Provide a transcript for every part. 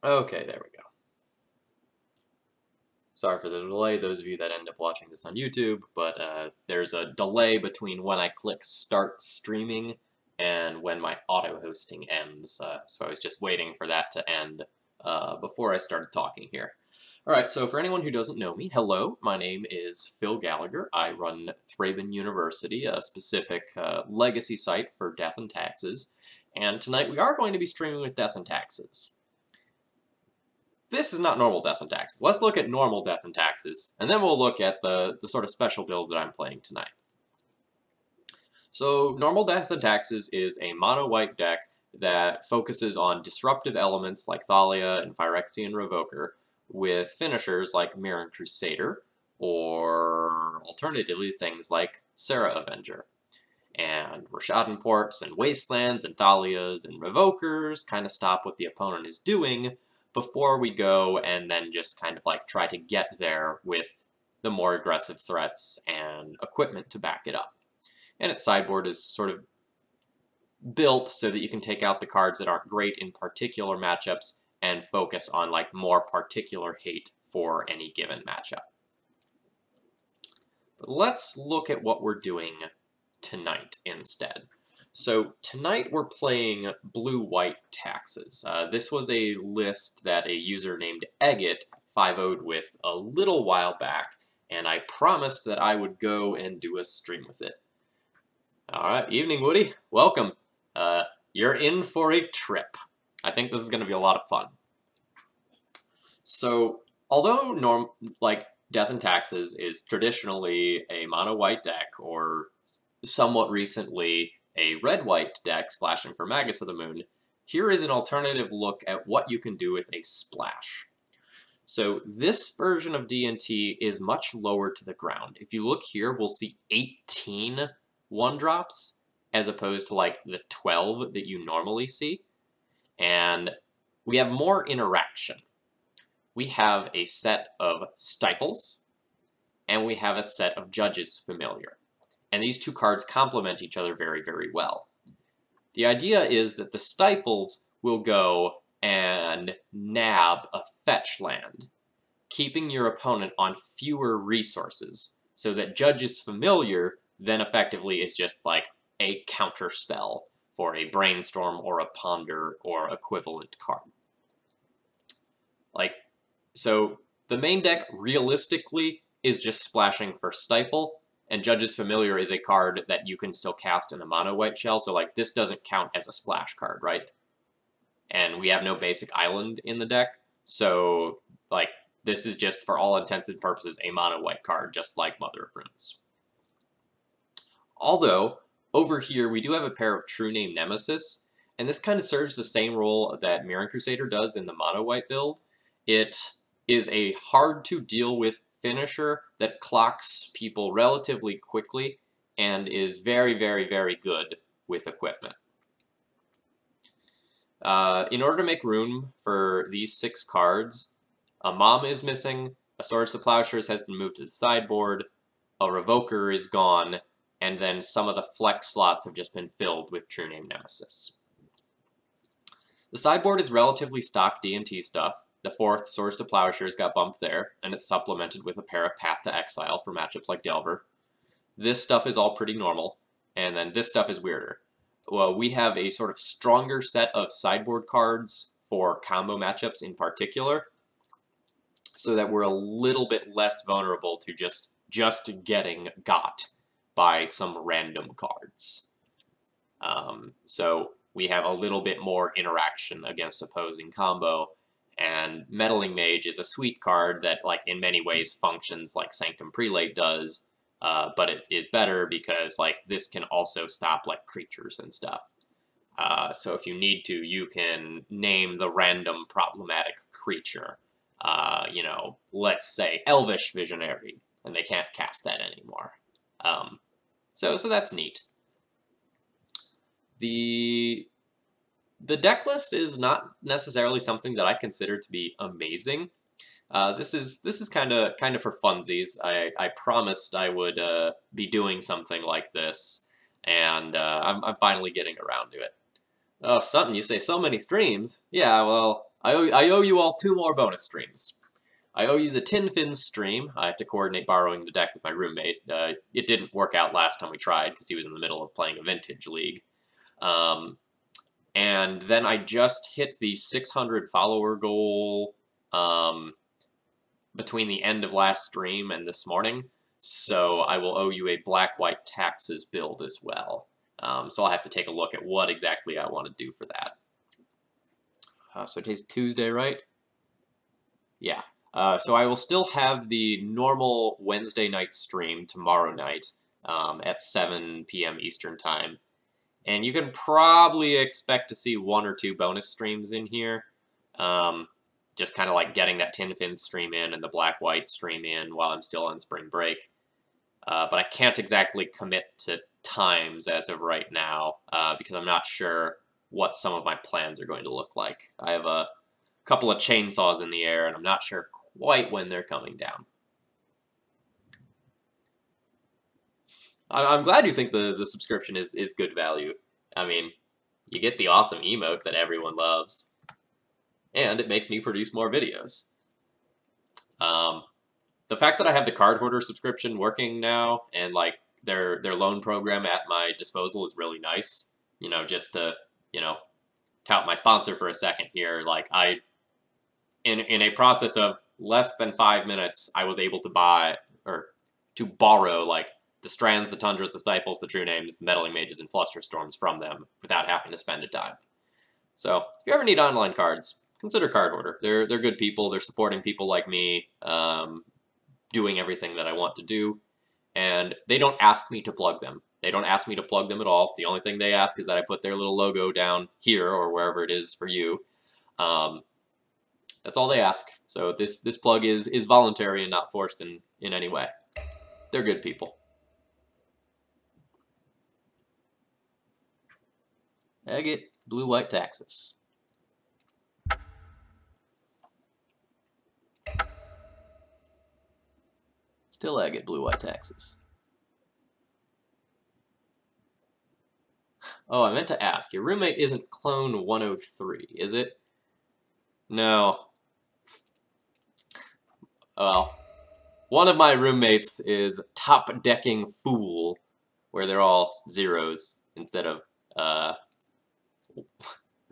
Okay, there we go. Sorry for the delay, those of you that end up watching this on YouTube, but there's a delay between when I click start streaming and when my auto-hosting ends, so I was just waiting for that to end before I started talking here. Alright, so for anyone who doesn't know me, hello, my name is Phil Gallagher. I run ThrabenU University, a specific legacy site for Death and Taxes, and tonight we are going to be streaming with Death and Taxes. This is not normal Death and Taxes. Let's look at normal Death and Taxes, and then we'll look at the sort of special build that I'm playing tonight. So, normal Death and Taxes is a mono-white deck that focuses on disruptive elements like Thalia and Phyrexian Revoker, with finishers like Mirran Crusader, or alternatively things like Serra Avenger. And Rishadan Ports and Wastelands and Thalias and Revokers kind of stop what the opponent is doing before we go and then just kind of like try to get there with the more aggressive threats and equipment to back it up. And its sideboard is sort of built so that you can take out the cards that aren't great in particular matchups and focus on like more particular hate for any given matchup. But let's look at what we're doing tonight instead. So tonight we're playing blue-white taxes. This was a list that a user named Egget 5-0'd with a little while back, and I promised that I would go and do a stream with it. Alright, evening Woody, welcome. You're in for a trip. I think this is going to be a lot of fun. So, although Death and Taxes is traditionally a mono-white deck, or somewhat recently a red-white deck splashing for Magus of the Moon, here is an alternative look at what you can do with a splash. So this version of D&T is much lower to the ground. If you look here, we'll see 18 1-drops as opposed to like the 12 that you normally see. And we have more interaction. We have a set of Stifles, and we have a set of Judge's Familiar. And these two cards complement each other very, very well. The idea is that the Stifles will go and nab a fetch land, keeping your opponent on fewer resources, so that Judge's Familiar then effectively is just like a counter spell for a Brainstorm or a Ponder or equivalent card. So the main deck, realistically, is just splashing for Stifle, and Judge's Familiar is a card that you can still cast in the mono-white shell, so like this doesn't count as a splash card, right? And we have no basic island in the deck, so like this is just, for all intents and purposes, a mono-white card, just like Mother of Runes. Although, over here we do have a pair of True Name Nemesis, and this kind of serves the same role that Mirran Crusader does in the mono-white build. It is a hard-to-deal-with finisher that clocks people relatively quickly and is very, very, very good with equipment. In order to make room for these 6 cards, a Mom is missing, a Swords to Plowshares has been moved to the sideboard, a Revoker is gone, and then some of the flex slots have just been filled with True Name Nemesis. The sideboard is relatively stock D&T stuff. The 4th, Swords to Plowshares, got bumped there, and it's supplemented with a pair of Path to Exile for matchups like Delver. This stuff is all pretty normal, and then this stuff is weirder. Well, we have a sort of stronger set of sideboard cards for combo matchups in particular, so that we're a little bit less vulnerable to just getting got by some random cards. So we have a little bit more interaction against opposing combo, and Meddling Mage is a sweet card that, like, in many ways functions like Sanctum Prelate does, but it is better because, like, this can also stop, like, creatures and stuff. So if you need to, you can name the random problematic creature. You know, let's say Elvish Visionary, and they can't cast that anymore. So that's neat. The deck list is not necessarily something that I consider to be amazing. This is kind of for funsies. I promised I would be doing something like this, and I'm finally getting around to it. Oh, Sutton, you say so many streams? Yeah, well, I owe you all 2 more bonus streams. I owe you the Tin Fins stream. I have to coordinate borrowing the deck with my roommate. It didn't work out last time we tried because he was in the middle of playing a vintage league. And then I just hit the 600 follower goal between the end of last stream and this morning. So I will owe you a black-white taxes build as well. So I'll have to take a look at what exactly I want to do for that. So today's Tuesday, right? Yeah. So I will still have the normal Wednesday night stream tomorrow night at 7 p.m. Eastern Time. And you can probably expect to see 1 or 2 bonus streams in here. Just kind of like getting that Tin Fin stream in and the black-white stream in while I'm still on spring break. But I can't exactly commit to times as of right now because I'm not sure what some of my plans are going to look like. I have a couple of chainsaws in the air, and I'm not sure quite when they're coming down. I'm glad you think the subscription is good value. I mean, you get the awesome emote that everyone loves, and it makes me produce more videos. The fact that I have the card hoarder subscription working now, and like their loan program at my disposal is really nice. You know, just to, you know, tout my sponsor for a second here, like in a process of less than 5 minutes, I was able to borrow like the Strands, the Tundras, the Stifles, the True Names, the Meddling Mages, and Flusterstorms from them without having to spend a dime. So if you ever need online cards, consider Card Hoarder. They're good people. They're supporting people like me, doing everything that I want to do, and they don't ask me to plug them. They don't ask me to plug them at all. The only thing they ask is that I put their little logo down here or wherever it is for you. That's all they ask. So this plug is voluntary and not forced in any way. They're good people. Agate blue-white taxes. Still agate blue-white taxes. Oh, I meant to ask. Your roommate isn't clone 103, is it? No. Well, one of my roommates is Top Decking Fool, where they're all zeros instead of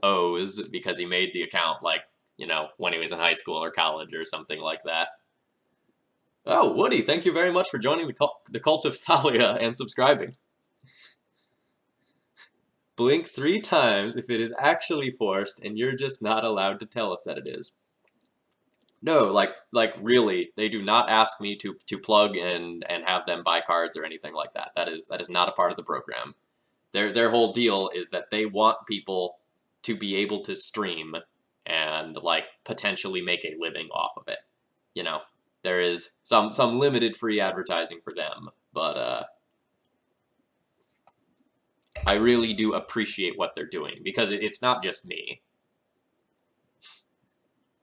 O's, because he made the account, like, you know, when he was in high school or college or something like that. Oh, Woody, thank you very much for joining the Cult of Thalia and subscribing. Blink 3 times if it is actually forced and you're just not allowed to tell us that it is. No, like really, they do not ask me to plug and have them buy cards or anything like that. That is not a part of the program. Their whole deal is that they want people to be able to stream and like potentially make a living off of it. You know, there is some limited free advertising for them, but I really do appreciate what they're doing because it's not just me.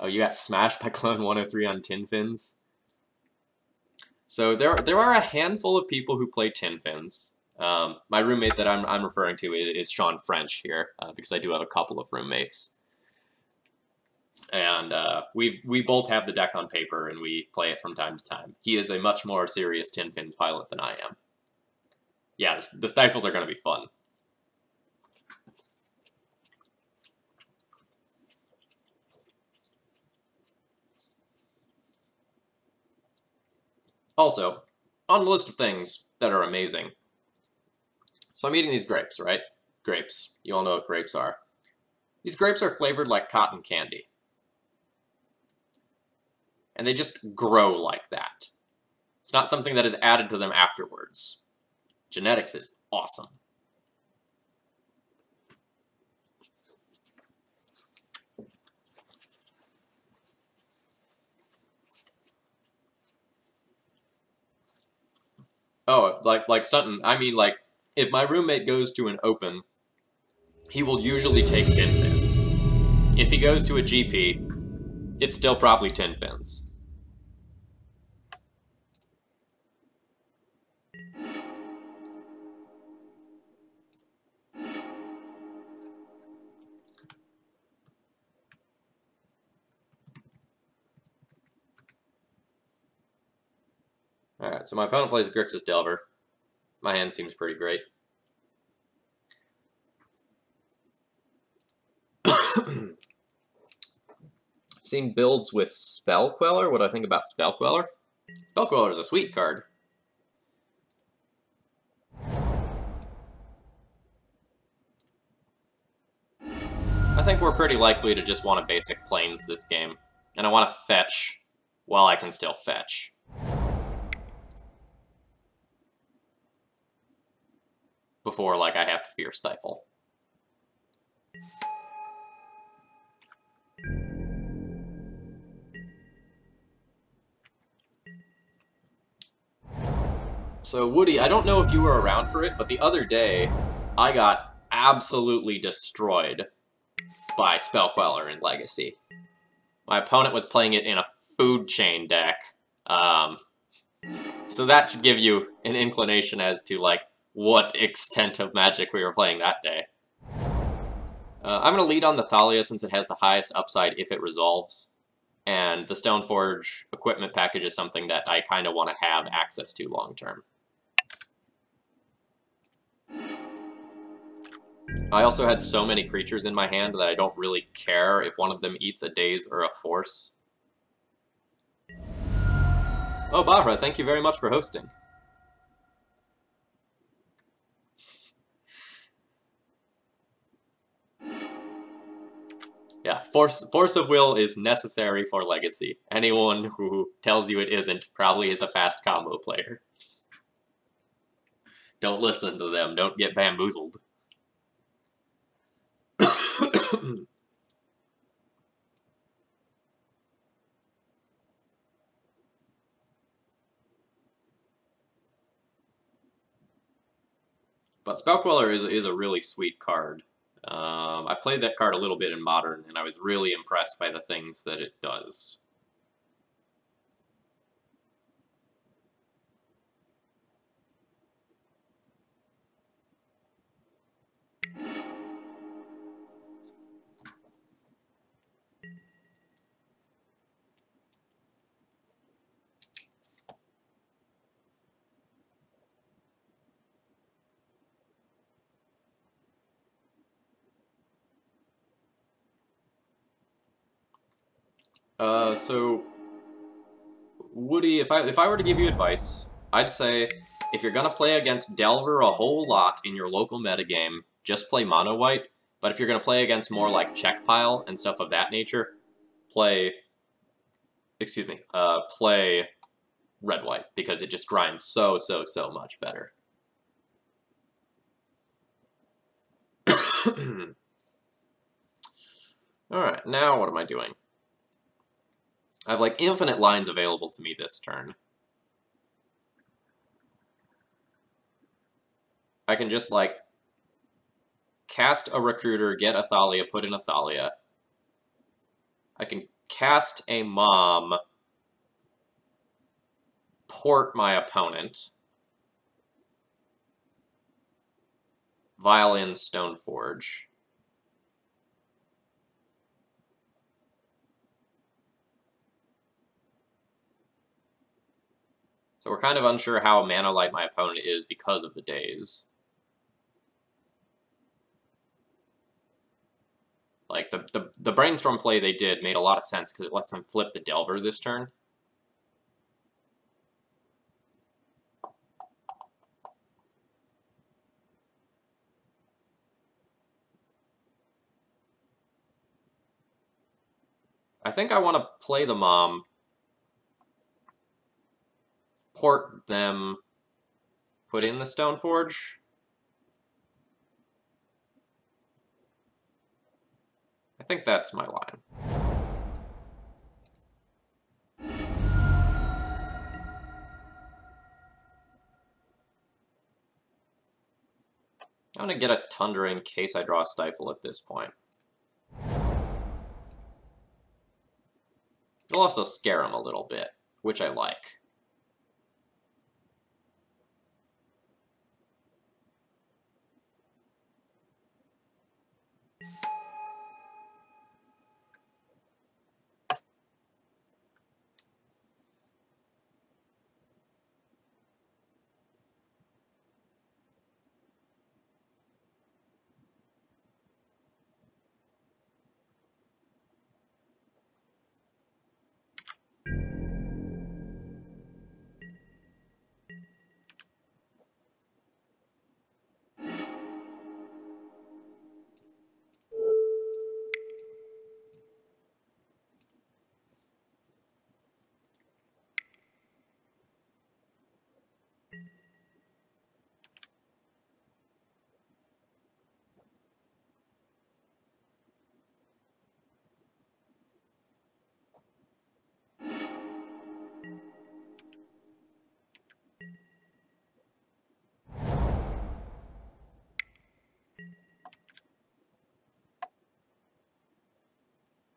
Oh, you got smashed by Clone 103 on Tin Fins? So there are a handful of people who play Tin Fins. My roommate that I'm referring to is Sean French here, because I do have a couple of roommates. And we both have the deck on paper, and we play it from time to time. He is a much more serious Tin Fins pilot than I am. Yeah, the Stifles are going to be fun. Also, on the list of things that are amazing, so I'm eating these grapes, right? Grapes. You all know what grapes are. These grapes are flavored like cotton candy. And they just grow like that. It's not something that is added to them afterwards. Genetics is awesome. Oh, like stunting. I mean, like, if my roommate goes to an open, he will usually take Tin Fins. If he goes to a GP, it's still probably Tin Fins. Alright, so my opponent plays Grixis Delver. My hand seems pretty great. Seen builds with Spell Queller. What do I think about Spell Queller? Spell Queller is a sweet card. I think we're pretty likely to just want to basic planes this game. And I want to fetch while I can still fetch. Before, like, I have to fear Stifle. So, Woody, I don't know if you were around for it, but the other day, I got absolutely destroyed by Spell Queller in Legacy. My opponent was playing it in a food chain deck. So that should give you an inclination as to, like, what extent of Magic we were playing that day. I'm going to lead on the Thalia since it has the highest upside if it resolves. And the Stoneforge equipment package is something that I kind of want to have access to long term. I also had so many creatures in my hand that I don't really care if one of them eats a Daze or a Force. Oh, Bahra, thank you very much for hosting. Yeah, Force of Will is necessary for Legacy. Anyone who tells you it isn't probably is a fast combo player. Don't listen to them, don't get bamboozled. But Spellqueller is a really sweet card. I've played that card a little bit in Modern, and I was really impressed by the things that it does. So, Woody, if I were to give you advice, I'd say if you're gonna play against Delver a whole lot in your local metagame, just play mono white. But if you're gonna play against more like Czech Pile and stuff of that nature, play play red white because it just grinds so much better. Alright, now what am I doing? I have, like, infinite lines available to me this turn. I can just, like, cast a Recruiter, get a Thalia, put in a Thalia. I can cast a Mom, port my opponent, Violin Stoneforge. So we're kind of unsure how mana light my opponent is because of the Daze. Like, the Brainstorm play they did made a lot of sense because it lets them flip the Delver this turn. I think I want to play the Mom, port them, put in the Stoneforge. I think that's my line. I'm gonna get a Tundra in case I draw a Stifle at this point. It'll also scare him a little bit, which I like.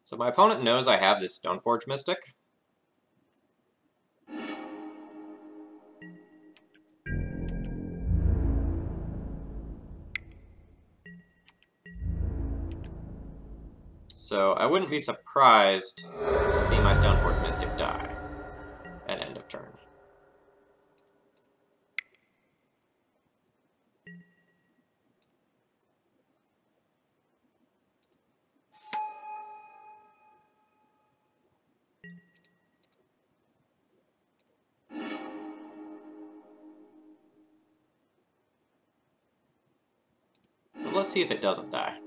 So my opponent knows I have this Stoneforge Mystic. So I wouldn't be surprised to see my Stoneforge Mystic die at end of turn. But let's see if it doesn't die.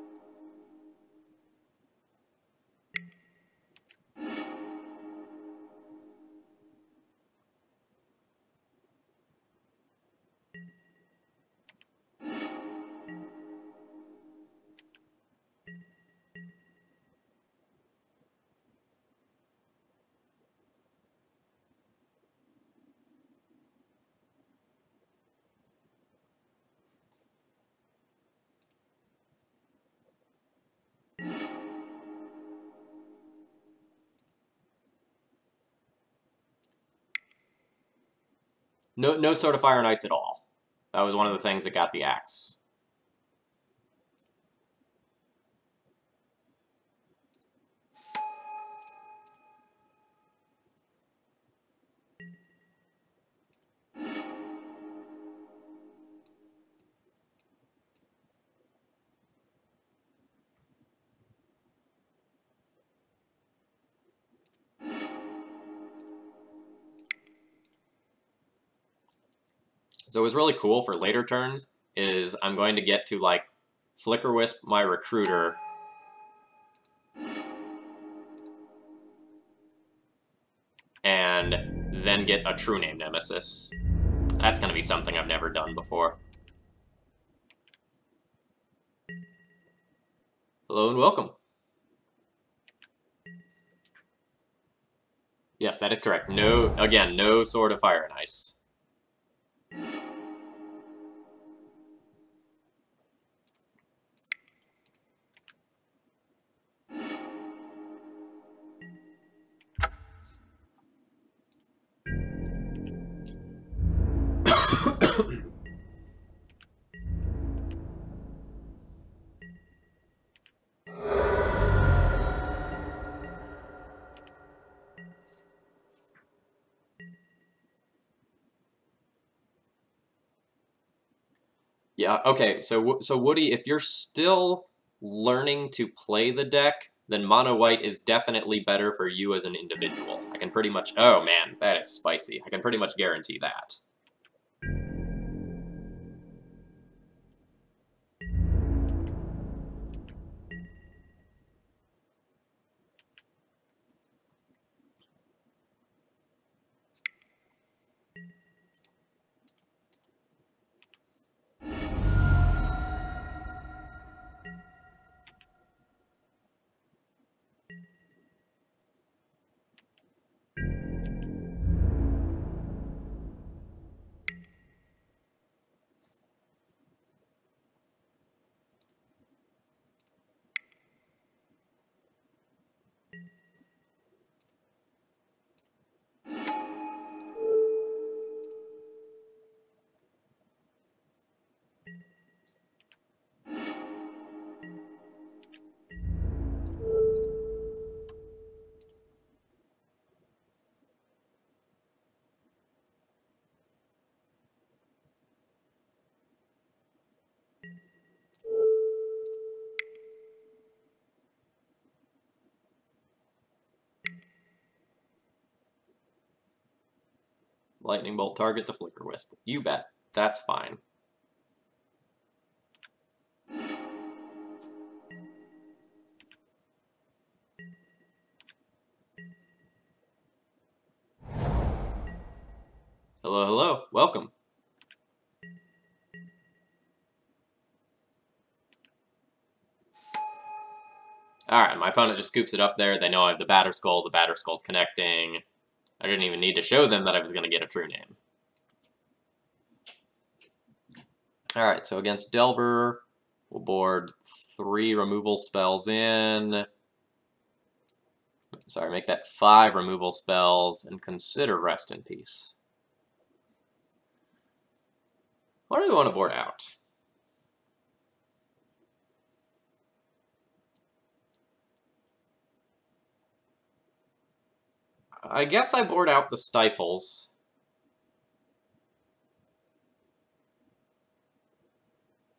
No Sword of Fire and Ice at all. That was one of the things that got the axe. So what's really cool for later turns is I'm going to get to, like, Flicker Wisp my Recruiter and then get a True Name Nemesis. That's going to be something I've never done before. Hello and welcome. Yes, that is correct. No, again, no Sword of Fire and Ice. Yeah, okay, so Woody, if you're still learning to play the deck, then Mono White is definitely better for you as an individual. I can pretty much... Oh, man, that is spicy. I can pretty much guarantee that. Lightning Bolt target the Flicker Wisp. You bet. That's fine. Hello, hello. Welcome. Alright, my opponent just scoops it up there. They know I have the Batterskull. The Batterskull's connecting. I didn't even need to show them that I was going to get a True Name. Alright, so against Delver, we'll board 3 removal spells in. Sorry, make that 5 removal spells and consider Rest in Peace. What do we want to board out? I guess I board out the Stifles.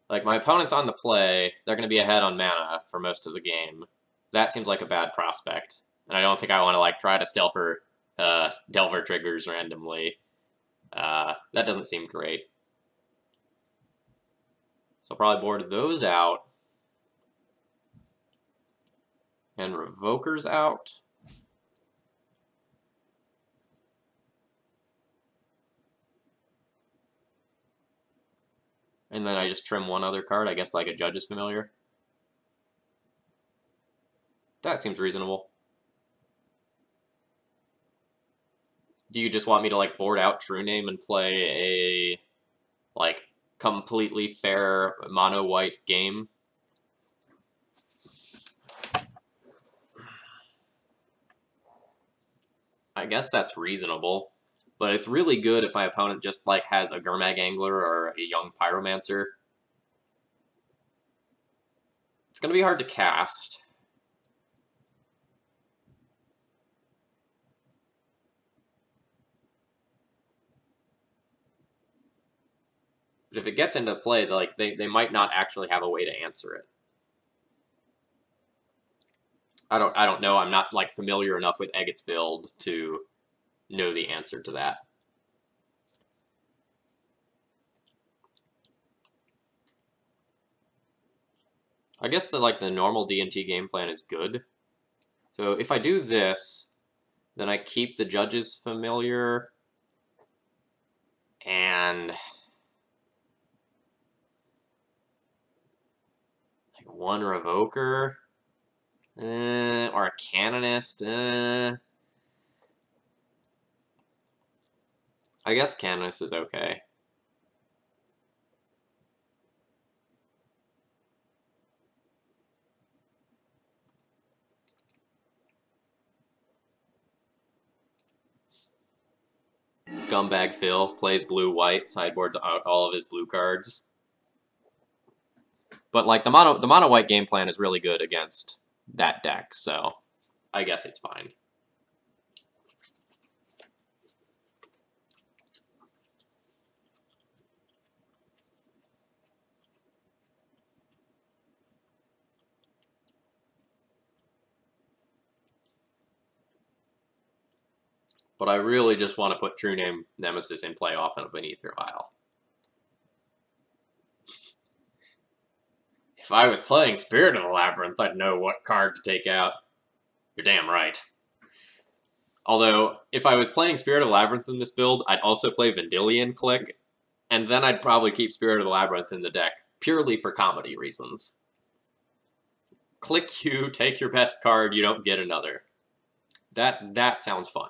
Like, my opponent's on the play, they're going to be ahead on mana for most of the game. That seems like a bad prospect. And I don't think I want to, like, try to Stifle Delver triggers randomly. That doesn't seem great. So I'll probably board those out. And Revokers out. And then I just trim one other card, I guess like a Judge's Familiar. That seems reasonable. Do you just want me to like board out True Name and play a like completely fair mono white game? I guess that's reasonable. But it's really good if my opponent just like has a Gurmag Angler or a Young Pyromancer. It's gonna be hard to cast. But if it gets into play, like they might not actually have a way to answer it. I don't know. I'm not like familiar enough with Eggett's build to know the answer to that. I guess the normal D&T game plan is good. So if I do this, then I keep the Judge's Familiar and like one Revoker or a Canonist. I guess Canonist is okay. Scumbag Phil plays blue-white, sideboards out all of his blue cards. But like the mono white game plan is really good against that deck, so I guess it's fine. But I really just want to put True Name Nemesis in play often of an Ether Vial. If I was playing Spirit of the Labyrinth, I'd know what card to take out. You're damn right. Although, if I was playing Spirit of the Labyrinth in this build, I'd also play Vendilion Click, and then I'd probably keep Spirit of the Labyrinth in the deck, purely for comedy reasons. Click you, take your best card, you don't get another. That sounds fun.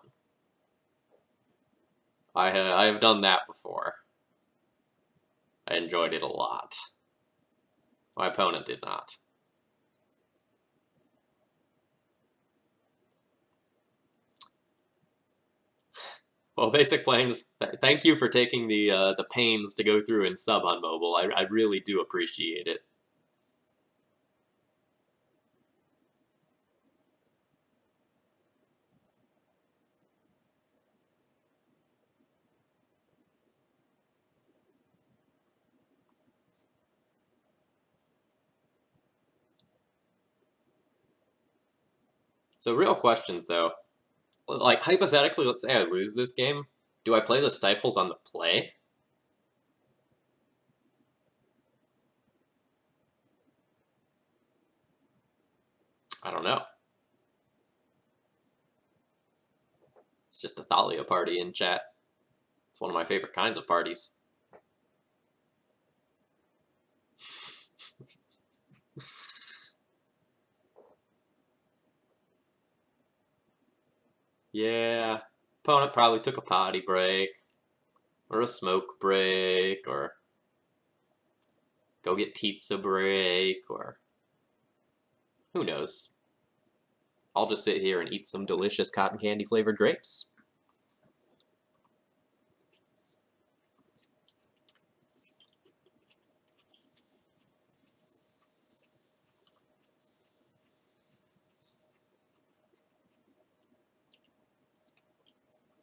I have done that before. I enjoyed it a lot. My opponent did not. Well, Basic Planes, thank you for taking the pains to go through and sub on mobile. I really do appreciate it. So real questions, though. Like, hypothetically, let's say I lose this game. Do I play the Stifles on the play? I don't know. It's just a Thalia party in chat. It's one of my favorite kinds of parties. Yeah, opponent probably took a potty break, or a smoke break, or go get pizza break, or who knows. I'll just sit here and eat some delicious cotton candy flavored grapes.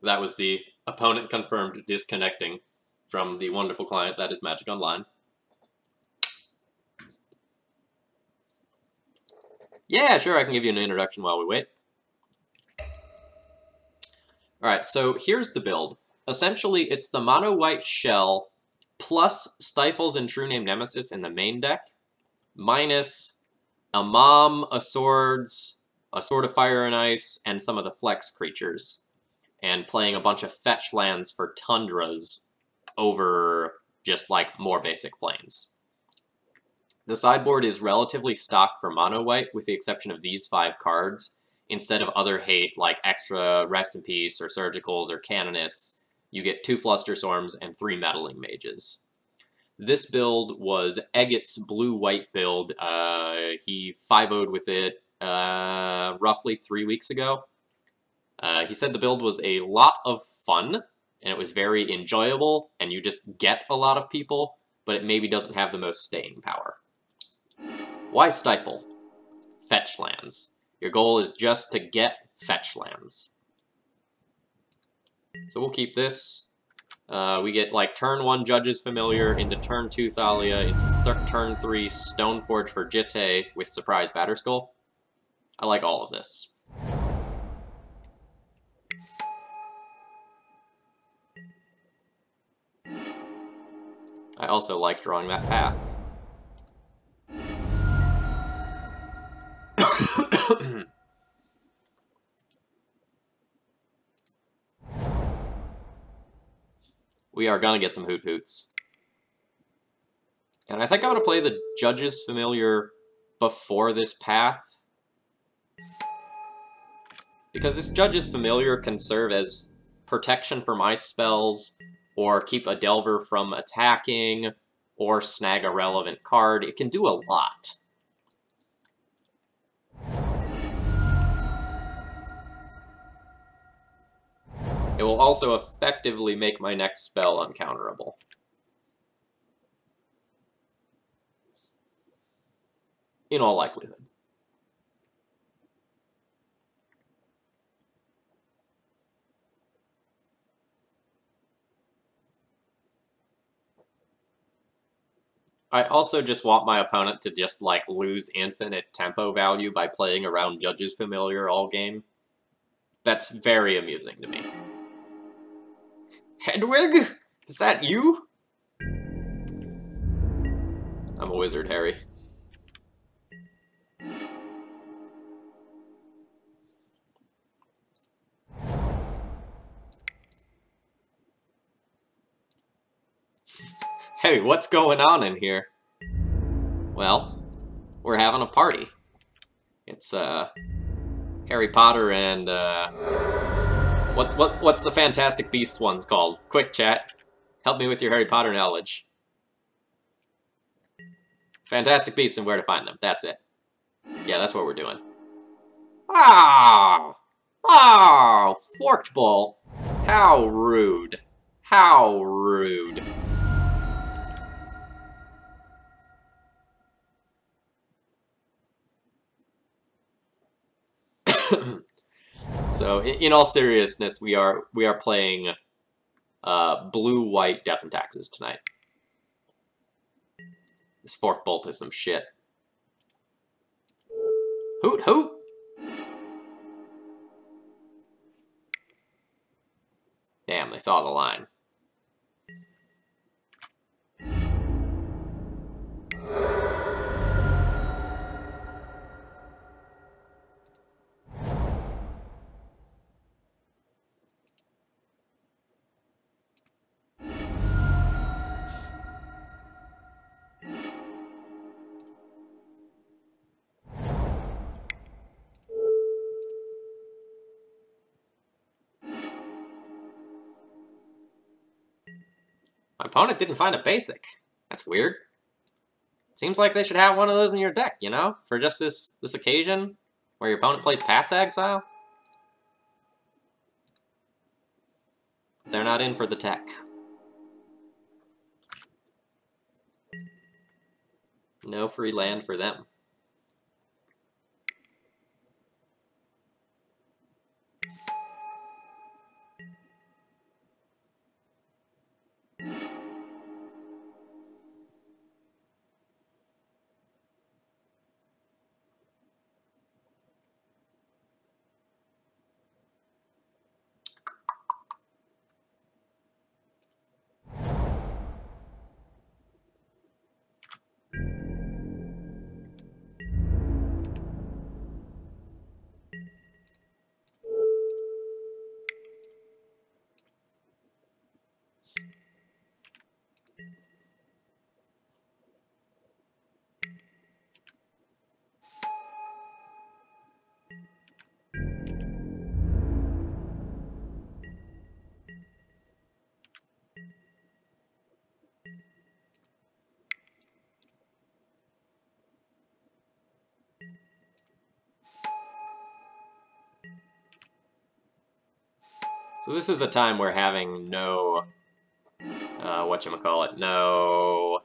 That was the opponent confirmed disconnecting from the wonderful client that is Magic Online. Yeah, sure, I can give you an introduction while we wait. Alright, so here's the build. Essentially, it's the mono white shell plus Stifles and True Name Nemesis in the main deck, minus a Mom, a Swords, a Sword of Fire and Ice, and some of the flex creatures, and playing a bunch of fetch lands for tundras over just, like, more basic planes. The sideboard is relatively stock for mono white, with the exception of these 5 cards. Instead of other hate like extra Rest in Peace or Surgicals or Canonists, you get 2 Flusterstorms and 3 Meddling Mages. This build was Eggett's blue-white build. He 5-0'd with it roughly 3 weeks ago. He said the build was a lot of fun, and it was very enjoyable, and you just get a lot of people, but it maybe doesn't have the most staying power. Why Stifle? Fetch lands. Your goal is just to get fetch lands. So we'll keep this. We get like turn 1 Judge's Familiar, into turn 2 Thalia, into turn 3 Stoneforge for Jitte with Surprise Batterskull. I like all of this. I also like drawing that path. We are gonna get some Hoot Hoots. And I think I'm gonna play the Judge's Familiar before this path, because this Judge's Familiar can serve as protection for my spells, or keep a Delver from attacking, or snag a relevant card. It can do a lot. It will also effectively make my next spell uncounterable. In all likelihood. I also just want my opponent to just, like, lose infinite tempo value by playing around Judge's Familiar all game. That's very amusing to me. Hedwig? Is that you? I'm a wizard, Harry. Hey, what's going on in here? Well, we're having a party. It's, Harry Potter and, What's the Fantastic Beasts one called? Quick, chat. Help me with your Harry Potter knowledge. Fantastic Beasts and where to find them. That's it. Yeah, that's what we're doing. Ah! Oh, Forked Bolt. How rude. How rude. So, in all seriousness, we are playing blue-white Death and Taxes tonight. This Forked Bolt is some shit. Hoot hoot! Damn, they saw the line. My opponent didn't find a basic. That's weird. Seems like they should have one of those in your deck, you know? For just this occasion. Where your opponent plays Path to Exile? They're not in for the tech. No free land for them. So this is a time where having no, whatchamacallit, no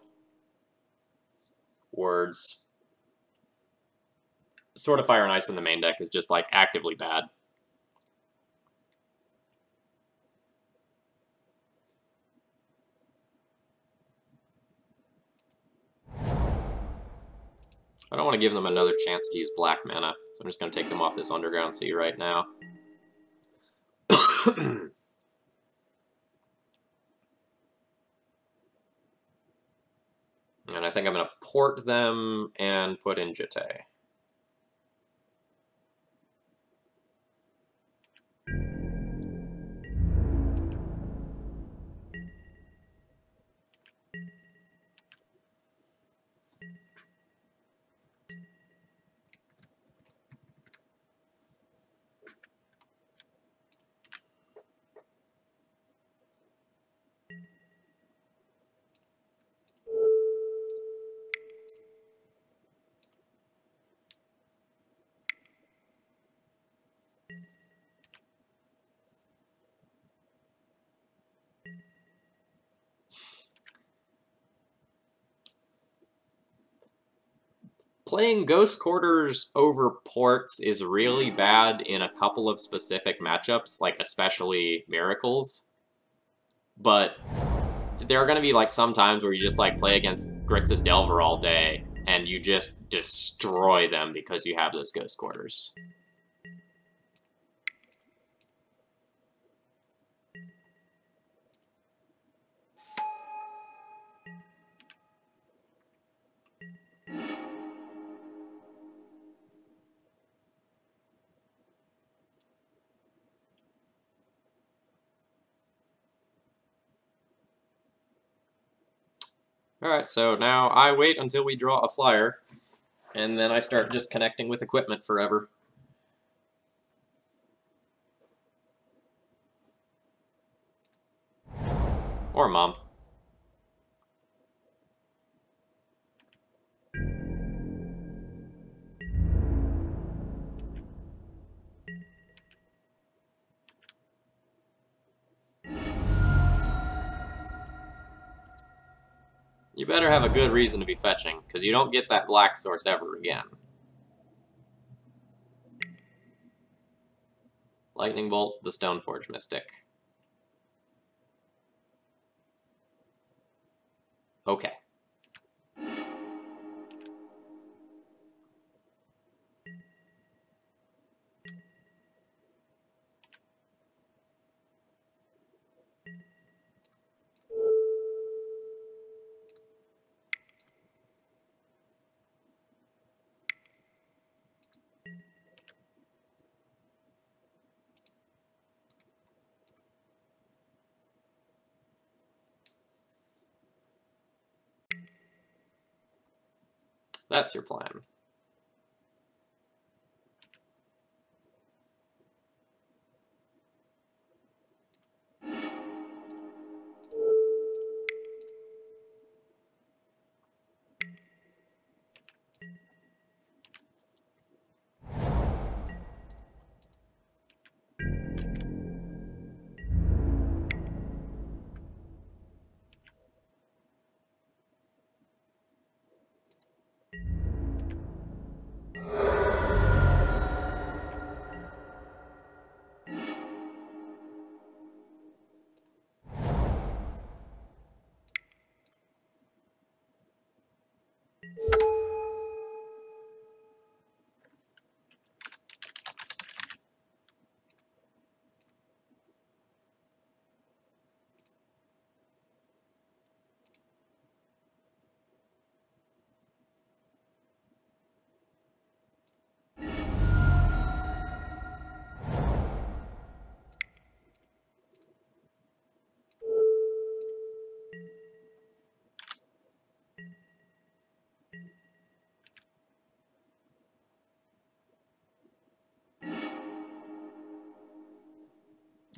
words. Sword of Fire and Ice in the main deck is just, like, actively bad. I don't want to give them another chance to use black mana, so I'm just going to take them off this Underground Sea right now. And I think I'm going to port them and put in Jete. Playing Ghost Quarters over ports is really bad in a couple of specific matchups, like especially Miracles. But there are going to be like some times where you just like play against Grixis Delver all day, and you just destroy them because you have those Ghost Quarters. Alright, so now I wait until we draw a flyer, and then I start just connecting with equipment forever. Or Mom. You better have a good reason to be fetching, because you don't get that black source ever again. Lightning Bolt, the Stoneforge Mystic. Okay. That's your plan.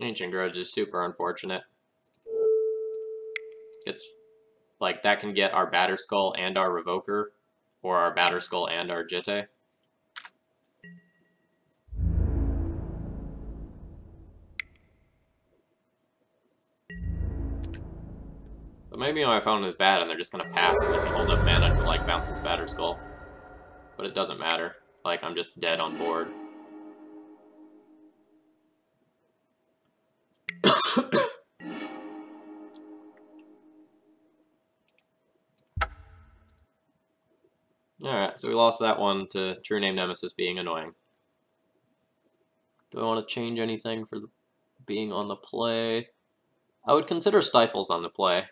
Ancient Grudge is super unfortunate. It's like that can get our Batterskull and our Revoker, or our Batterskull and our Jitte. But maybe my opponent is bad and they're just gonna pass so they can hold up mana to like bounce this Batterskull. But it doesn't matter. Like, I'm just dead on board. Alright, so we lost that one to True Name Nemesis being annoying. Do I want to change anything for being on the play? I would consider Stifles on the play.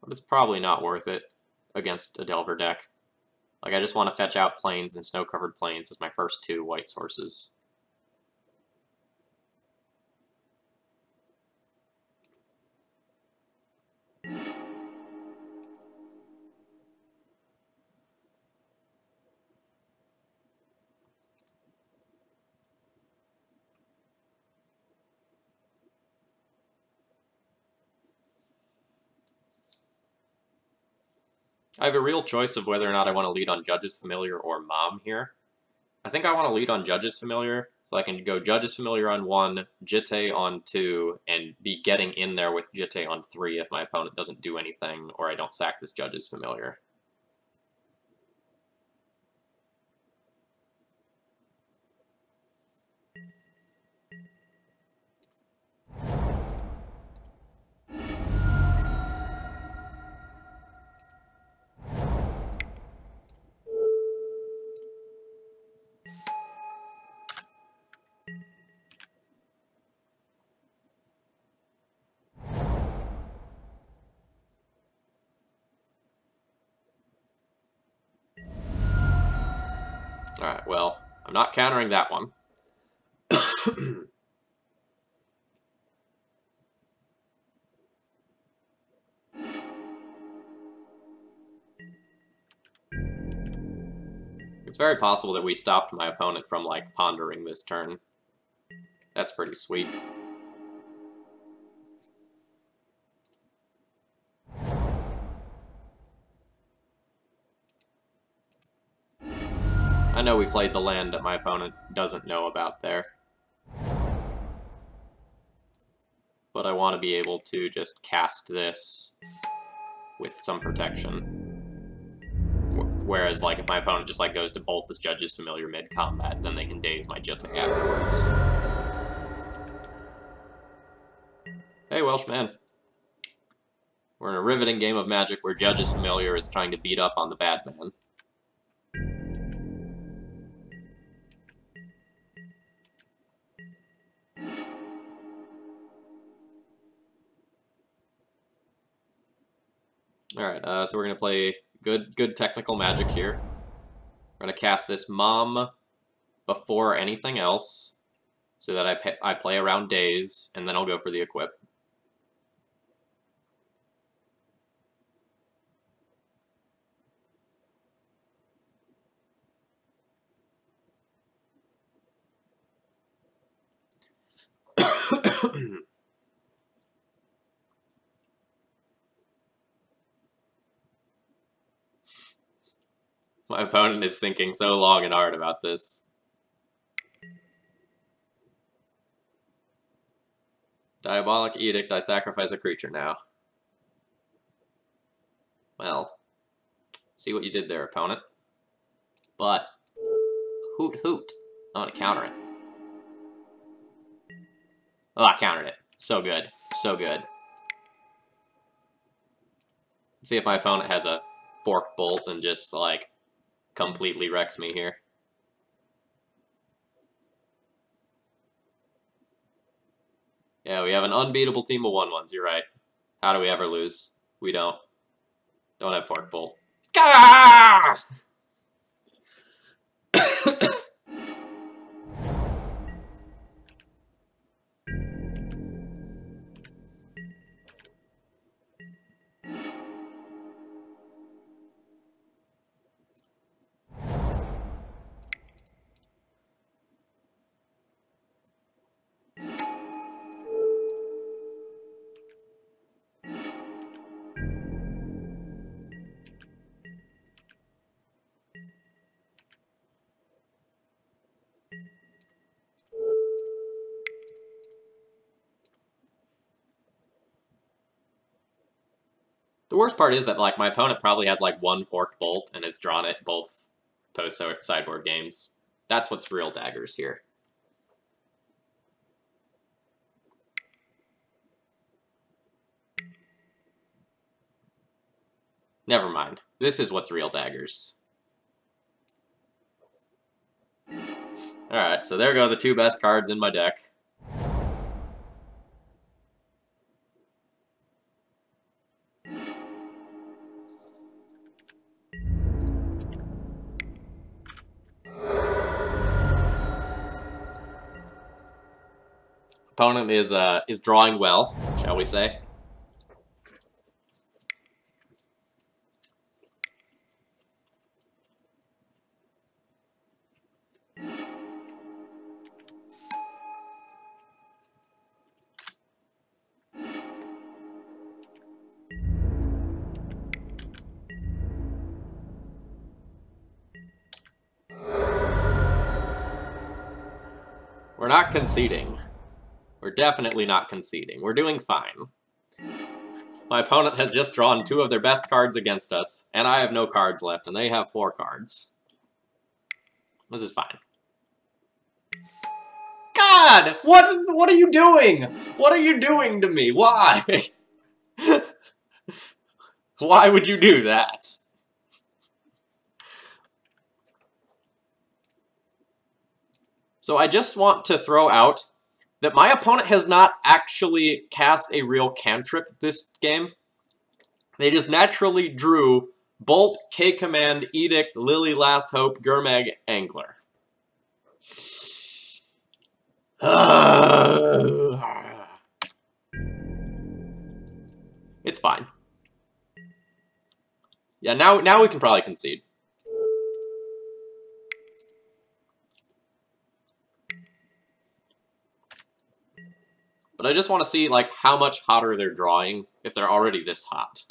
But it's probably not worth it against a Delver deck. Like, I just want to fetch out Plains and Snow-Covered Plains as my first two white sources. I have a real choice of whether or not I want to lead on Judge's Familiar or Mom here. I think I want to lead on Judge's Familiar, so I can go Judge's Familiar on 1, Jitte on 2, and be getting in there with Jitte on 3 if my opponent doesn't do anything or I don't sack this Judge's Familiar. Alright, well, I'm not countering that one. It's very possible that we stopped my opponent from, like, pondering this turn. That's pretty sweet. I know we played the land that my opponent doesn't know about there. But I want to be able to just cast this with some protection. Whereas, like, if my opponent just, like, goes to bolt this Judge's Familiar mid-combat, then they can daze my Jitte afterwards. Hey, Welshman. We're in a riveting game of Magic where Judge's Familiar is trying to beat up on the bad man. Alright, so we're going to play good technical Magic here. We're going to cast this Mom before anything else, so that I play around Daze, and then I'll go for the Equip. My opponent is thinking so long and hard about this. Diabolic Edict, I sacrifice a creature now. Well, see what you did there, opponent. But, hoot hoot, I'm gonna counter it. Oh, I countered it. So good. So good. Let's see if my opponent has a Fork Bolt and just, like, completely wrecks me here. Yeah, we have an unbeatable team of 1/1s, you're right. How do we ever lose? We don't. Don't have Fork Bolt. Gah! The worst part is that, like, my opponent probably has, like, one Forked Bolt and has drawn it both post-sideboard games. That's what's real daggers here. Never mind. This is what's real daggers. Alright, so there go the two best cards in my deck. Opponent is drawing well, shall we say. We're not conceding. We're definitely not conceding. We're doing fine. My opponent has just drawn two of their best cards against us, and I have no cards left, and they have 4 cards. This is fine. God! What are you doing? What are you doing to me? Why? Why would you do that? So I just want to throw out that my opponent has not actually cast a real cantrip this game. They just naturally drew Bolt, K-Command, Edict, Lily, Last Hope, Gurmag, Angler. It's fine. Yeah, now we can probably concede. But I just want to see, like, how much hotter they're drawing if they're already this hot.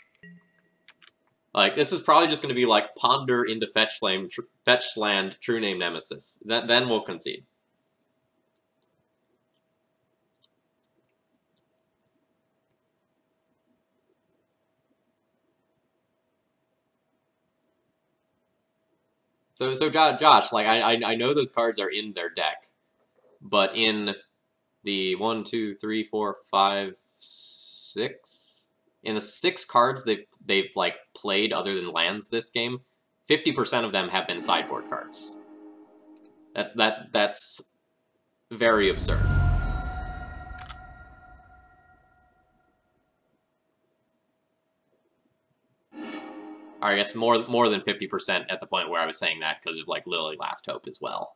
Like, this is probably just going to be, like, Ponder into Fetch Land, True Name Nemesis. Then we'll concede. So Josh, like, I know those cards are in their deck, but in the 1, 2, 3, 4, 5, 6. In the 6 cards they've like played other than lands this game, 50% of them have been sideboard cards. That's very absurd. Or I guess more than 50% at the point where I was saying that because of like Lily Last Hope as well.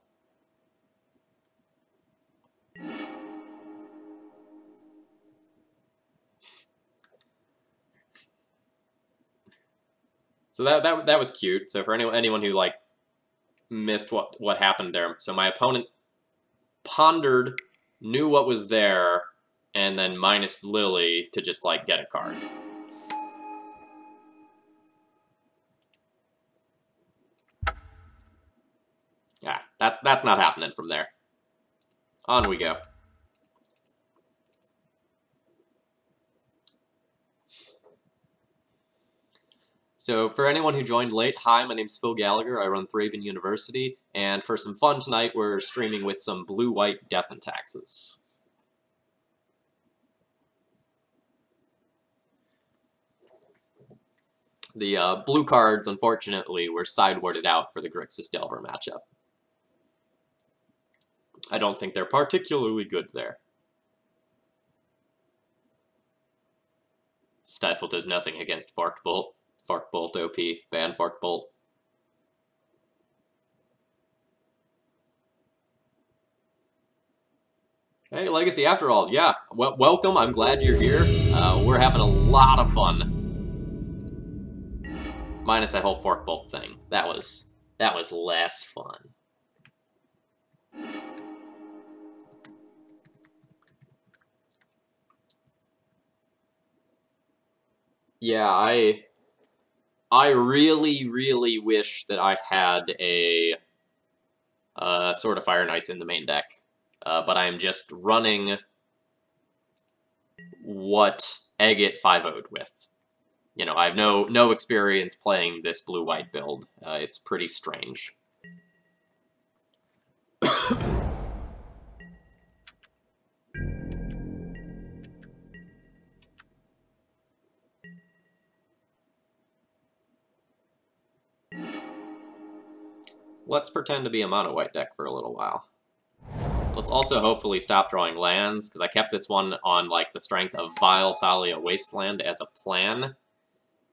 So that was cute. So for anyone who like missed what happened there, so my opponent pondered, knew what was there, and then minus Lily to just like get a card. Yeah, that's not happening from there. On we go. So for anyone who joined late, hi, my name's Phil Gallagher. I run ThrabenU University, and for some fun tonight, we're streaming with some blue-white Death and Taxes. The blue cards, unfortunately, were sideboarded out for the Grixis Delver matchup. I don't think they're particularly good there. Stifle does nothing against Forked Bolt. Forked Bolt OP. Ban Forked Bolt. Hey, Legacy, after all, yeah. Welcome, I'm glad you're here. We're having a lot of fun. Minus that whole Forked Bolt thing. That was less fun. Yeah, I really, really wish that I had a Sword of Fire and Ice in the main deck, but I'm just running what Agate 5-0'd with. you know, I have no experience playing this blue-white build. It's pretty strange. Let's pretend to be a mono-white deck for a little while. Let's also hopefully stop drawing lands, because I kept this one on, like, the strength of Vile Thalia Wasteland as a plan,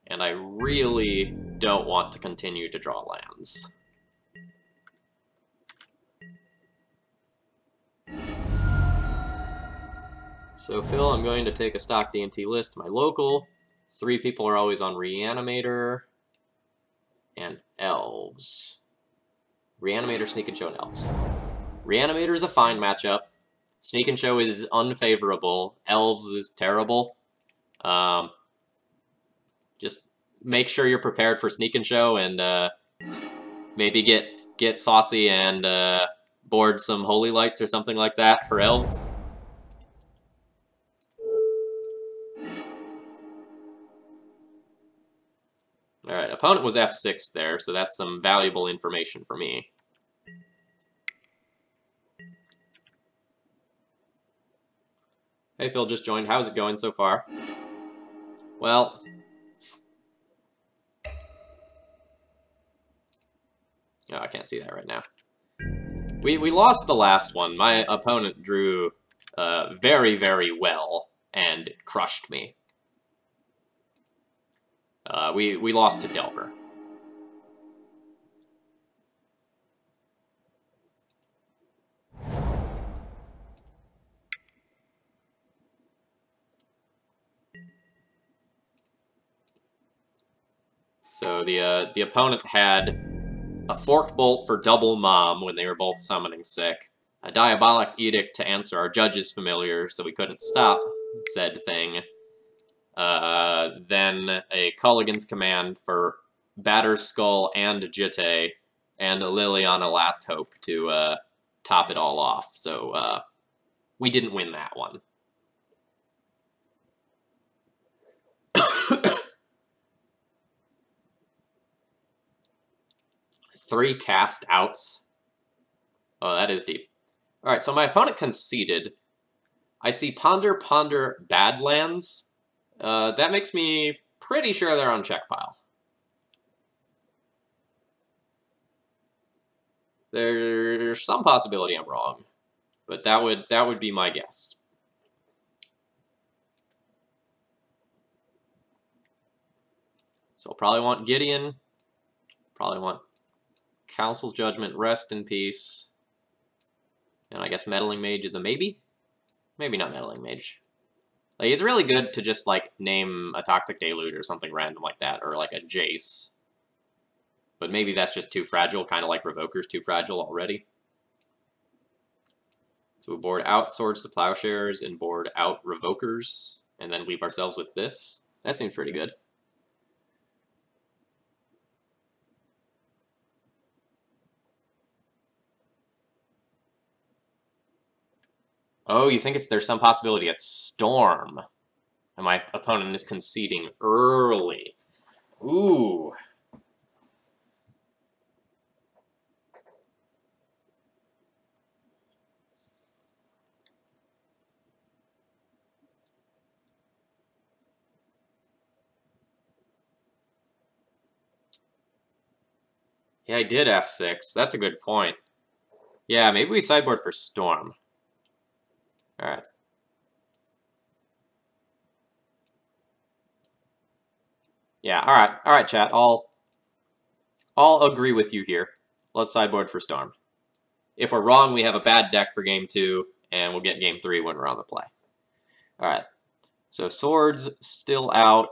and I really don't want to continue to draw lands. So, Phil, I'm going to take a stock D&T list, my local. 3 people are always on Reanimator, and Elves. Reanimator, Sneak and Show, and Elves. Reanimator is a fine matchup. Sneak and Show is unfavorable. Elves is terrible. Just make sure you're prepared for Sneak and Show, and maybe get saucy and board some Holy Lights or something like that for Elves. Alright, opponent was F6 there, so that's some valuable information for me. Hey, Phil just joined. How's it going so far? Well, oh, I can't see that right now. We lost the last one. My opponent drew very, very well and crushed me. We lost to Delver. So the opponent had a Forked Bolt for Double Mom when they were both summoning sick, a Diabolic Edict to answer our Judge's Familiar so we couldn't stop said thing, then a Culligan's Command for Batter's Skull and Jitte, and a Liliana Last Hope to top it all off. So we didn't win that one. Three cast outs. Oh, that is deep. Alright, so my opponent conceded. I see Ponder, Ponder, Badlands. That makes me pretty sure they're on Czech Pile. There's some possibility I'm wrong, but that would be my guess. So I'll probably want Gideon. Probably want Council's Judgment, Rest in Peace. And I guess Meddling Mage is a maybe? Maybe not Meddling Mage. Like, it's really good to just, like, name a Toxic Deluge or something random like that, or, like, a Jace. But maybe that's just too fragile, kind of like Revoker's too fragile already. So we board out Swords to Plowshares and board out Revokers, and then leave ourselves with this. That seems pretty good. Oh, you think there's some possibility it's Storm. And my opponent is conceding early. Ooh. Yeah, I did F6. That's a good point. Yeah, maybe we sideboard for Storm. Alright. Yeah, alright, chat. I'll agree with you here. Let's sideboard for Storm. If we're wrong, we have a bad deck for Game 2, and we'll get Game 3 when we're on the play. Alright. So Swords still out.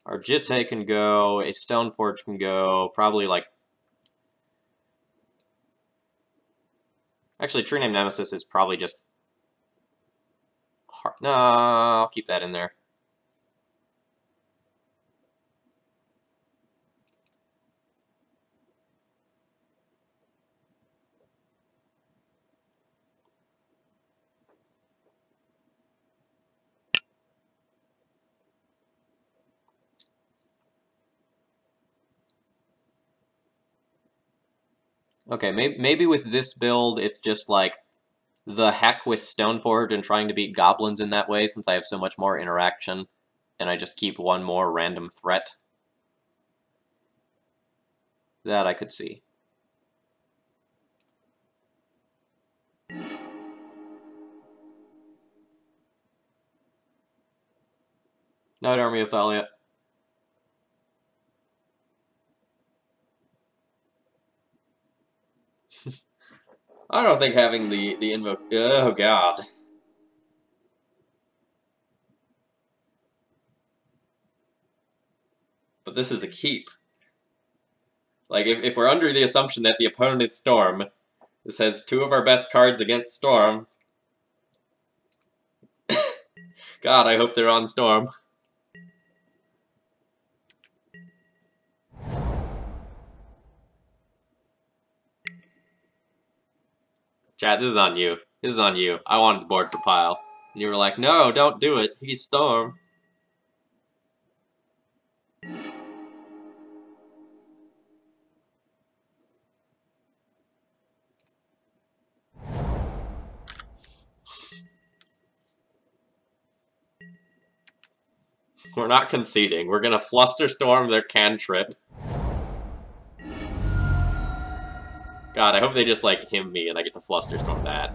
Our Jitte can go, a Stoneforge can go, probably like... Actually, True Name Nemesis is probably just... hard. No, I'll keep that in there. Okay, maybe with this build, it's just like the heck with Stoneforge and trying to beat goblins in that way, since I have so much more interaction, and I just keep one more random threat. That I could see. Night Army of Thalia. I don't think having the invoke... Oh, God. But this is a keep. Like, if we're under the assumption that the opponent is Storm, this has two of our best cards against Storm. God, I hope they're on Storm. Chat, this is on you. This is on you. I wanted the board for Pile. And you were like, no, don't do it. He's Storm. We're not conceding. We're gonna Flusterstorm their cantrip. God, I hope they just, like, him me and I get to Flusterstorm that.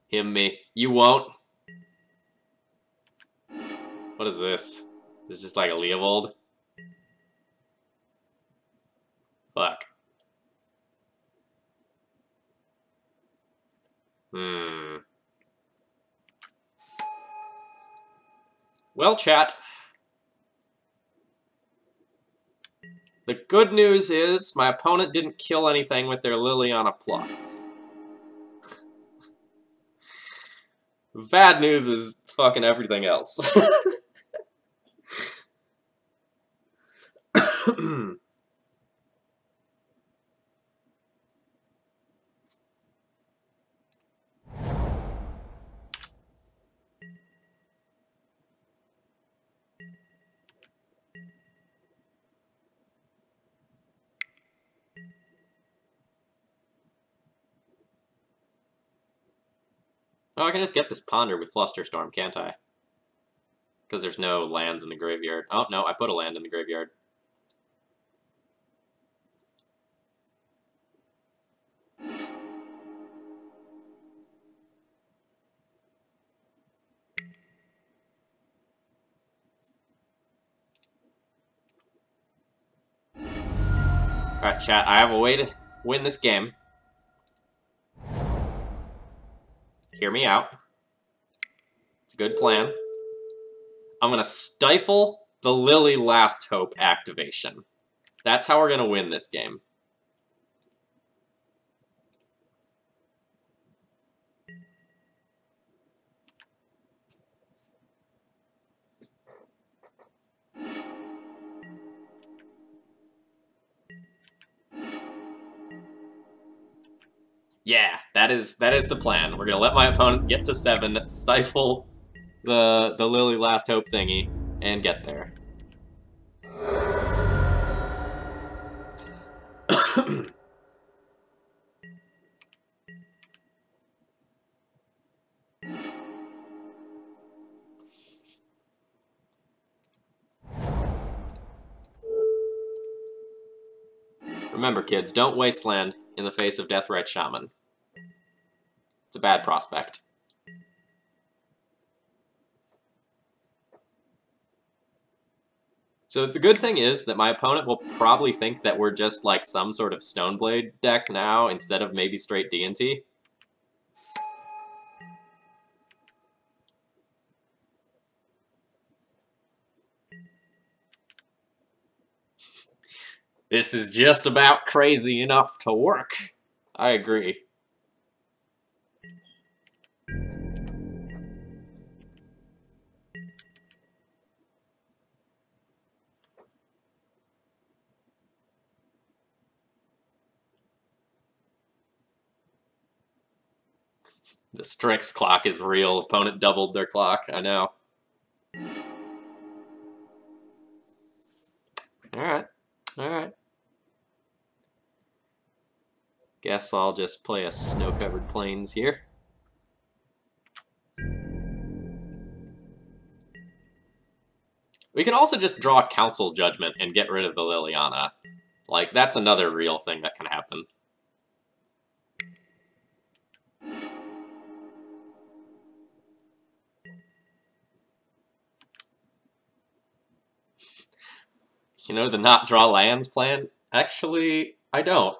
Him me. You won't. What is this? This is just like a Leovold? Fuck. Well, chat. The good news is my opponent didn't kill anything with their Liliana Plus. Bad news is fucking everything else. Oh, I can just get this Ponder with Flusterstorm, can't I? Because there's no lands in the graveyard. Oh, no, I put a land in the graveyard. Alright, chat, I have a way to win this game. Hear me out. It's a good plan. I'm gonna stifle the Lily Last Hope activation. That's how we're gonna win this game. Yeah, that is the plan. We're gonna let my opponent get to 7, stifle the Lily Last Hope thingy, and get there. Remember, kids, don't wasteland in the face of Deathrite Shaman. It's a bad prospect. So the good thing is that my opponent will probably think that we're just like some sort of Stoneblade deck now instead of maybe straight D&T. This is just about crazy enough to work. I agree. The Strix clock is real. Opponent doubled their clock. I know. Alright. Alright. Guess I'll just play a Snow-Covered Plains here. We can also just draw Council Judgment and get rid of the Liliana. Like, that's another real thing that can happen. You know the not draw lands plan? Actually, I don't.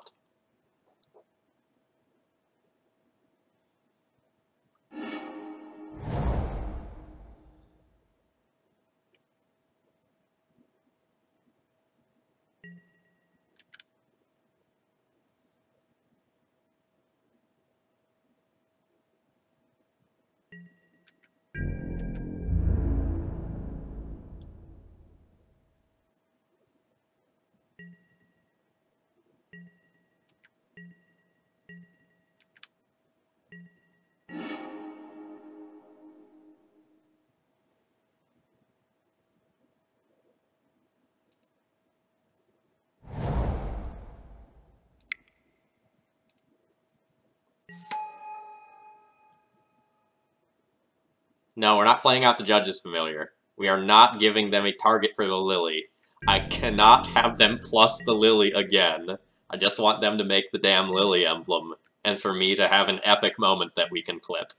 No, we're not playing out the Judge's Familiar. We are not giving them a target for the Lily. I cannot have them plus the Lily again. I just want them to make the damn Lily emblem, and for me to have an epic moment that we can clip.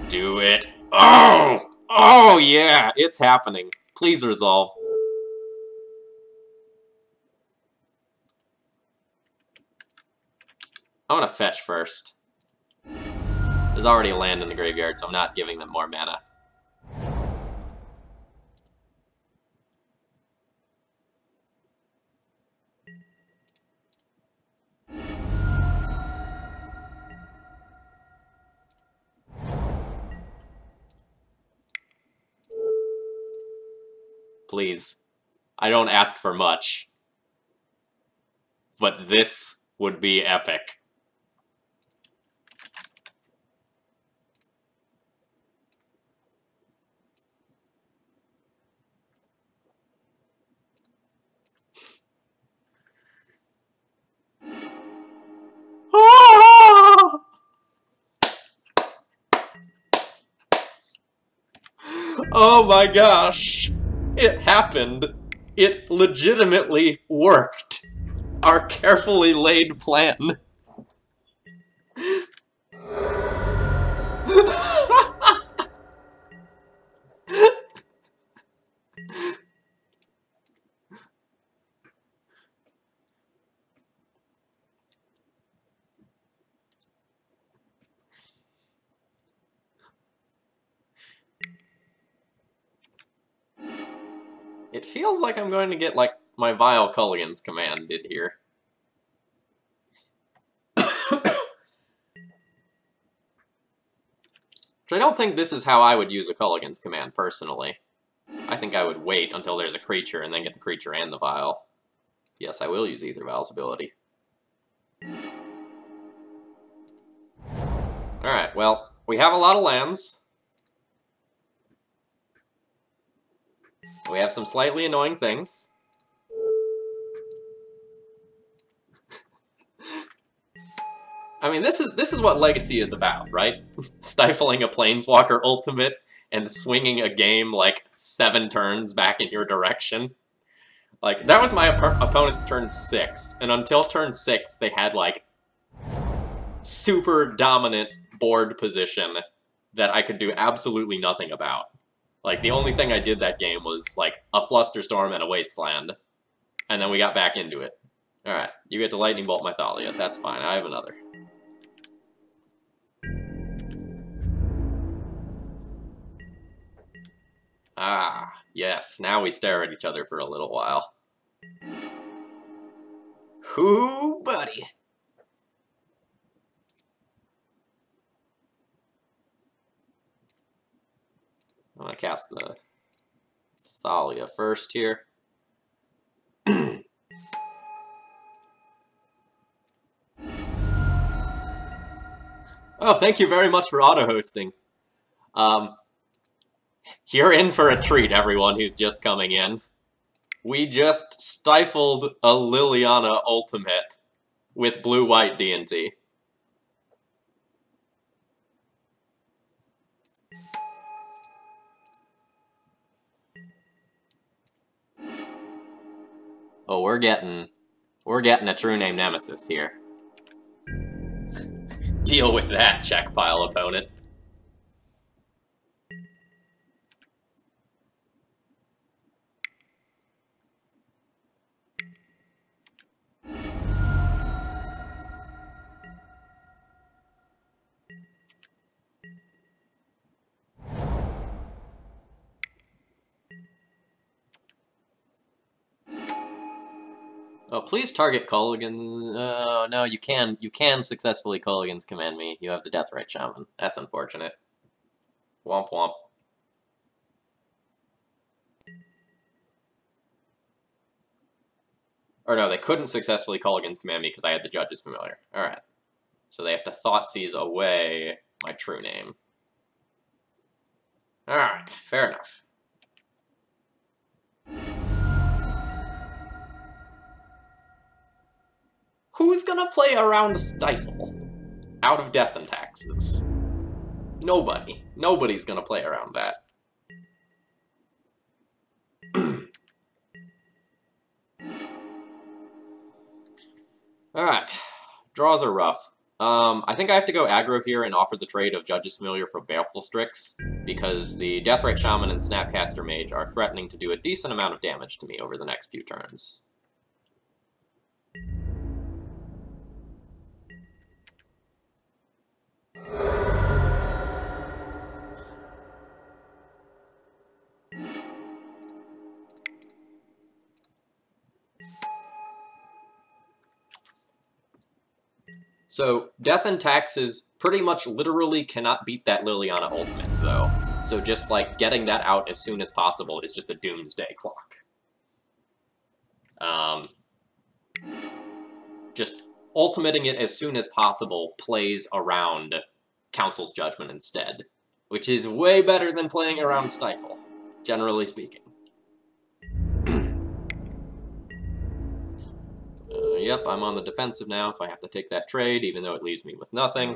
Do it. Oh! Oh, yeah! It's happening. Please resolve. I want to fetch first. There's already a land in the graveyard, so I'm not giving them more mana. Please. I don't ask for much. But this would be epic. Oh my gosh! It happened! It legitimately worked! Our carefully laid plan. It feels like I'm going to get, like, my Vile Culligan's commanded here. Which I don't think this is how I would use a Culligan's command, personally. I think I would wait until there's a creature and then get the creature and the Vile. Yes, I will use either Vile's ability. Alright, well, we have a lot of lands. We have some slightly annoying things. I mean, this is what Legacy is about, right? Stifling a Planeswalker ultimate and swinging a game like 7 turns back in your direction. Like, that was my opponent's turn 6, and until turn 6, they had, like, super dominant board position that I could do absolutely nothing about. Like, the only thing I did that game was, like, a Flusterstorm and a Wasteland. And then we got back into it. Alright, you get to Lightning Bolt my Thalia. That's fine, I have another. Ah, yes, now we stare at each other for a little while. Hoo, buddy! I'm gonna cast the Thalia first here. Oh, thank you very much for auto-hosting. You're in for a treat, everyone who's just coming in. We just stifled a Liliana ultimate with blue-white D&T. Oh, we're getting a true name nemesis here. Deal with that, Czech Pile opponent. Oh, please target Culligan. Oh, no, you can successfully Culligan's command me. You have the Deathrite Shaman. That's unfortunate. Womp womp. Or no, they couldn't successfully Culligan's command me because I had the Judge's Familiar. Alright. So they have to Thoughtseize away my true name. Alright, fair enough. Who's gonna play around Stifle? Out of Death and Taxes. Nobody. Nobody's gonna play around that. Alright. Draws are rough. I think I have to go aggro here and offer the trade of Judge's Familiar for Baleful Strix, because the Deathrite Shaman and Snapcaster Mage are threatening to do a decent amount of damage to me over the next few turns. So, Death and Taxes pretty much literally cannot beat that Liliana ultimate, though. So just, like, getting that out as soon as possible is just a doomsday clock. Just ultimating it as soon as possible plays around Council's Judgment instead, which is way better than playing around Stifle, generally speaking. Yep, I'm on the defensive now, so I have to take that trade, even though it leaves me with nothing.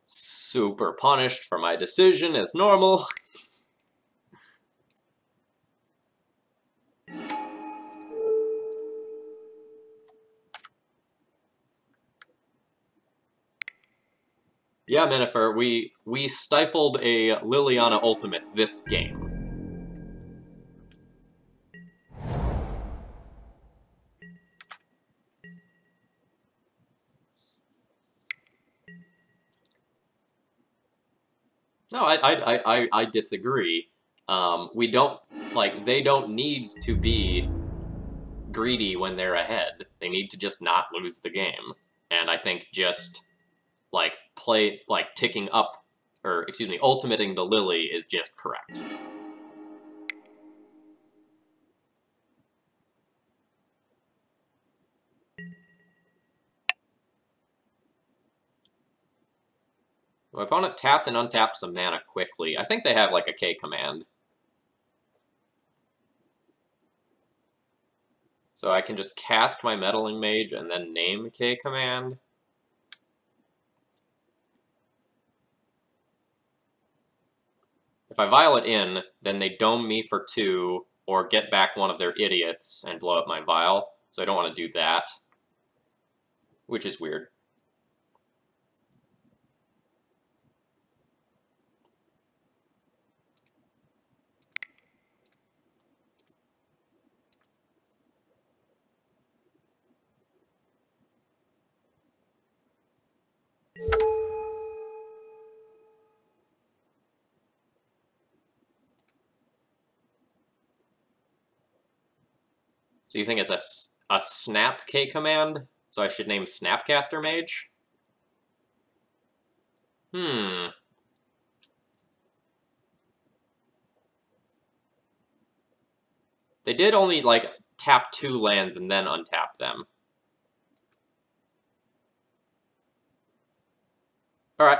Super punished for my decision, as normal. Yeah, Minifer, we stifled a Liliana ultimate this game. No, I disagree. We don't, like, they don't need to be greedy when they're ahead. They need to just not lose the game. And I think just, like, ticking up, or, excuse me, ultimating the Lily is just correct. My opponent tapped and untapped some mana quickly. I think they have, like, a K command. So I can just cast my Meddling Mage and then name K command. If I Violet in, then they dome me for 2, or get back one of their idiots and blow up my Vial. So I don't want to do that. Which is weird. So you think it's a snap K command? So I should name Snapcaster Mage? They did only, like, tap 2 lands and then untap them. Alright,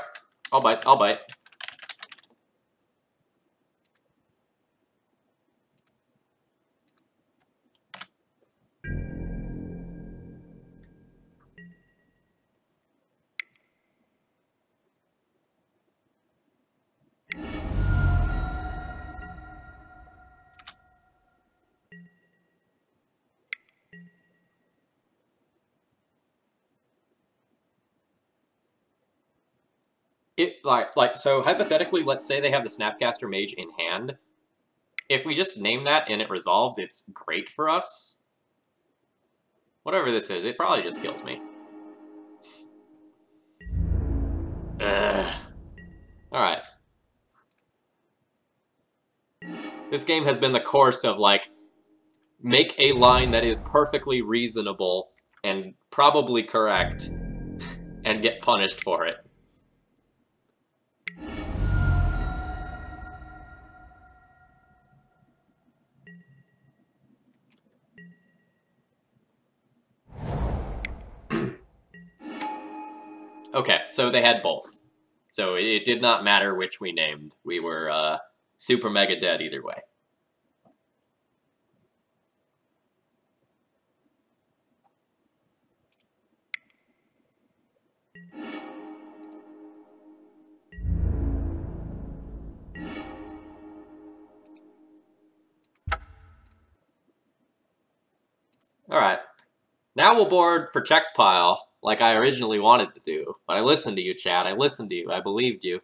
I'll bite, I'll bite. So hypothetically, let's say they have the Snapcaster Mage in hand. If we just name that and it resolves, it's great for us. Whatever this is, it probably just kills me. Alright. This game has been the course of, like, make a line that is perfectly reasonable and probably correct, and get punished for it. Okay, so they had both. So it did not matter which we named. We were super mega dead either way. Alright. Now we'll board for Czech Pile, like I originally wanted to do. But I listened to you, Chad. I listened to you. I believed you.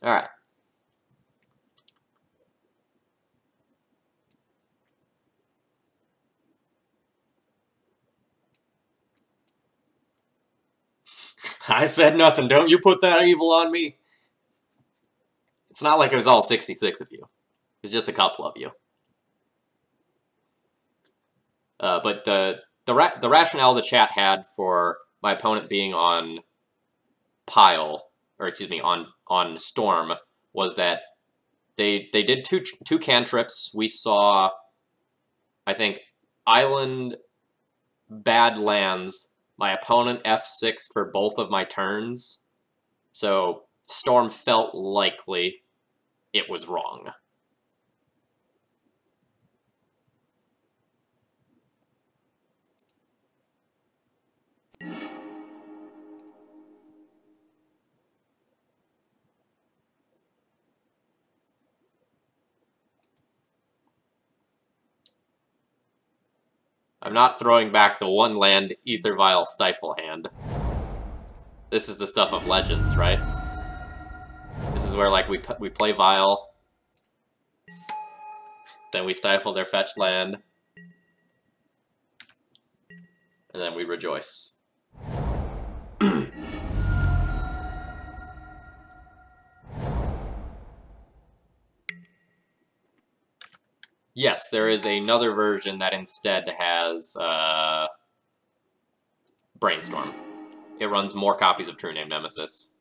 Alright. I said nothing. Don't you put that evil on me. It's not like it was all 66 of you. It was just a couple of you. But the rationale the chat had for my opponent being on Pile, or excuse me, on Storm, was that they did two cantrips. We saw, I think, Island, bad lands. My opponent F6 for both of my turns. So Storm felt likely. It was wrong. I'm not throwing back the one land Ether Vial Stifle hand. This is the stuff of Legends, right? This is where, like, we play Vial, then we stifle their fetch land, and then we rejoice. Yes, there is another version that instead has Brainstorm. It runs more copies of True Name Nemesis.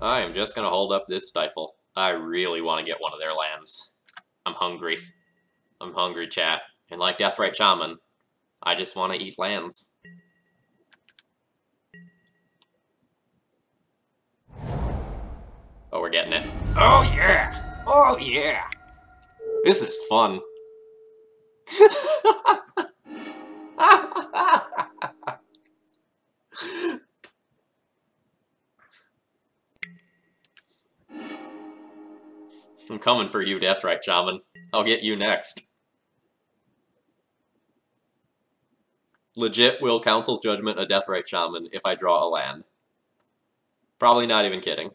I am just going to hold up this Stifle. I really want to get one of their lands. I'm hungry. I'm hungry, chat. And like Deathrite Shaman, I just want to eat lands. Oh, we're getting it. Oh, yeah! Oh, yeah! This is fun. I'm coming for you, Deathrite Shaman. I'll get you next. Legit will Council's Judgment a Deathrite Shaman if I draw a land. Probably not even kidding.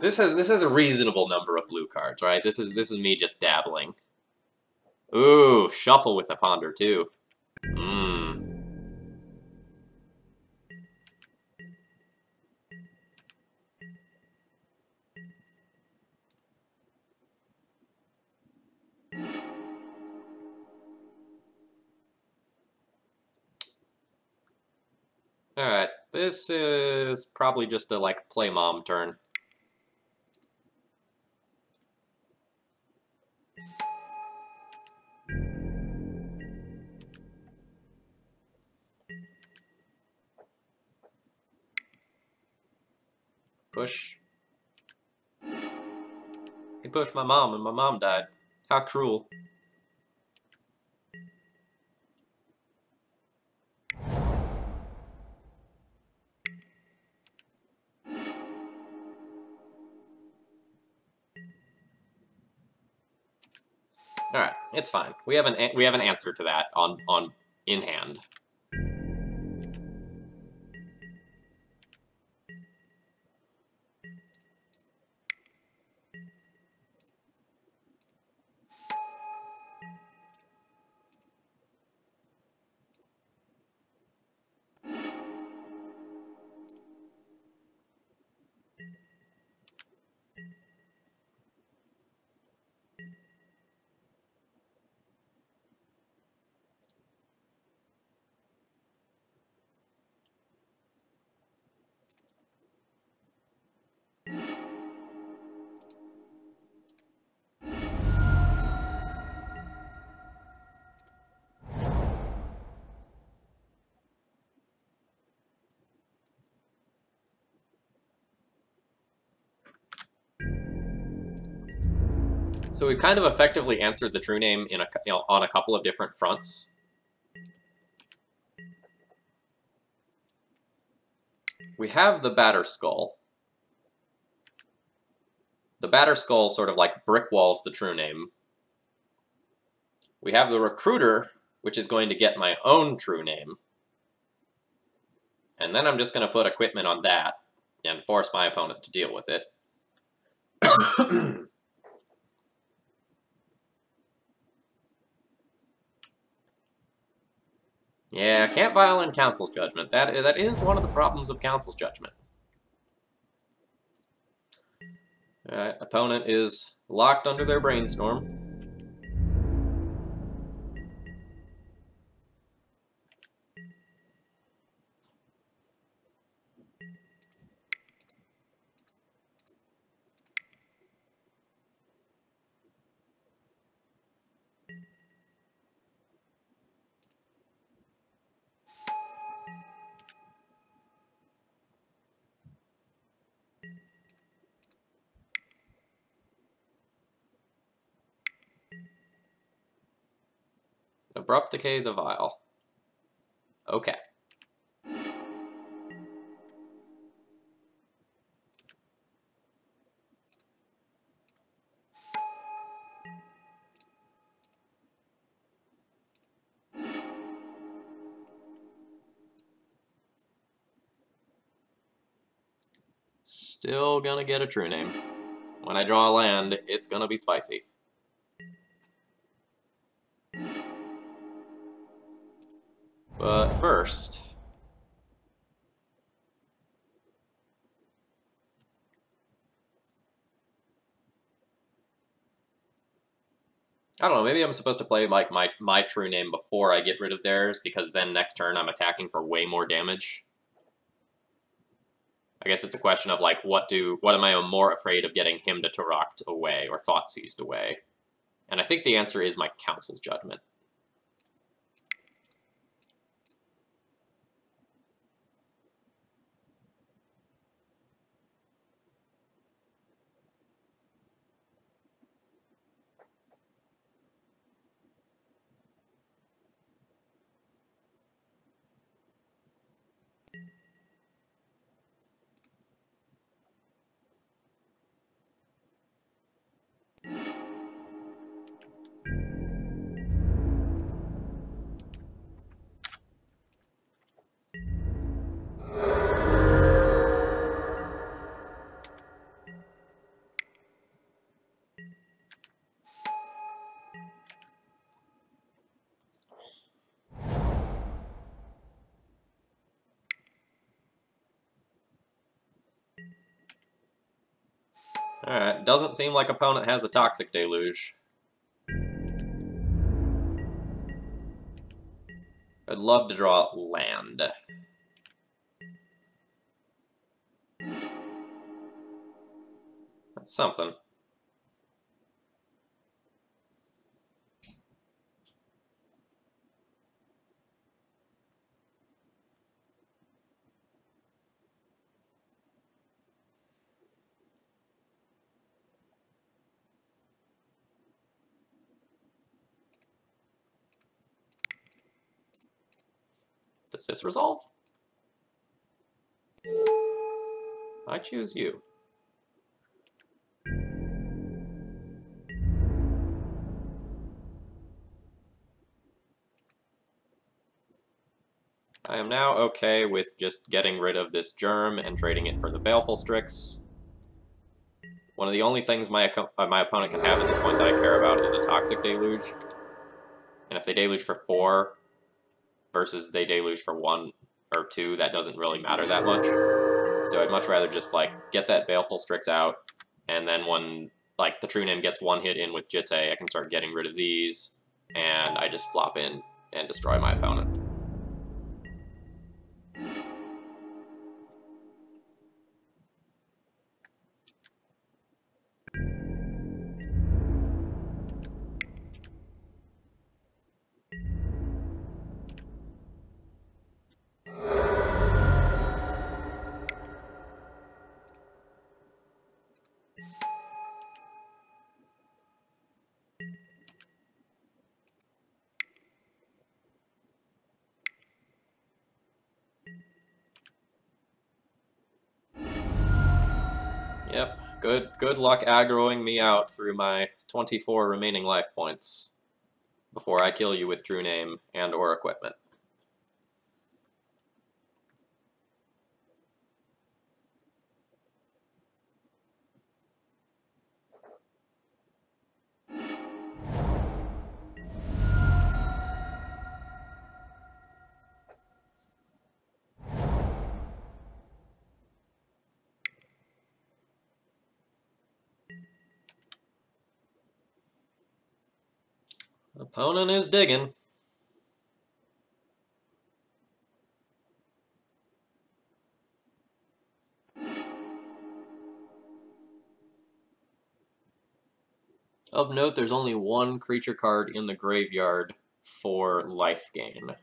This has a reasonable number of blue cards, right? This is me just dabbling. Ooh, shuffle with a ponder too. Mmm. Alright, this is probably just a, like, play mom turn. Push. He pushed my mom and my mom died. How cruel. Alright, it's fine. We have an answer to that on in hand. So we kind of effectively answered the true name in on a couple of different fronts. We have the Batter Skull. The Batter Skull sort of like brick walls the true name. We have the Recruiter, which is going to get my own true name. And then I'm just going to put equipment on that and force my opponent to deal with it. Yeah, can't violate Council's Judgment. That is one of the problems of Council's Judgment. Alright, opponent is locked under their Brainstorm. Abrupt Decay the Vial. Okay. Still gonna get a true name. When I draw a land, it's gonna be spicy. But first... I don't know, maybe I'm supposed to play like my true name before I get rid of theirs, because then next turn I'm attacking for way more damage. I guess it's a question of like, what am I more afraid of getting him to Taract away, or Thought Seized away? And I think the answer is my Council's Judgment. Alright, doesn't seem like opponent has a Toxic Deluge. I'd love to draw land. That's something. Does this resolve? I choose you. I am now okay with just getting rid of this germ and trading it for the Baleful Strix. One of the only things my opponent can have at this point that I care about is a Toxic Deluge. And if they deluge for 4 versus they deluge for 1 or 2, that doesn't really matter that much. So I'd much rather just like get that Baleful Strix out, and then when like the True Name gets 1 hit in with Jitte, I can start getting rid of these, and I just flop in and destroy my opponent. Yep, good luck aggroing me out through my 24 remaining life points before I kill you with True Name and or equipment. Opponent is digging. Of note, there's only 1 creature card in the graveyard for life gain.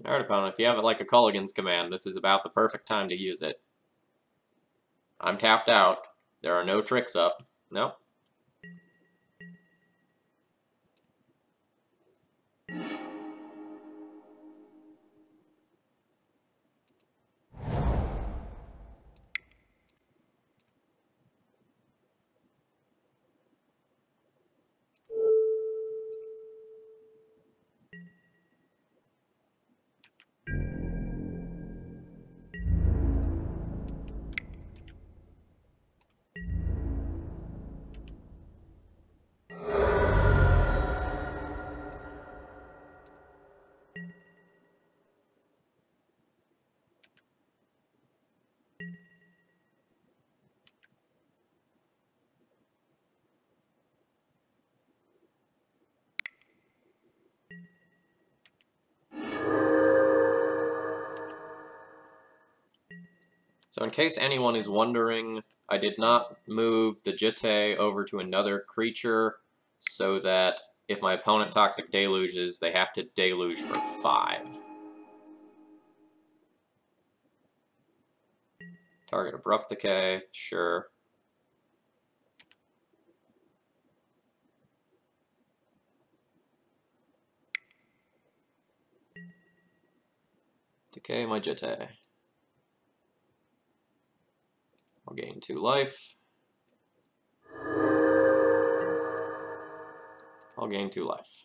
Alright, opponent, if you have it like a Culligan's command, this is about the perfect time to use it. I'm tapped out. There are no tricks up. Nope. So in case anyone is wondering, I did not move the Jitte over to another creature so that if my opponent Toxic Deluges, they have to deluge for 5. Target Abrupt Decay, sure. Decay my Jitte. I'll gain 2 life. I'll gain 2 life.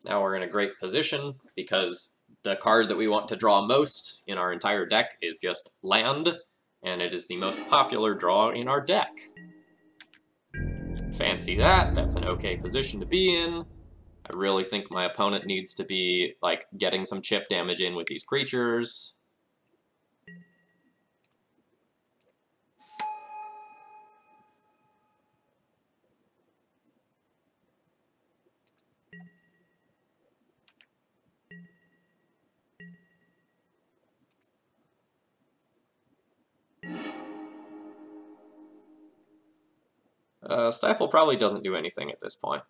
Now we're in a great position because the card that we want to draw most in our entire deck is just land, and it is the most popular draw in our deck. Fancy that. That's an okay position to be in. I really think my opponent needs to be, like, getting some chip damage in with these creatures. Stifle probably doesn't do anything at this point.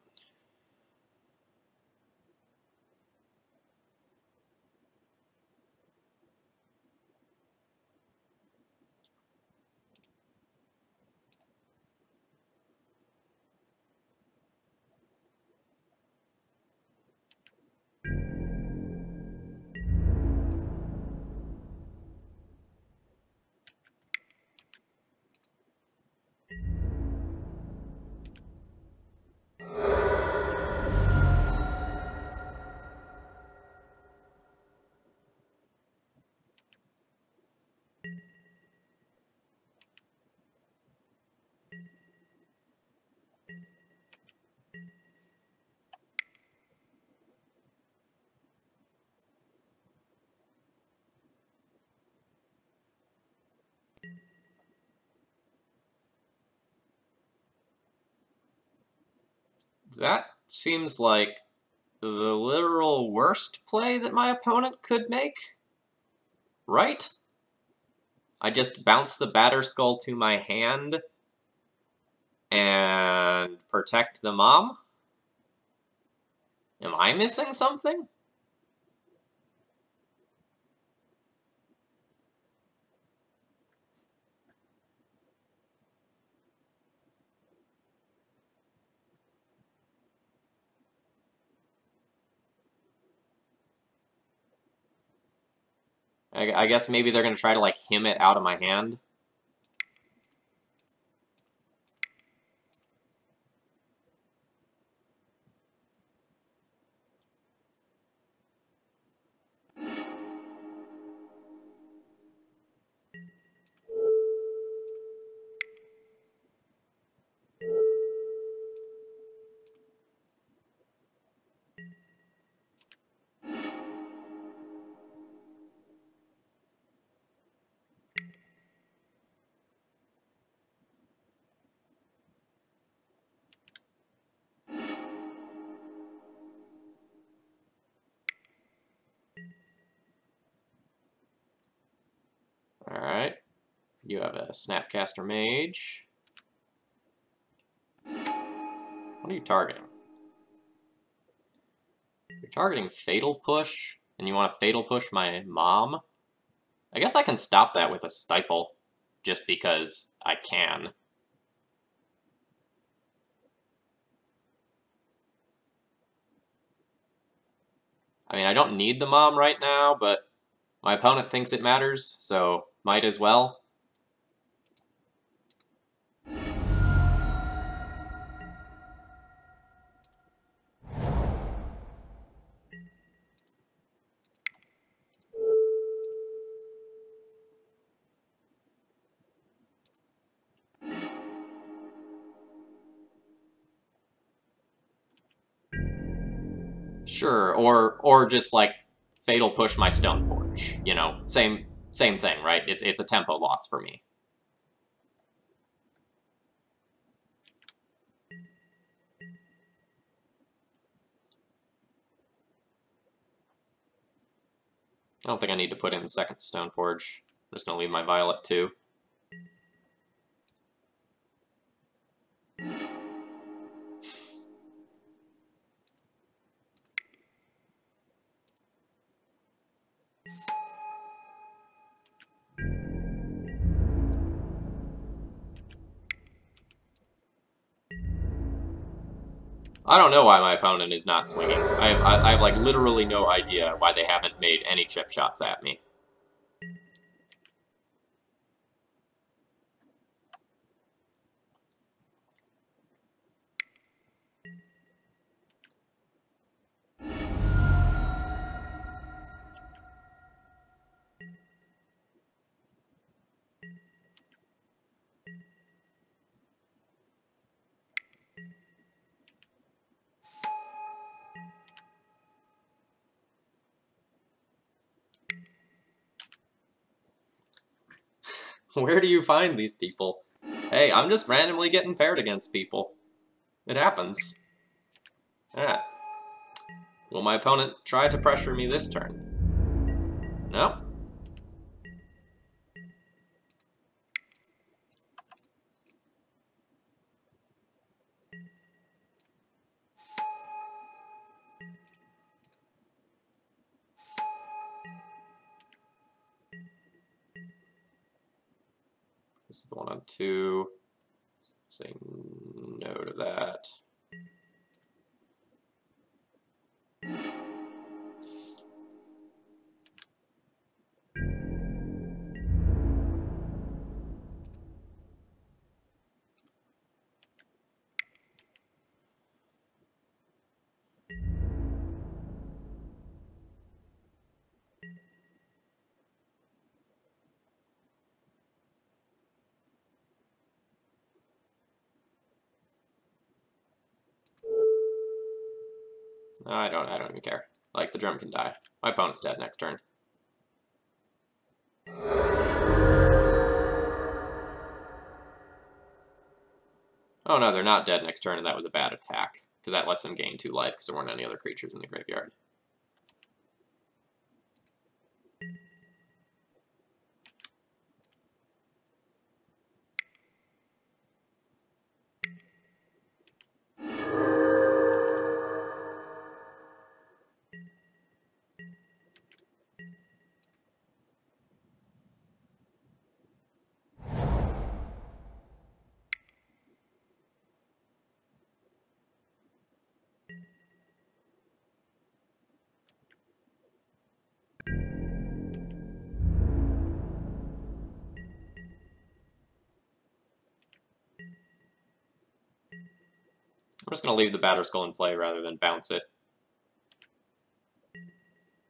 That seems like the literal worst play that my opponent could make, right? I just bounce the Batterskull to my hand and protect the mom? Am I missing something? I guess maybe they're going to try to, like, him it out of my hand. Alright. You have a Snapcaster Mage. What are you targeting? You're targeting Fatal Push, and you want to Fatal Push my mom? I guess I can stop that with a Stifle, just because I can. I mean, I don't need the mom right now, but my opponent thinks it matters, so might as well. Sure, or just, like, Fatal Push my Stoneforge. You know, same thing, right? It's a tempo loss for me. I don't think I need to put in the second Stoneforge. I'm just going to leave my Violet too. I don't know why my opponent is not swinging. I have like literally no idea why they haven't made any chip shots at me. Where do you find these people? Hey, I'm just randomly getting paired against people. It happens. Ah. Will my opponent try to pressure me this turn? No? This is the one on 2. Say no to that. I don't even care. Like, the drum can die. My opponent's dead next turn. Oh no, they're not dead next turn, and that was a bad attack. Because that lets them gain 2 life, because there weren't any other creatures in the graveyard. I'm just going to leave the Batter Skull in play rather than bounce it.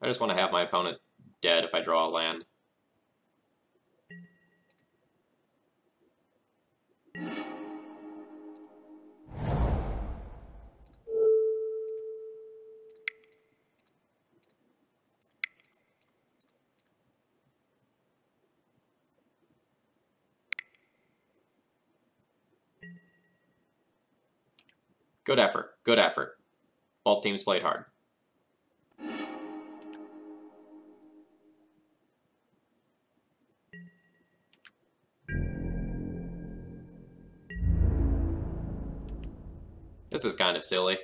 I just want to have my opponent dead if I draw a land. Good effort. Good effort. Both teams played hard. This is kind of silly.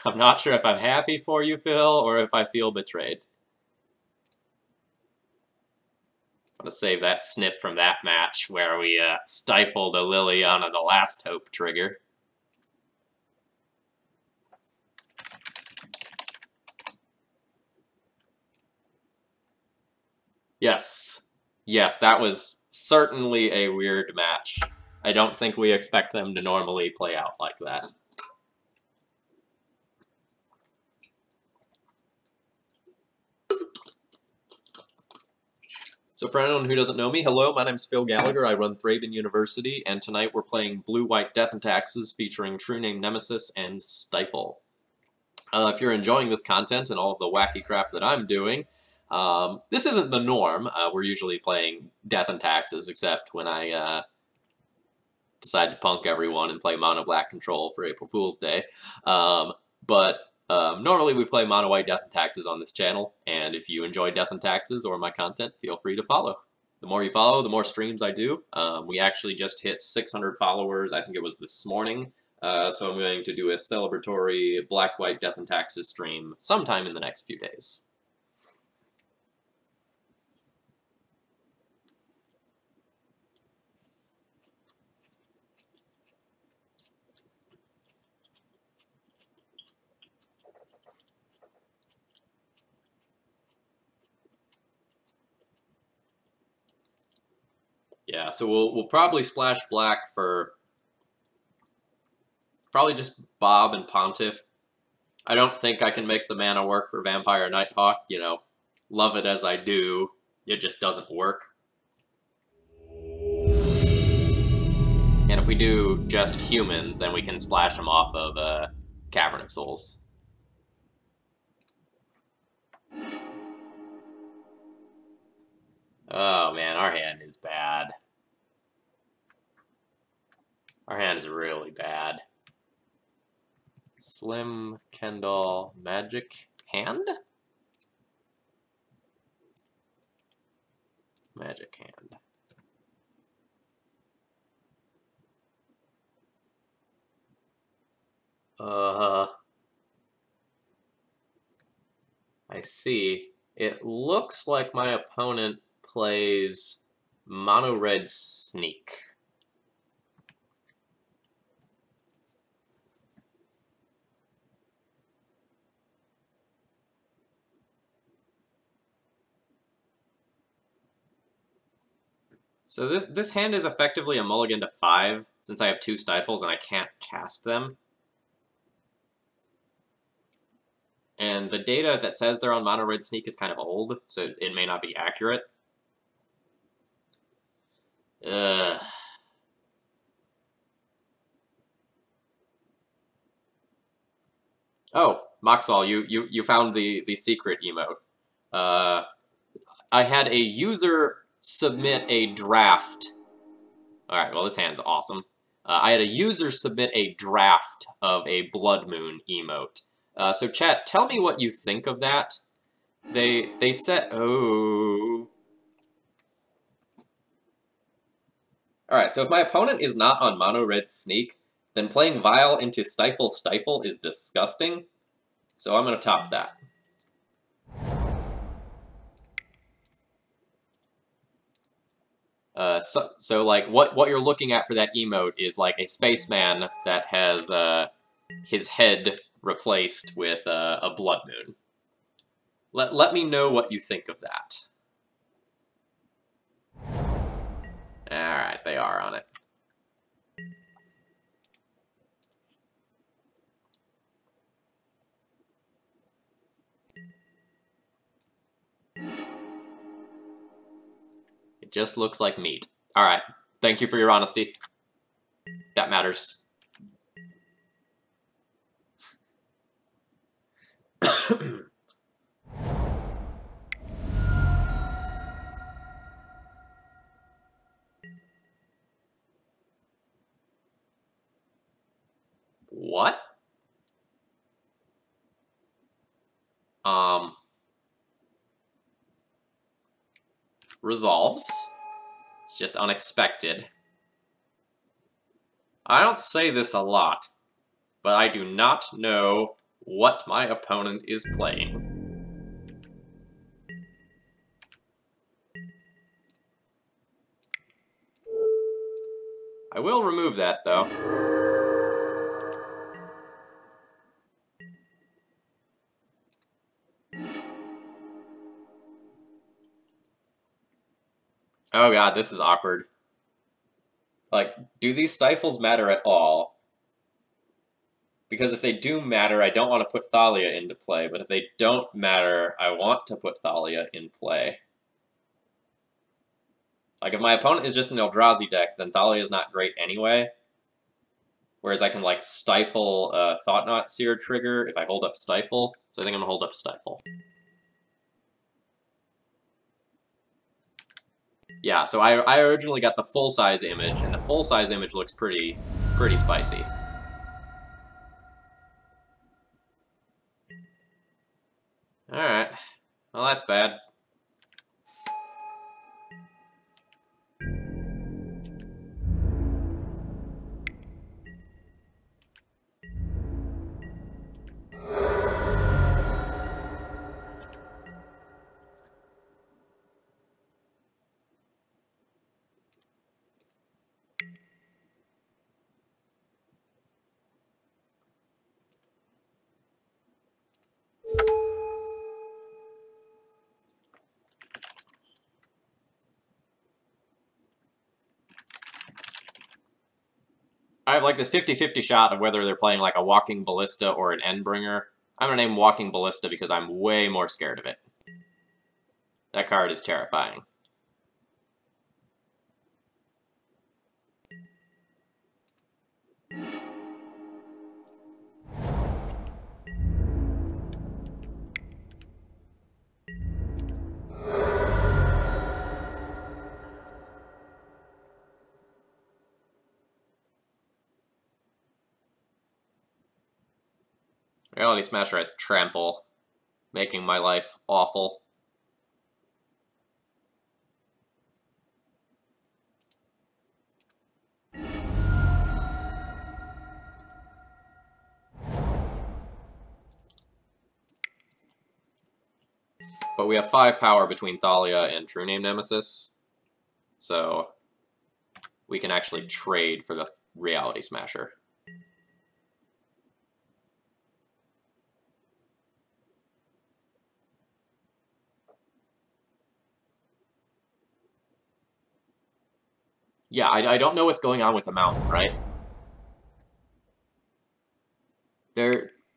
I'm not sure if I'm happy for you, Phil, or if I feel betrayed. I'm going to save that snip from that match where we stifled a Lily on the Last Hope trigger. Yes. Yes, that was certainly a weird match. I don't think we expect them to normally play out like that. So for anyone who doesn't know me, hello, my name's Phil Gallagher. I run ThrabenU University, and tonight we're playing Blue-White Death and Taxes featuring True Name Nemesis and Stifle. If you're enjoying this content and all of the wacky crap that I'm doing, this isn't the norm. We're usually playing Death and Taxes, except when I decide to punk everyone and play Mono Black Control for April Fool's Day. Normally we play Mono White Death and Taxes on this channel, and if you enjoy Death and Taxes or my content, feel free to follow. The more you follow, the more streams I do. We actually just hit 600 followers, I think it was this morning, so I'm going to do a celebratory Black-White Death and Taxes stream sometime in the next few days. Yeah, so we'll probably splash black for probably just Bob and Pontiff. I don't think I can make the mana work for Vampire Nighthawk, you know. Love it as I do, it just doesn't work. And if we do just humans, then we can splash them off of Cavern of Souls. Oh man, our hand is bad. Our hand is really bad. Slim, Kendall, Magic Hand? Magic Hand. I see. It looks like my opponent plays Mono Red Sneak. So this hand is effectively a mulligan to 5, since I have 2 Stifles and I can't cast them. And the data that says they're on Mono Red Sneak is kind of old, so it may not be accurate. Ugh. Oh, Moxall, you found the secret emote. I had a user submit a draft. Alright, well this hand's awesome. I had a user submit a draft of a Blood Moon emote. So chat, tell me what you think of that. They said, oh. Alright, so if my opponent is not on Mono Red Sneak, then playing Vile into Stifle is disgusting. So I'm gonna top that. So like what you're looking at for that emote is like a spaceman that has his head replaced with a Blood Moon. Let me know what you think of that. Alright, they are on it. It just looks like meat. Alright, thank you for your honesty. That matters. What? Resolves. It's just unexpected. I don't say this a lot, but I do not know what my opponent is playing. I will remove that, though. Oh god, this is awkward. Like, do these Stifles matter at all? Because if they do matter, I don't want to put Thalia into play, but if they don't matter, I want to put Thalia in play. Like, if my opponent is just an Eldrazi deck, then Thalia is not great anyway. Whereas I can, like, stifle Thought-Knot Seer trigger if I hold up Stifle. So I think I'm going to hold up Stifle. Yeah, so I originally got the full-size image, and the full-size image looks pretty spicy. Alright. Well, that's bad. I have like this 50-50 shot of whether they're playing like a Walking Ballista or an Endbringer. I'm gonna name Walking Ballista because I'm way more scared of it. That card is terrifying. Reality Smasher has Trample, making my life awful. But we have 5 power between Thalia and True Name Nemesis, so we can actually trade for the Reality Smasher. Yeah, I don't know what's going on with the mountain, right?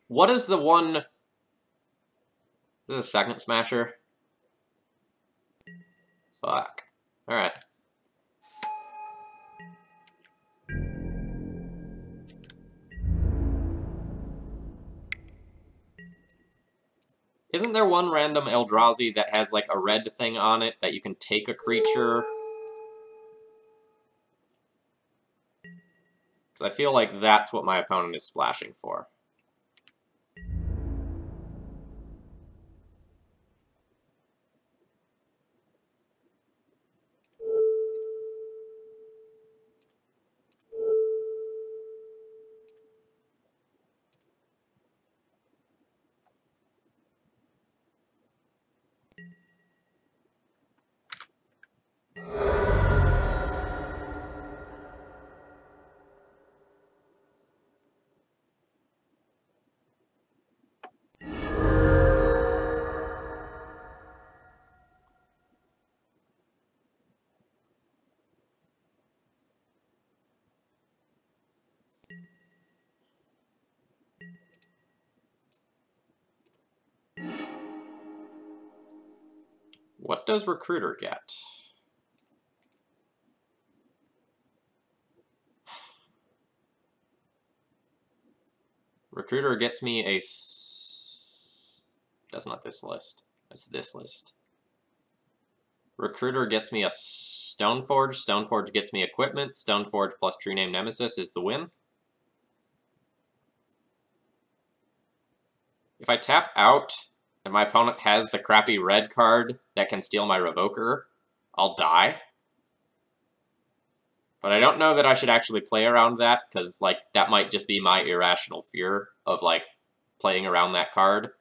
What is the one... Is this a second Smasher? Fuck. Alright. Isn't there one random Eldrazi that has like a red thing on it that you can take a creature? Because I feel like that's what my opponent is splashing for. What does Recruiter get? Recruiter gets me a... That's not this list. That's this list. Recruiter gets me a Stoneforge. Stoneforge gets me equipment. Stoneforge plus True Name Nemesis is the win. If I tap out and my opponent has the crappy red card that can steal my Revoker, I'll die. But I don't know that I should actually play around that, because like that might just be my irrational fear of like playing around that card.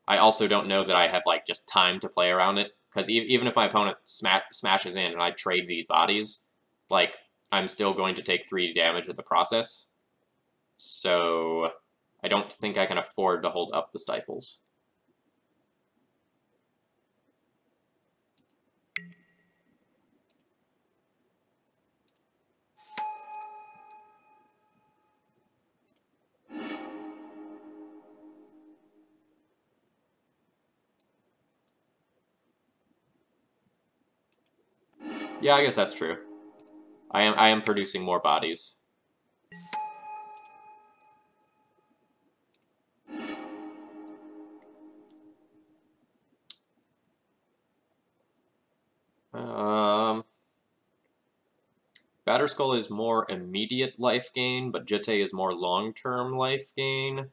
I also don't know that I have like just time to play around it, because even if my opponent smashes in and I trade these bodies, like I'm still going to take 3 damage in the process. So I don't think I can afford to hold up the Stifles. Yeah, I guess that's true. I am producing more bodies. Batterskull is more immediate life gain, but Jitte is more long-term life gain.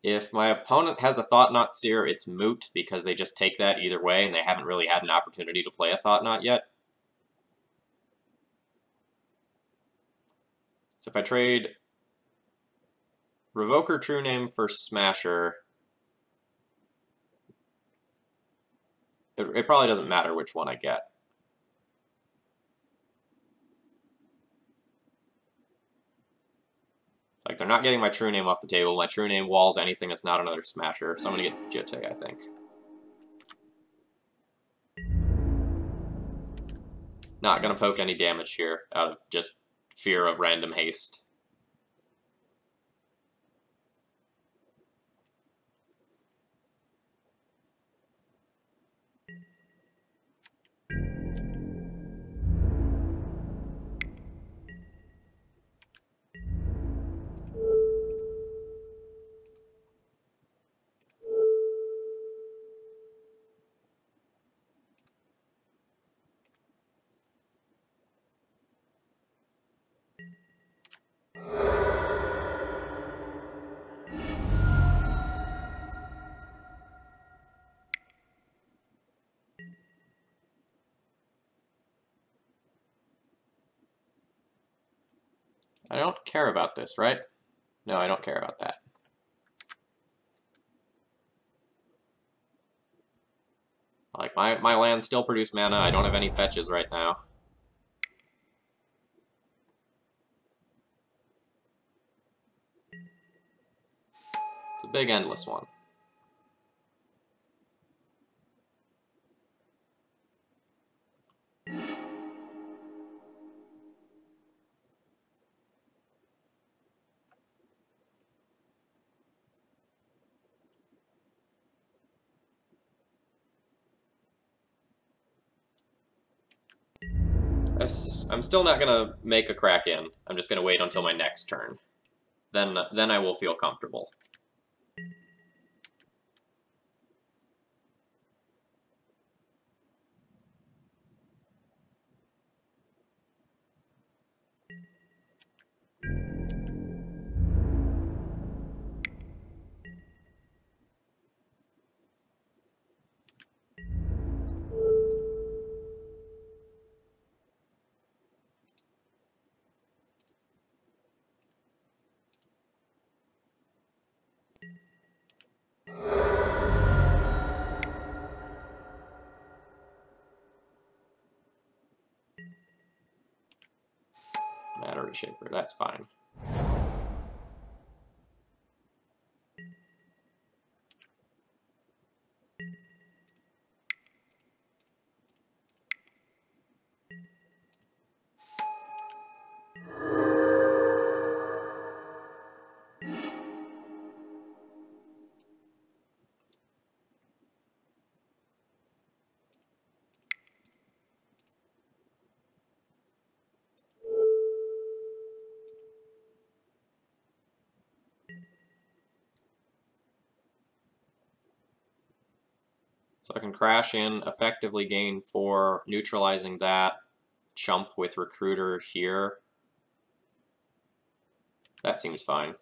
If my opponent has a Thought-Knot Seer, it's moot because they just take that either way and they haven't really had an opportunity to play a Thought-Knot yet. So if I trade Revoker True Name for Smasher, it probably doesn't matter which one I get. Like, they're not getting my True Name off the table. My True Name walls anything that's not another Smasher, so I'm gonna get Jitte, I think. Not gonna poke any damage here out of just fear of random haste. I don't care about this, right? No, I don't care about that. Like, my lands still produce mana. I don't have any fetches right now. It's a big endless one. I'm still not gonna make a crack in. I'm just gonna wait until my next turn. Then I will feel comfortable. Matter Reshaper, that's fine. So I can crash in, effectively gain 4, neutralizing that, chump with Recruiter here. That seems fine.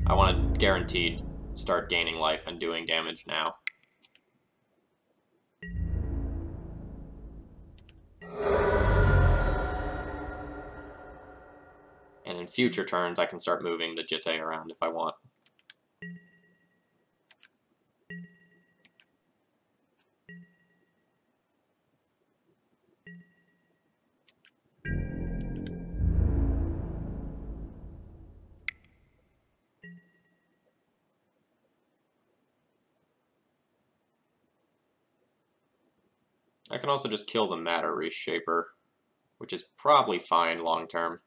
I want to guaranteed start gaining life and doing damage now. And in future turns, I can start moving the Jitte around if I want. I can also just kill the Matter Reshaper, which is probably fine long term,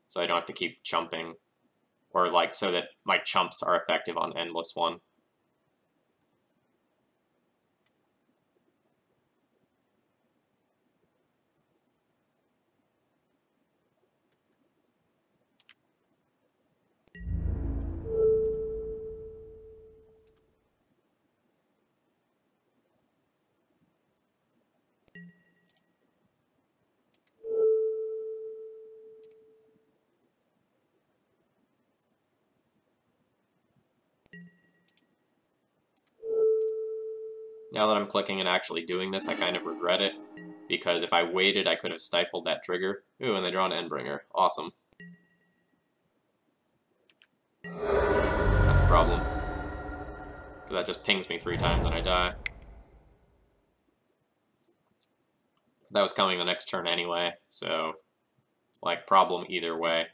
so I don't have to keep chumping, or like so that my chumps are effective on Endless One. Now that I'm clicking and actually doing this, I kind of regret it, because if I waited, I could have stifled that trigger. Ooh, and they draw an Endbringer. Awesome. That's a problem. Because that just pings me 3 times and I die. That was coming the next turn anyway, so, like, problem either way.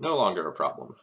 No longer a problem.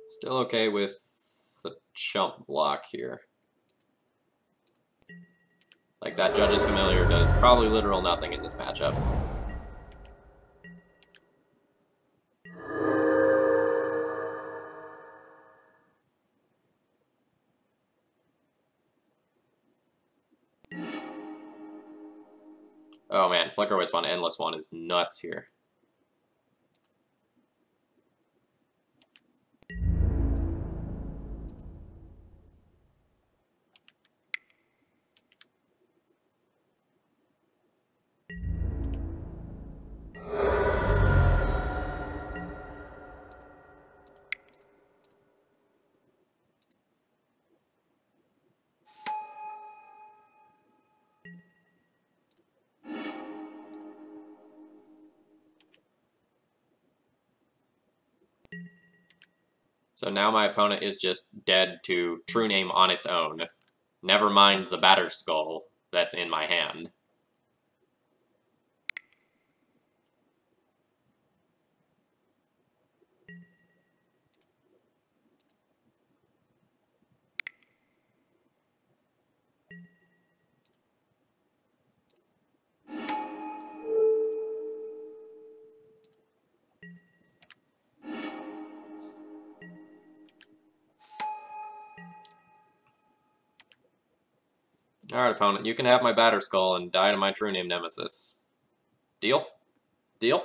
Still okay with the chump block here. Like, that Judge's Familiar does probably literal nothing in this matchup. Oh man, Flicker Wisp on Endless One is nuts here. So now my opponent is just dead to True Name on its own. Never mind the Battered Skull that's in my hand. Alright, opponent, you can have my Battered Skull and die to my True Name Nemesis. Deal? Deal?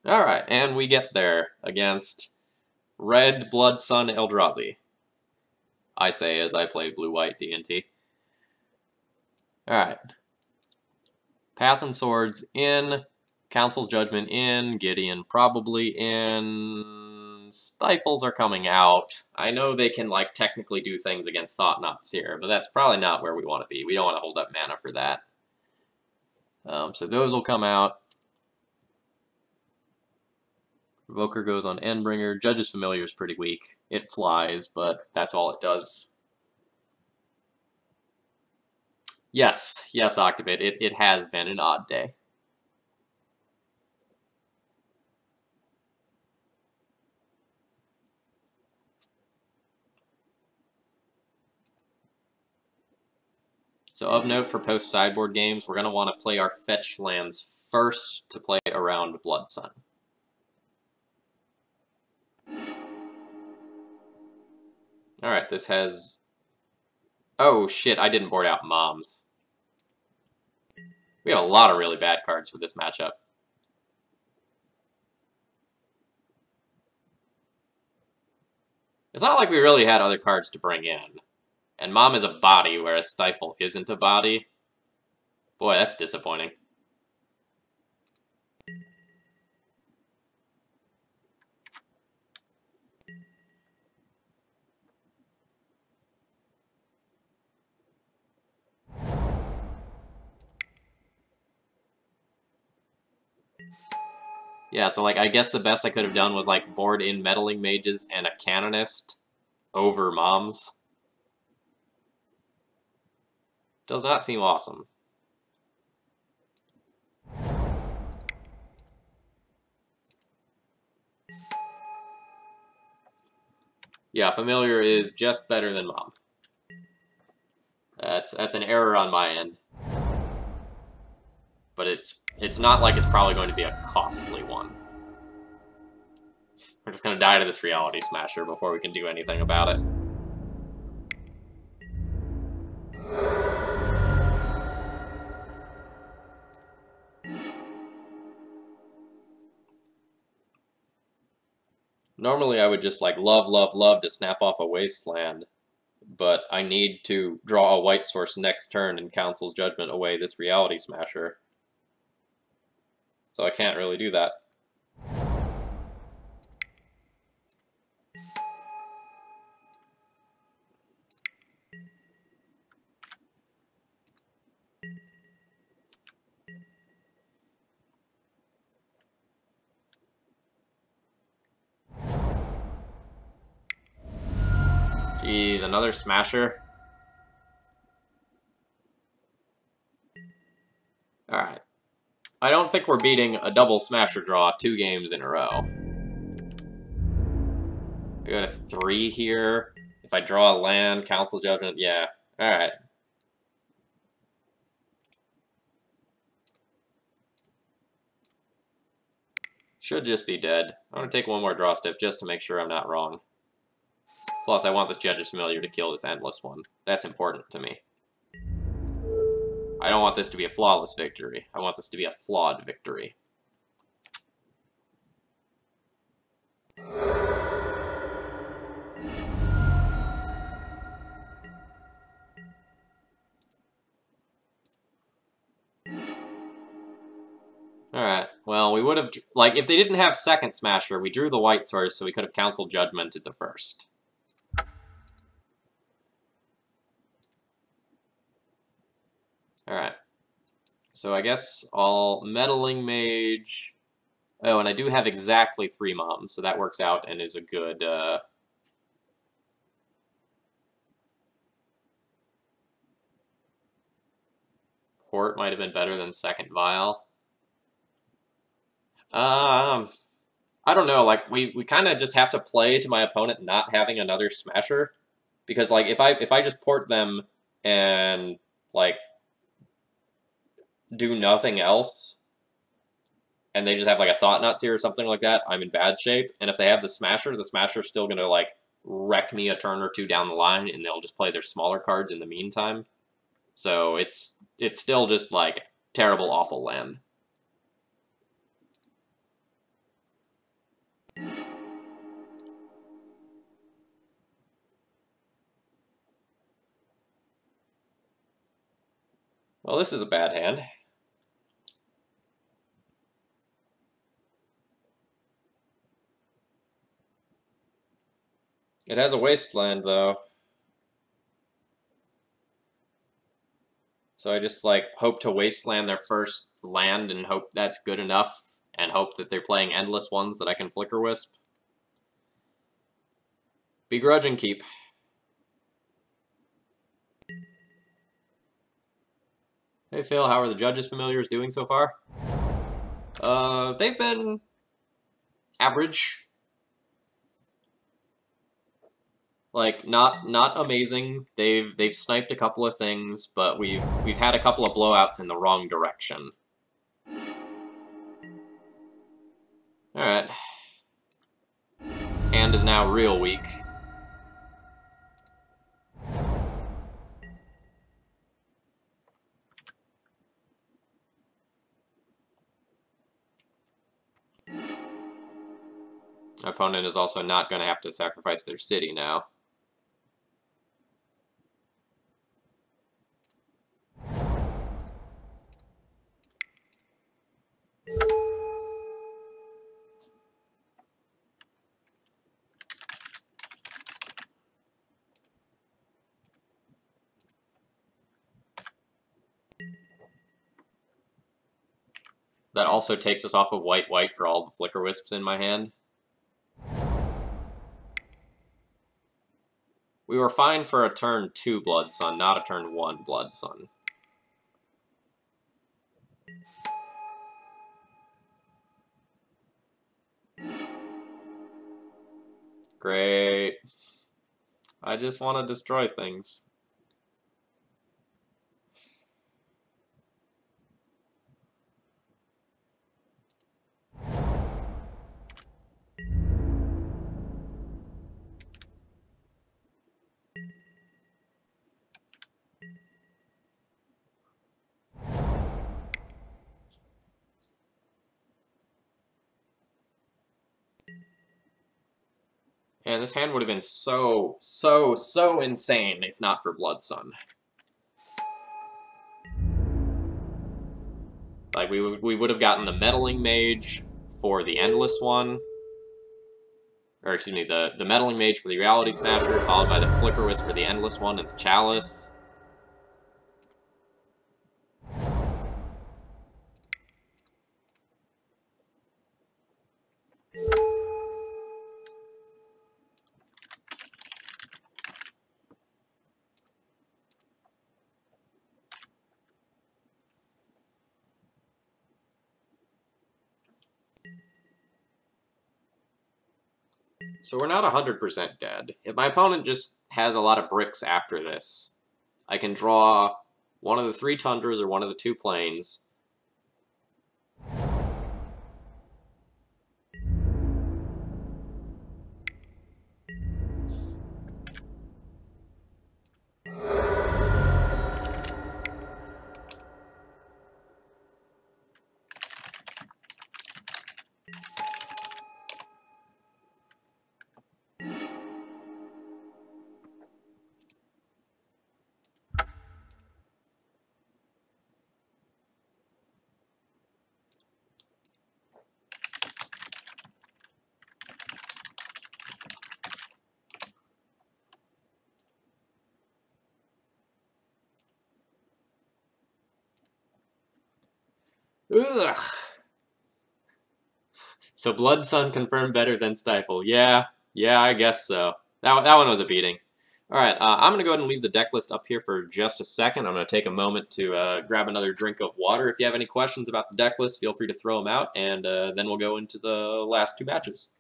Alright, and we get there against Red Blood Sun Eldrazi. I say as I play blue-white D&T. Alright. Path and Swords in, Council's Judgment in, Gideon probably in, Stifles are coming out. I know they can, like, technically do things against Thought-Knots here, but that's probably not where we want to be. We don't want to hold up mana for that. So those will come out. Evoker goes on Endbringer. Judge's Familiar is pretty weak. It flies, but that's all it does. Yes, Octavit, it has been an odd day. So of note for post-sideboard games, we're going to want to play our fetch lands first to play around Blood Sun. Alright, this has... Oh shit, I didn't board out Moms. We have a lot of really bad cards for this matchup. It's not like we really had other cards to bring in. And Mom is a body, whereas Stifle isn't a body. Boy, that's disappointing. Yeah, so, like, I guess the best I could have done was, like, board in Meddling Mages and a Canonist over Moms. Does not seem awesome. Yeah, Familiar is just better than Mom. That's an error on my end. but it's not like it's probably going to be a costly one. We're just gonna die to this Reality Smasher before we can do anything about it. Normally I would just like love to snap off a Wasteland, but I need to draw a white source next turn and Council's Judgment away this Reality Smasher. So I can't really do that. Jeez, another Smasher? Alright. I don't think we're beating a double Smasher draw 2 games in a row. I got a 3 here. If I draw a land, Council Judgment, yeah. Alright. Should just be dead. I'm gonna take one more draw step just to make sure I'm not wrong. Plus, I want this Judge's Familiar to kill this Endless one. That's important to me. I don't want this to be a flawless victory. I want this to be a flawed victory. Alright, well, we would have... Like, if they didn't have second Smasher, we drew the white source, so we could have Council Judgmented the first. Alright. So I guess I'll Meddling Mage... Oh, and I do have exactly 3 Moms, so that works out and is a good, Port might have been better than second Vial. I don't know, like, we kind of just have to play to my opponent not having another Smasher. Because, like, if I just port them and, like, do nothing else, and they just have, like, a Thought Knot Seer or something like that, I'm in bad shape. And if they have the Smasher's still gonna, like, wreck me a turn or 2 down the line, and they'll just play their smaller cards in the meantime. So it's still just, like, terrible, awful land. Well, this is a bad hand. It has a Wasteland, though. So I just, like, hope to Wasteland their first land and hope that's good enough, and hope that they're playing endless ones that I can Flicker Wisp. Begrudge and keep. Hey Phil, how are the Judge's Familiars doing so far? They've been average. Like, not amazing. They've sniped a couple of things, but we've had a couple of blowouts in the wrong direction. Alright. Hand is now real weak. My opponent is also not going to have to sacrifice their city now. That also takes us off of white-white for all the Flicker Wisps in my hand. We were fine for a turn 2 Blood Sun, not a turn 1 Blood Sun. Great. I just want to destroy things. And this hand would have been so insane if not for Blood Sun. Like, we would have gotten the Meddling Mage for the Endless one. Or, excuse me, the Meddling Mage for the Reality Smasher, followed by the Flicker Wisp for the Endless one and the Chalice. So we're not 100% dead. If my opponent just has a lot of bricks after this, I can draw one of the 3 Tundras or one of the 2 Plains. Ugh. So Blood Sun confirmed better than Stifle. Yeah, I guess so. That one was a beating. Alright, I'm going to go ahead and leave the deck list up here for just a second. I'm going to take a moment to grab another drink of water. If you have any questions about the deck list, feel free to throw them out, and then we'll go into the last 2 matches.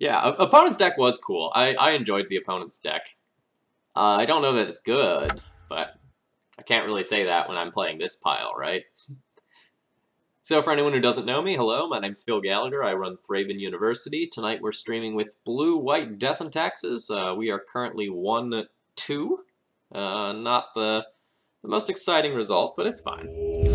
Yeah, opponent's deck was cool. I enjoyed the opponent's deck. I don't know that it's good, but I can't really say that when I'm playing this pile, right? So for anyone who doesn't know me, hello, my name's Phil Gallagher. I run ThrabenU University. Tonight we're streaming with Blue-White Death and Taxes. We are currently 1-2. Not the most exciting result, but it's fine.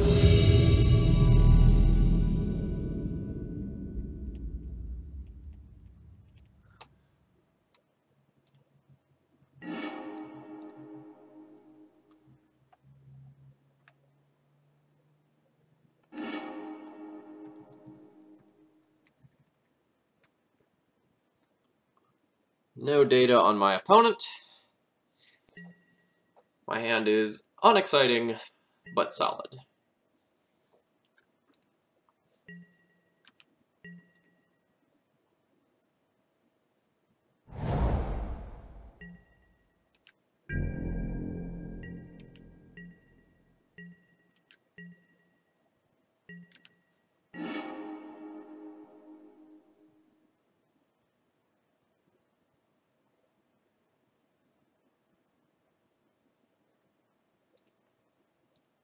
No data on my opponent. My hand is unexciting, but solid.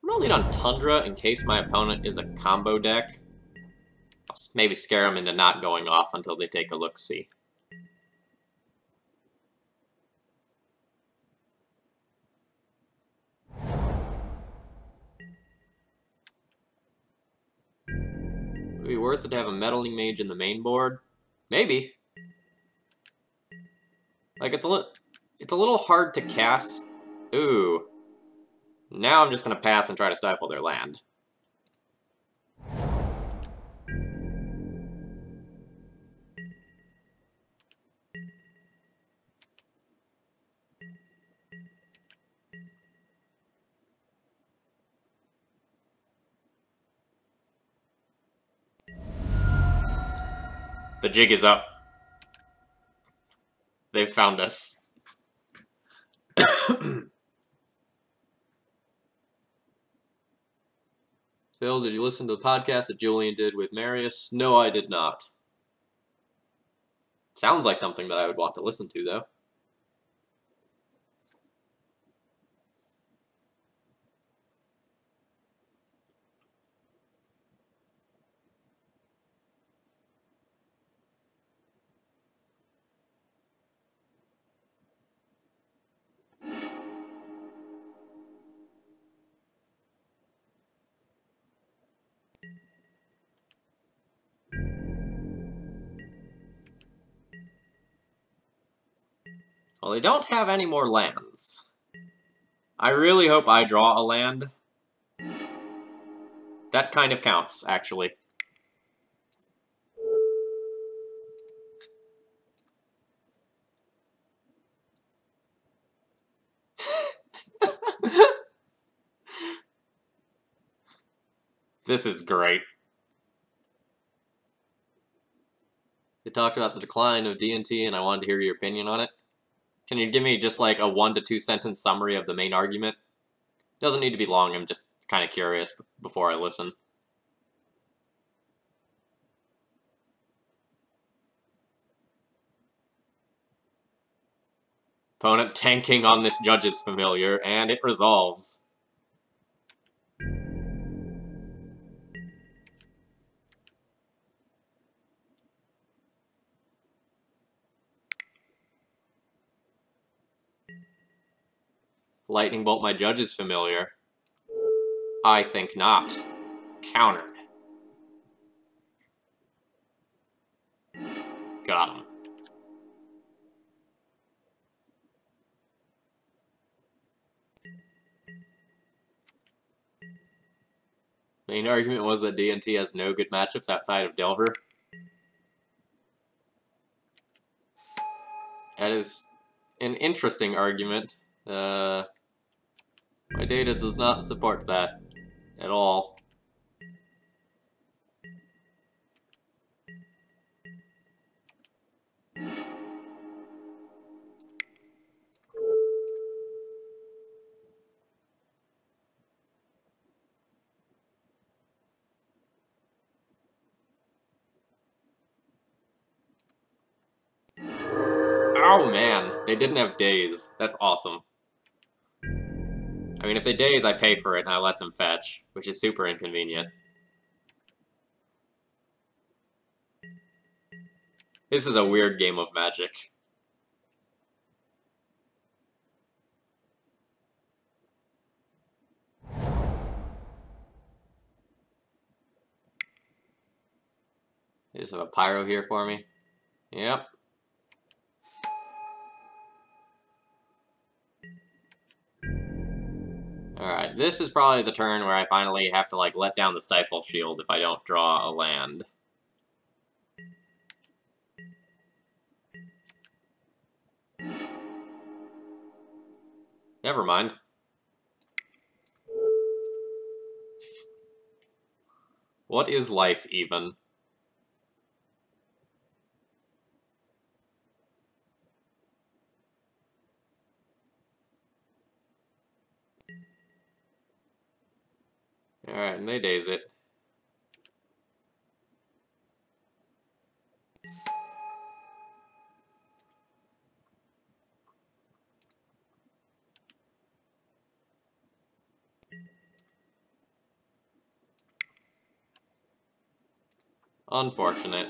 I'm gonna lead on Tundra in case my opponent is a combo deck. I'll maybe scare them into not going off until they take a look-see. Would it be worth it to have a Meddling Mage in the main board? Maybe. Like, it's a little hard to cast. Ooh. Now I'm just going to pass and try to stifle their land. The jig is up. They've found us. Phil, did you listen to the podcast that Julian did with Marius? No, I did not. Sounds like something that I would want to listen to, though. Well, they don't have any more lands. I really hope I draw a land. That kind of counts, actually. This is great. We talked about the decline of D&T, and I wanted to hear your opinion on it. Can you give me just like a 1 to 2 sentence summary of the main argument? Doesn't need to be long, I'm just kind of curious before I listen. Opponent tanking on this Judge's Familiar, and it resolves. Lightning Bolt my Judge's Familiar. I think not. Countered. Got him. Main argument was that D&T has no good matchups outside of Delver. That is an interesting argument. My data does not support that at all. Oh man, they didn't have days. That's awesome. I mean, if they daze, I pay for it and I let them fetch, which is super inconvenient. This is a weird game of Magic. They just have a Pyro here for me. Yep. Alright, this is probably the turn where I finally have to, like, let down the Stifle shield if I don't draw a land. Never mind. What is life, even? Alright, and they daze it. Unfortunate.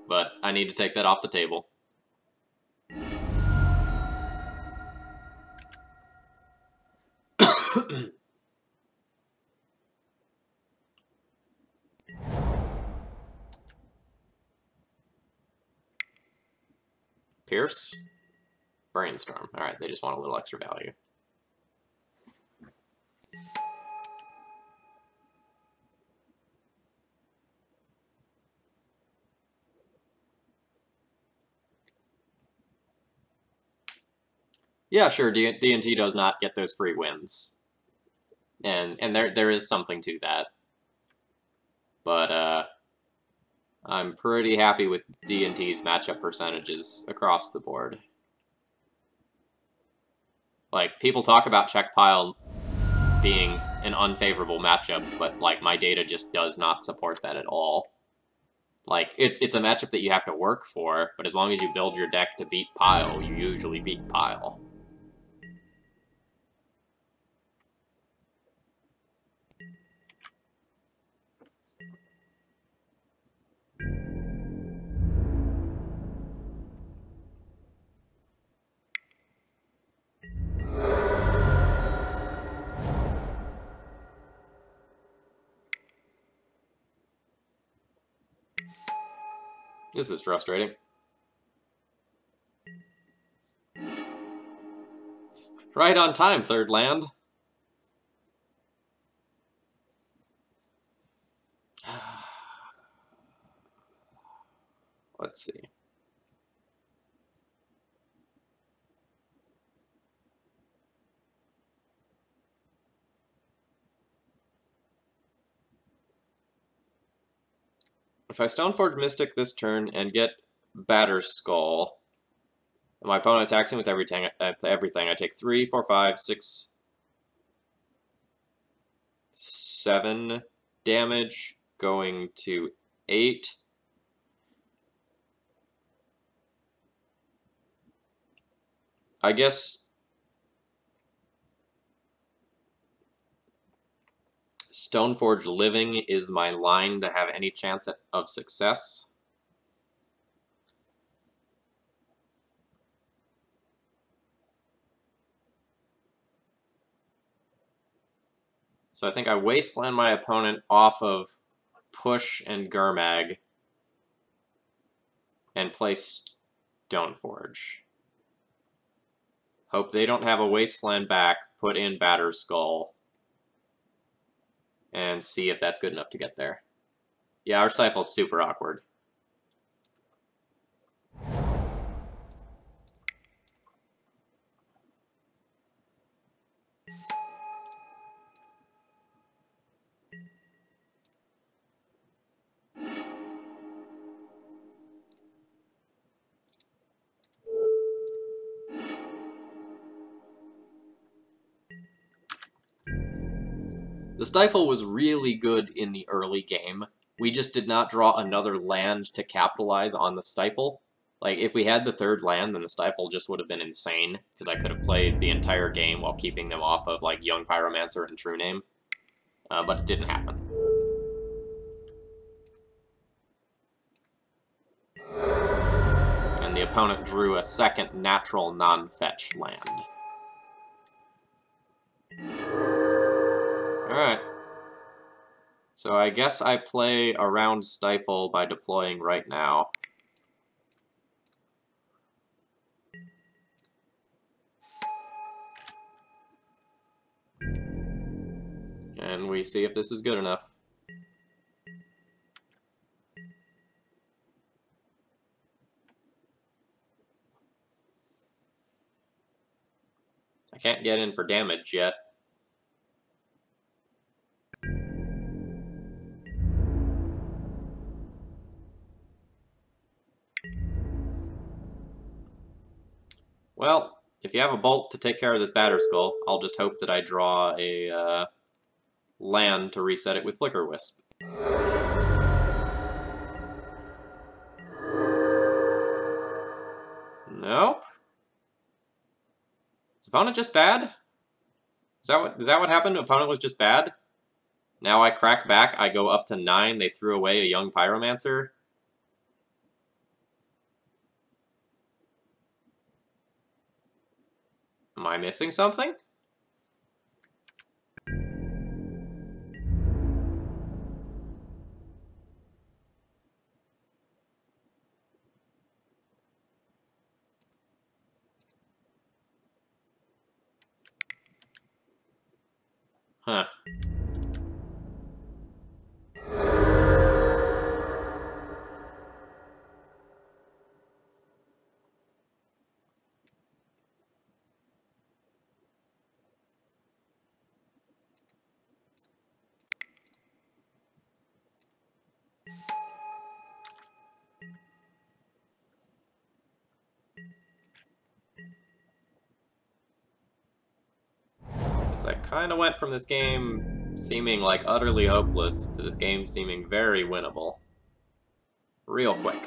But I need to take that off the table. Pierce? Brainstorm. Alright, they just want a little extra value. Yeah, sure, D&T does not get those free wins. And there is something to that. But I'm pretty happy with D&T's matchup percentages across the board. Like, people talk about Czech Pile being an unfavorable matchup, but, like, my data just does not support that at all. Like, it's a matchup that you have to work for, but as long as you build your deck to beat Pile, you usually beat Pile. This is frustrating. Right on time, third land. Let's see. If I Stoneforge Mystic this turn and get Batterskull, and my opponent attacks him with everything, I take 3, 4, 5, 6, 7 damage, going to 8. I guess Stoneforge Living is my line to have any chance of success. So I think I wasteland my opponent off of Push and Gurmag and play Stoneforge. Hope they don't have a wasteland back, put in Batterskull, and see if that's good enough to get there. Yeah, our Stifle's super awkward. The Stifle was really good in the early game. We just did not draw another land to capitalize on the Stifle. Like, if we had the third land, then the Stifle just would have been insane, because I could have played the entire game while keeping them off of, like, Young Pyromancer and True Name. But it didn't happen. And the opponent drew a second natural non-fetch land. Alright. So I guess I play around Stifle by deploying right now. And we see if this is good enough. I can't get in for damage yet. Well, if you have a bolt to take care of this Batterskull, I'll just hope that I draw a land to reset it with Flicker Wisp. Nope. Is opponent just bad? Is that what happened? Opponent was just bad? Now I crack back, I go up to 9, they threw away a Young Pyromancer. Am I missing something? Huh. Because I kind of went from this game seeming like utterly hopeless to this game seeming very winnable. Real quick.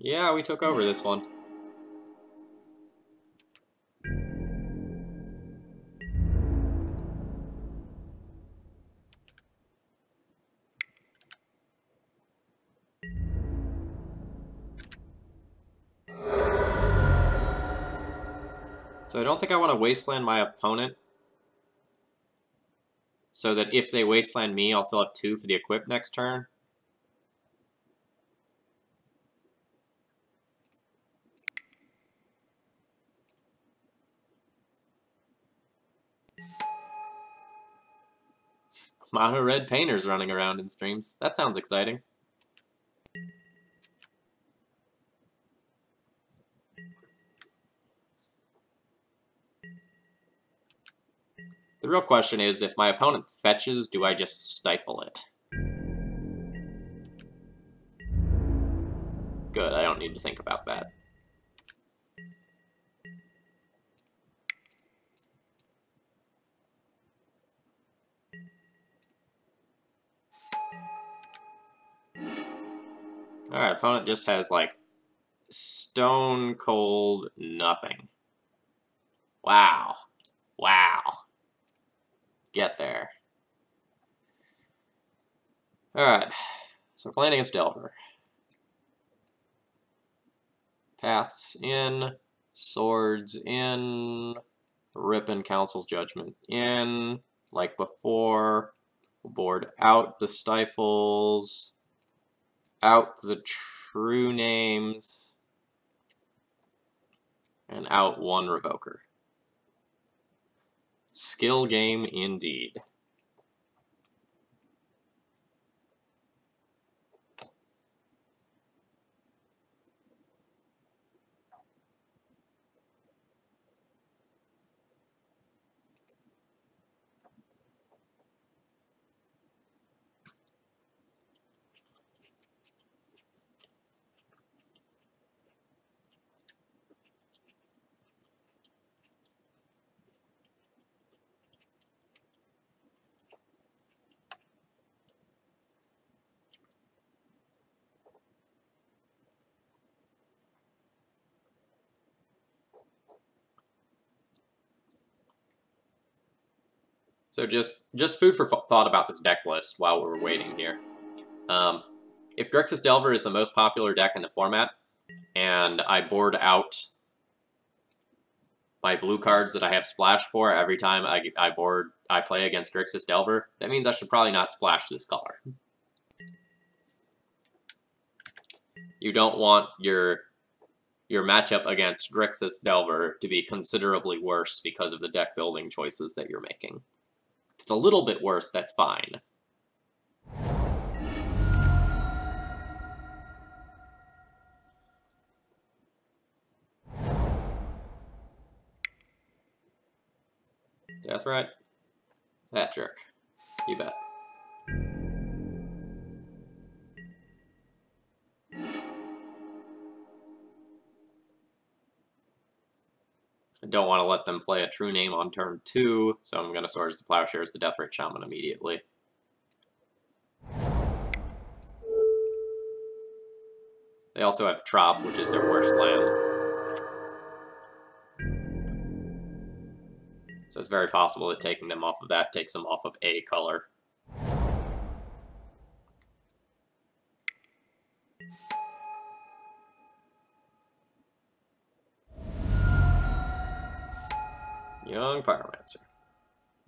Yeah, we took over this one. So I don't think I want to wasteland my opponent, so that if they wasteland me, I'll still have 2 for the equip next turn. Mono red painters running around in streams. That sounds exciting. The real question is, if my opponent fetches, do I just stifle it? Good, I don't need to think about that. Alright, opponent just has, like, stone cold nothing. Wow. Wow. Get there. Alright, so we're playing against Delver. Paths in, swords in, ripping Council's Judgment in, like before. Board out the stifles, out the true names, and out 1 revoker. Skill game indeed. So just food for thought about this deck list while we're waiting here. If Grixis Delver is the most popular deck in the format, and I board out my blue cards that I have splashed for every time I play against Grixis Delver, that means I should probably not splash this color. You don't want your matchup against Grixis Delver to be considerably worse because of the deck building choices that you're making. If it's a little bit worse, that's fine. Death right? That jerk. You bet. I don't want to let them play a true name on turn 2, so I'm going to Swords to Plowshares the Deathrite Shaman immediately. They also have Trop, which is their worst land. So it's very possible that taking them off of that takes them off of a color. Young Pyromancer.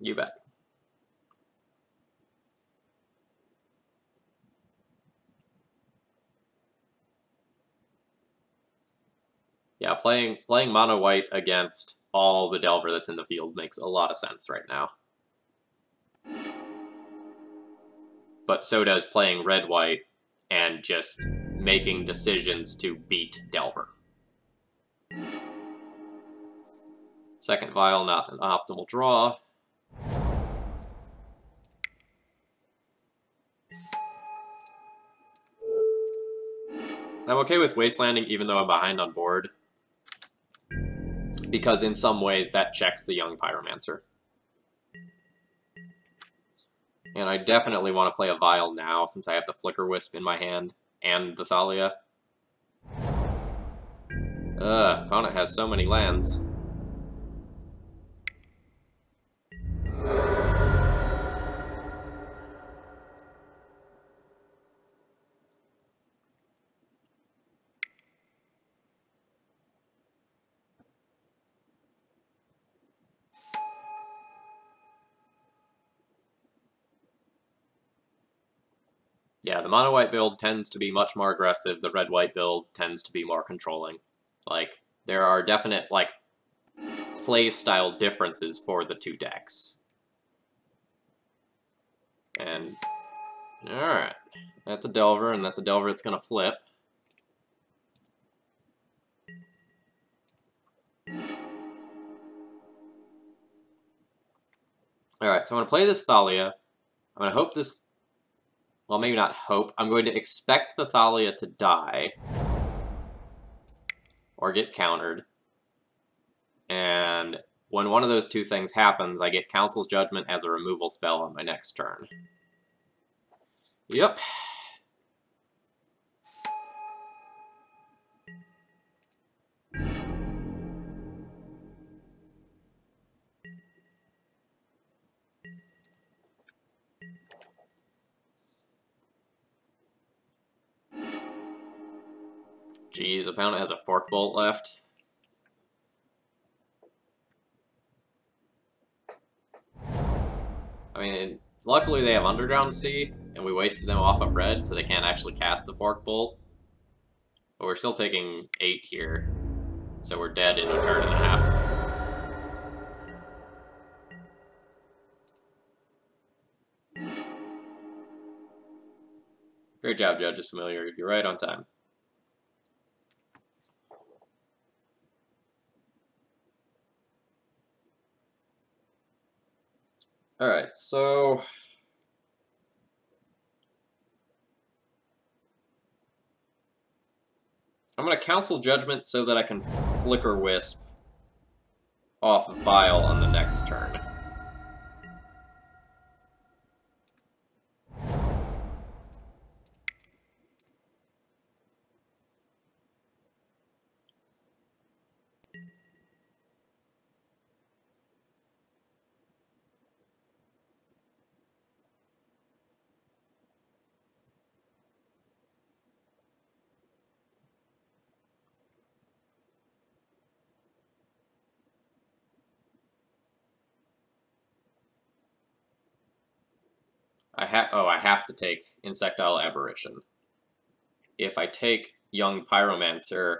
You bet. Yeah, playing mono white against all the Delver that's in the field makes a lot of sense right now. But so does playing red white and just making decisions to beat Delver. Second Vial, not an optimal draw. I'm okay with Wastelanding even though I'm behind on board, because in some ways that checks the Young Pyromancer. And I definitely want to play a Vial now since I have the Flicker Wisp in my hand and the Thalia. Opponent has so many lands. Yeah, the mono-white build tends to be much more aggressive. The red-white build tends to be more controlling. Like, there are definite, like, play-style differences for the two decks. And, alright. That's a Delver, and that's a Delver that's gonna flip. Alright, so I'm gonna play this Thalia. I'm gonna hope this... Well, maybe not hope. I'm going to expect the Thalia to die. Or get countered. And when one of those two things happens, I get Council's Judgment as a removal spell on my next turn. Yep. Jeez, opponent has a Fork Bolt left. I mean, luckily they have Underground Sea, and we wasted them off of red, so they can't actually cast the Fork Bolt. But we're still taking 8 here, so we're dead in a turn and a half. Great job, Judges Familiar. You're right on time. Alright, so... I'm going to Council Judgment so that I can Flicker Wisp off of Vial on the next turn. I have to take Insectile Aberration. If I take Young Pyromancer,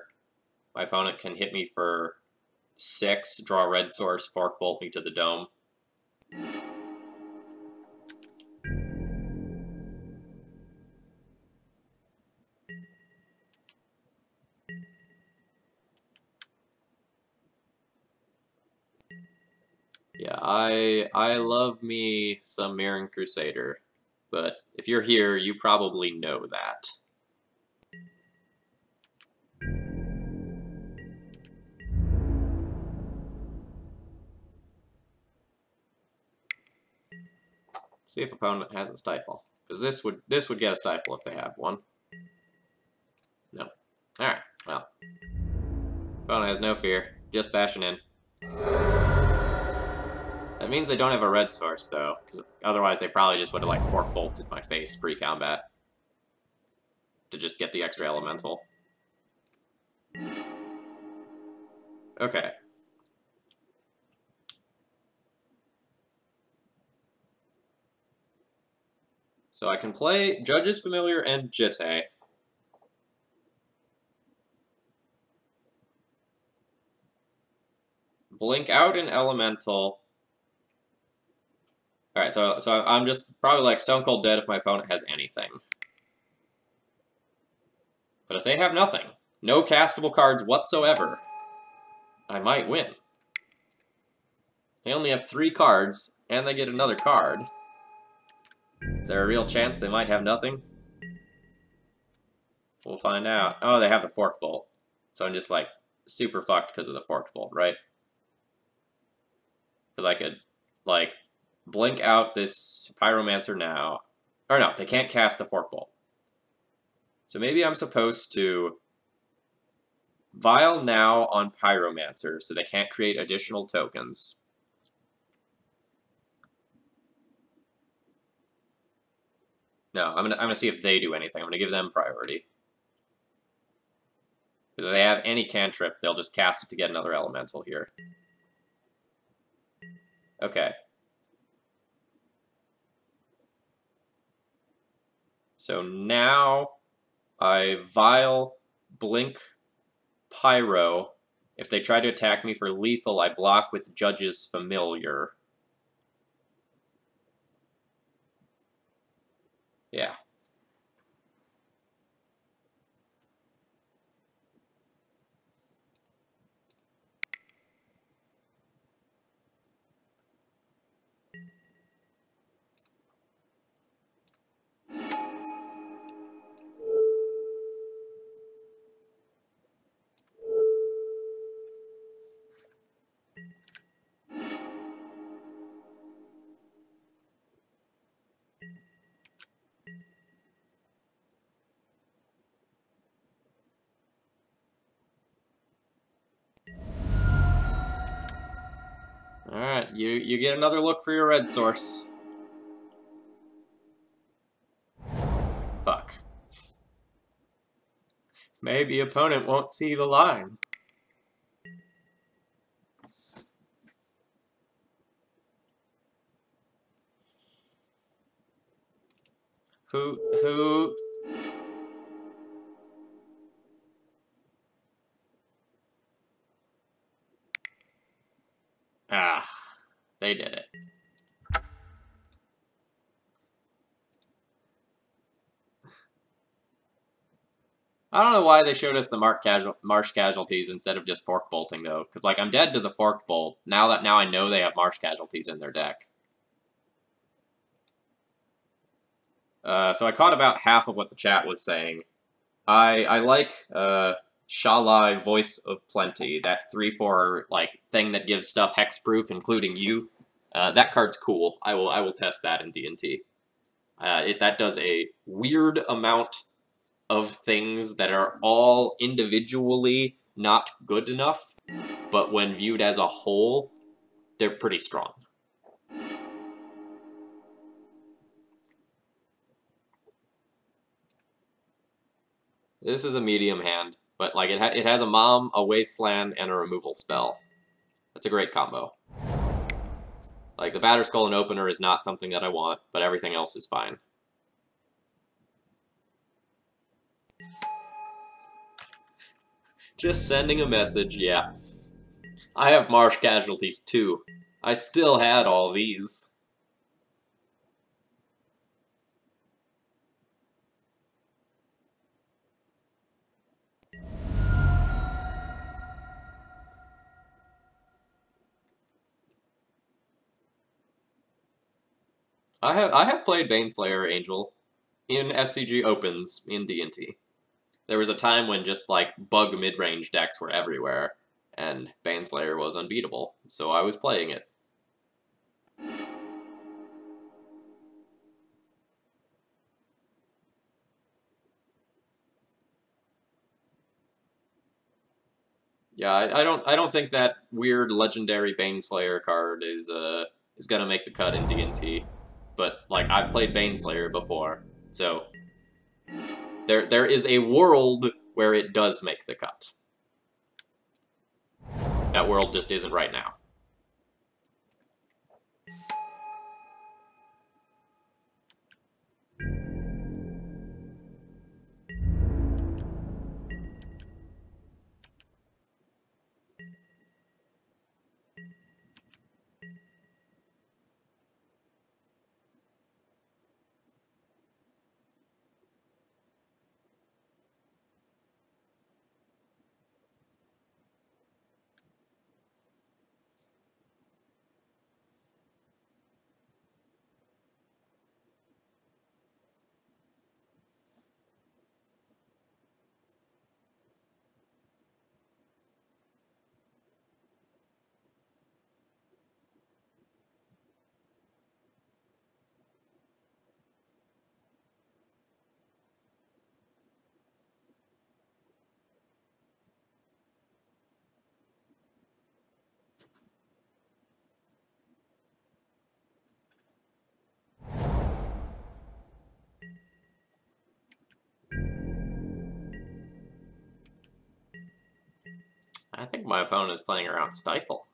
my opponent can hit me for 6, draw red source, Fork Bolt me to the dome. Yeah, I love me some Mirran Crusader, but if you're here, you probably know that. See if opponent has a Stifle, because this would get a Stifle if they had one. No. All right. Well, opponent has no fear, just bashing in. That means they don't have a red source, though, because otherwise they probably just would have, like, fork bolted my face pre-combat to just get the extra elemental. Okay. So I can play Judge's Familiar and Jitte. Blink out an elemental. Alright, so I'm just probably like stone cold dead if my opponent has anything. But if they have nothing, no castable cards whatsoever, I might win. They only have 3 cards, and they get another card. Is there a real chance they might have nothing? We'll find out. Oh, they have the Fork Bolt. So I'm just, like, super fucked because of the Fork Bolt, right? Because I could, like, blink out this Pyromancer now. Or no, they can't cast the Fork Bolt. So maybe I'm supposed to Vial now on Pyromancer so they can't create additional tokens. No, I'm gonna see if they do anything. I'm gonna give them priority. Because if they have any cantrip, they'll just cast it to get another elemental here. Okay. So now I Vial, Blink, Pyro. If they try to attack me for lethal, I block with Judge's Familiar. Yeah. Alright, you get another look for your red source. Fuck. Maybe opponent won't see the line. Who... Ah, they did it. I don't know why they showed us the marsh casualties instead of just fork bolting, though. Because, like, I'm dead to the fork bolt. Now I know they have marsh casualties in their deck. So I caught about half of what the chat was saying. I like Shalai, Voice of Plenty, that 3/4 like thing that gives stuff hexproof, including you. That card's cool. I will test that in D&T. That does a weird amount of things that are all individually not good enough, but when viewed as a whole, they're pretty strong. This is a medium hand, but like it has a Mom, a Wasteland, and a removal spell. That's a great combo. Like, the Batterskull and Opener is not something that I want, but everything else is fine. Just sending a message, yeah. I have marsh casualties too. I still had all these. I have played Baneslayer Angel in SCG Opens in D&T. There was a time when just like bug mid-range decks were everywhere, and Baneslayer was unbeatable, so I was playing it. Yeah, I don't think that weird legendary Baneslayer card is is gonna make the cut in D&T, but like I've played Baneslayer before, so there is a world where it does make the cut. That world just isn't right now. I think my opponent is playing around Stifle.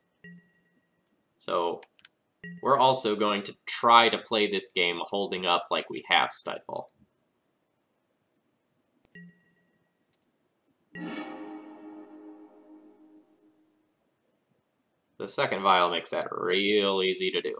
So we're also going to try to play this game holding up like we have Stifle. The second vial makes that real easy to do.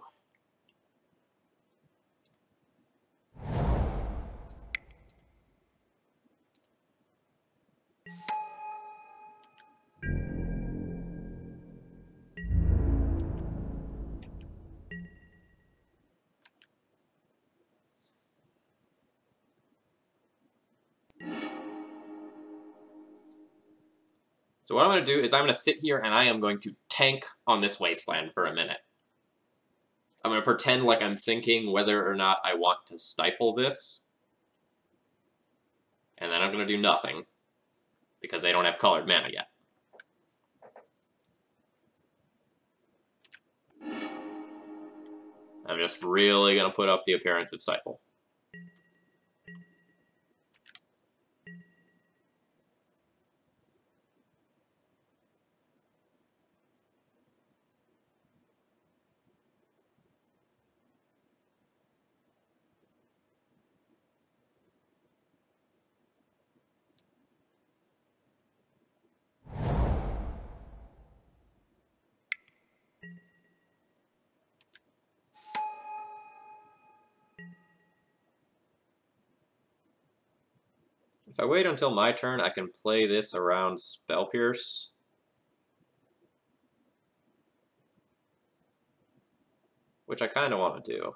So what I'm going to do is I'm going to sit here and I am going to tank on this wasteland for a minute. I'm going to pretend like I'm thinking whether or not I want to stifle this. And then I'm going to do nothing, because they don't have colored mana yet. I'm just really going to put up the appearance of Stifle. If I wait until my turn, I can play this around Spell Pierce. Which I kind of want to do.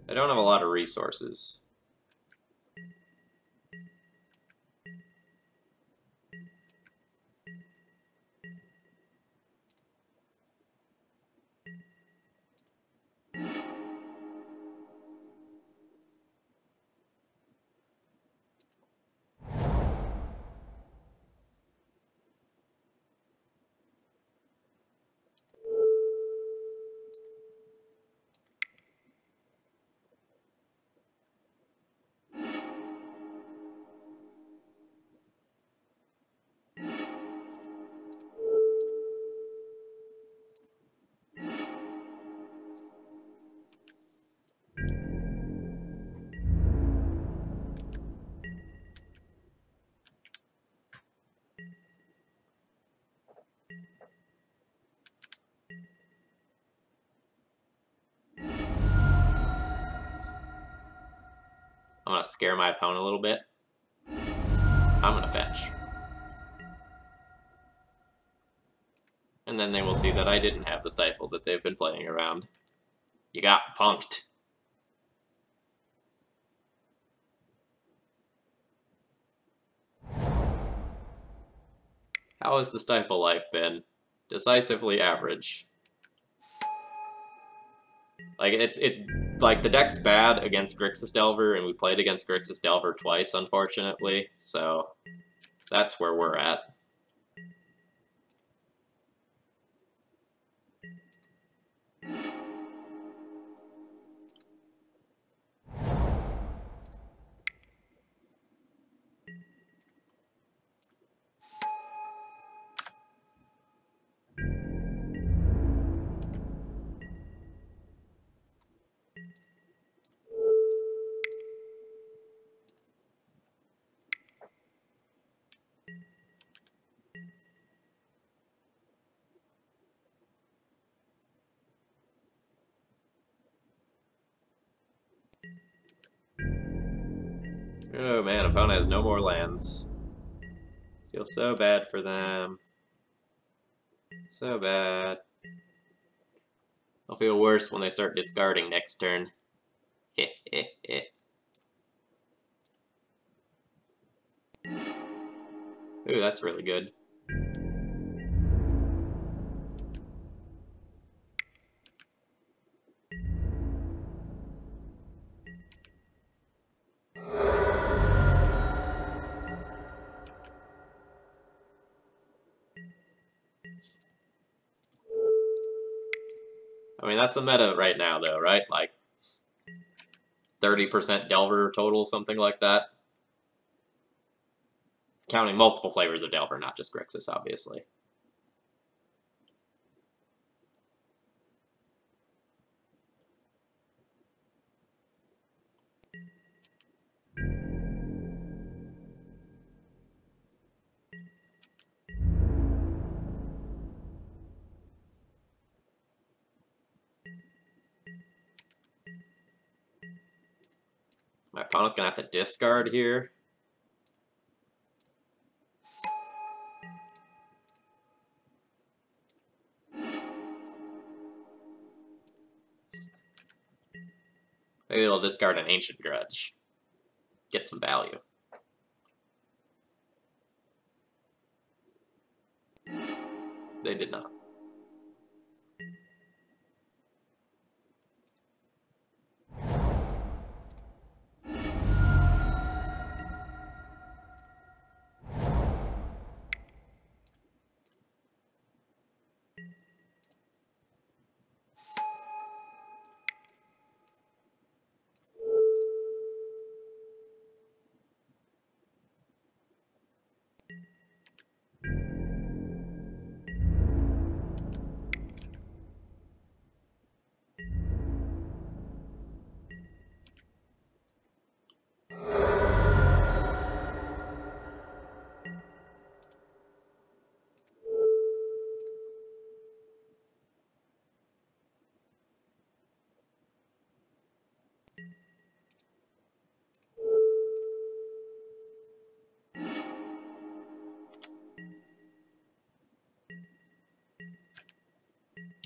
I don't have a lot of resources. I'm going to scare my opponent a little bit. I'm going to fetch. And then they will see that I didn't have the Stifle that they've been playing around. You got punked. How has the Stifle life been? Decisively average. Like, it's like, the deck's bad against Grixis Delver, and we played against Grixis Delver twice, unfortunately, so that's where we're at. Oh man, opponent has no more lands. Feel so bad for them. So bad. I'll feel worse when they start discarding next turn. Heh heh heh. Ooh, that's really good. I mean, that's the meta right now, though, right? Like, 30% Delver total, something like that. Counting multiple flavors of Delver, not just Grixis, obviously. My opponent's gonna have to discard here. Maybe they'll discard an Ancient Grudge. Get some value. They did not.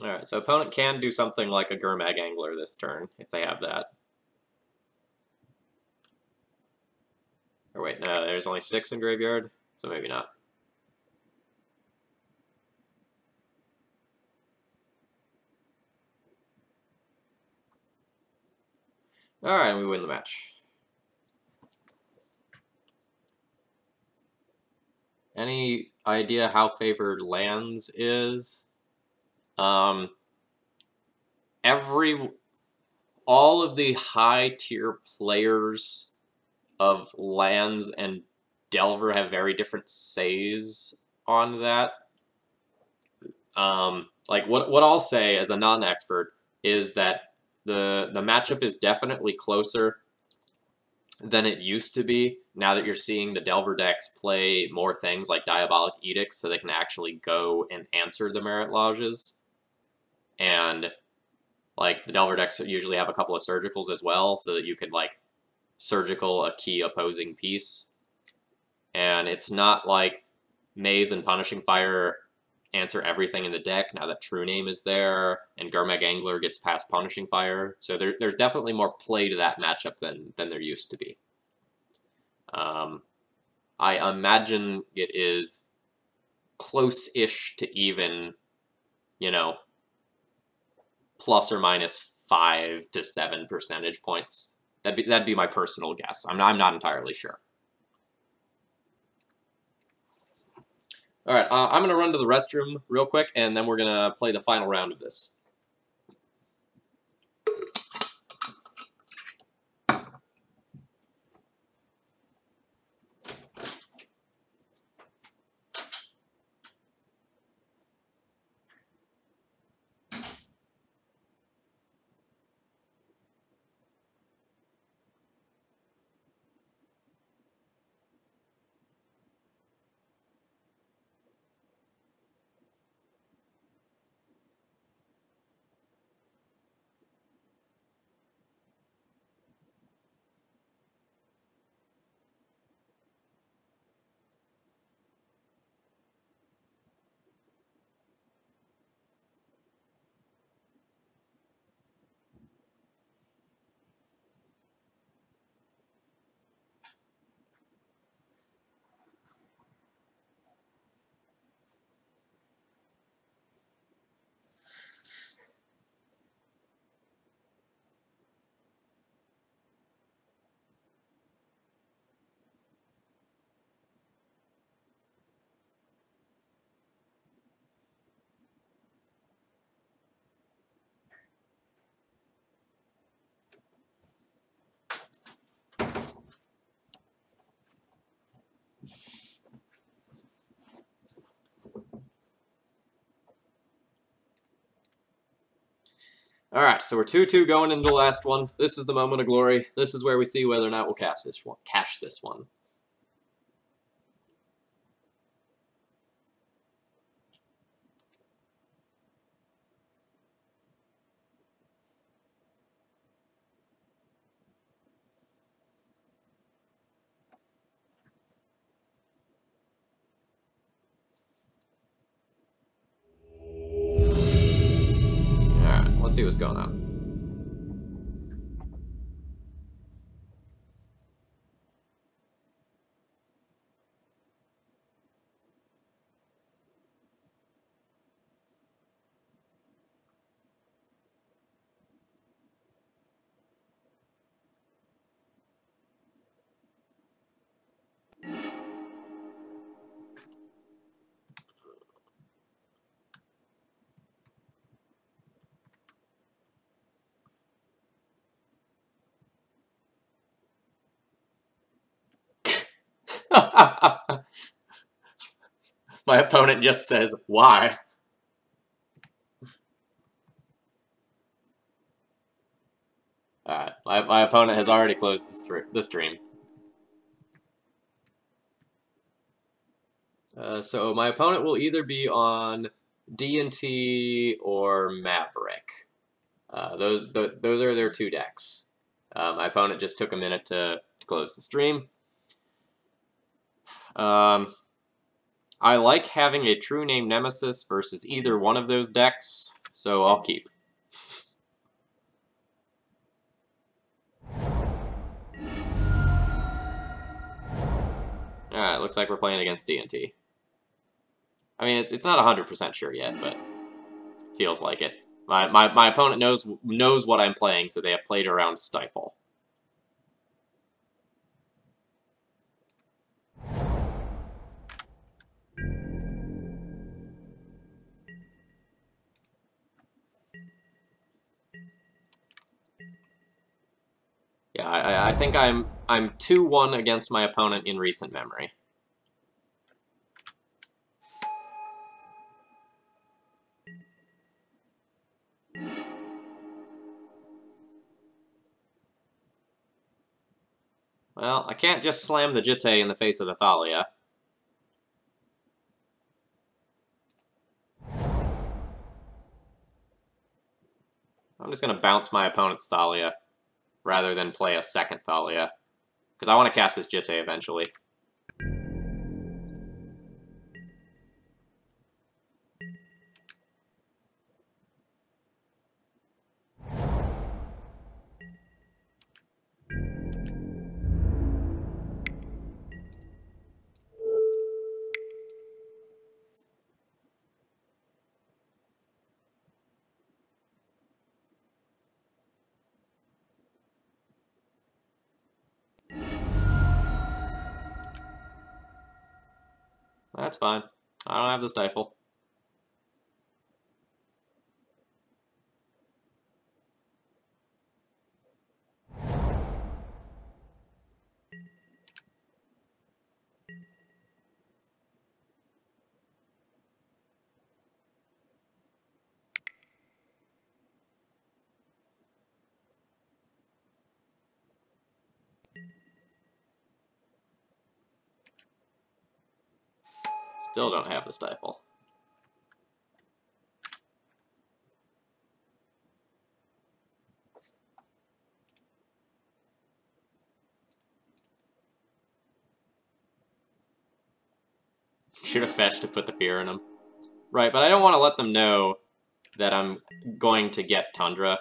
Alright, so opponent can do something like a Gurmag Angler this turn, if they have that. Or wait, no, there's only 6 in graveyard, so maybe not. Alright, we win the match. Any idea how favored lands is? All of the high tier players of lands and Delver have very different says on that. Like what I'll say as a non-expert is that the matchup is definitely closer than it used to be. Now that you're seeing the Delver decks play more things like Diabolic Edicts, so they can actually go and answer the Merit Lodges. And like the Delver decks usually have a couple of surgicals as well, so that you could like surgical a key opposing piece. And it's not like Maze and Punishing Fire answer everything in the deck now that True Name is there and Gurmag Angler gets past Punishing Fire. So there's definitely more play to that matchup than there used to be. I imagine it is close-ish to even, you know, plus or minus 5 to 7 percentage points. That'd be my personal guess. I'm not entirely sure. All right, I'm gonna run to the restroom real quick, and then we're gonna play the final round of this. Alright, so we're 2-2 going into the last one. This is the moment of glory. This is where we see whether or not we'll cash this one. Alright, let's see what's going on. My opponent just says, why? Alright, my opponent has already closed the stream. So my opponent will either be on D&T or Maverick. Those are their two decks. My opponent just took a minute to close the stream. I like having a true name Nemesis versus either one of those decks, so I'll keep. Alright, looks like we're playing against D&T. I mean, it's not 100% sure yet, but feels like it. My opponent knows what I'm playing, so they have played around Stifle. Yeah, I think I'm 2-1 against my opponent in recent memory. Well, I can't just slam the Jitte in the face of the Thalia. I'm just going to bounce my opponent's Thalia, rather than play a second Thalia, because I want to cast this Jitte eventually. That's fine. I don't have the Stifle. Still don't have the Stifle. Should have fetched to put the fear in them. Right, but I don't want to let them know that I'm going to get Tundra.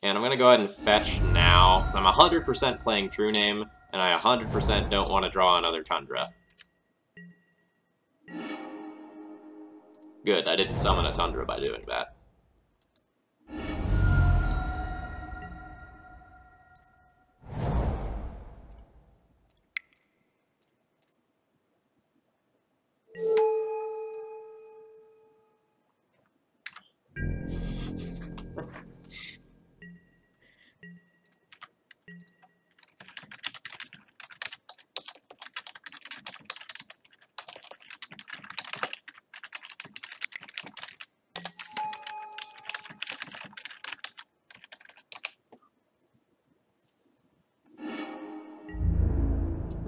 And I'm going to go ahead and fetch now, because I'm 100% playing True Name, and I 100% don't want to draw another Tundra. Good, I didn't summon a Tundra by doing that.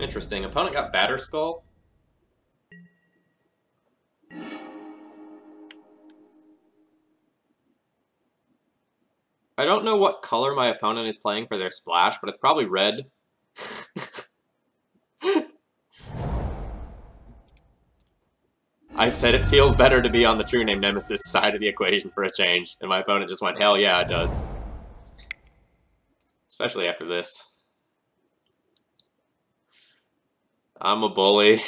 Interesting. Opponent got Batter Skull. I don't know what color my opponent is playing for their splash, but it's probably red. I said it feels better to be on the True Name Nemesis side of the equation for a change, and my opponent just went, hell yeah, it does. Especially after this. I'm a bully.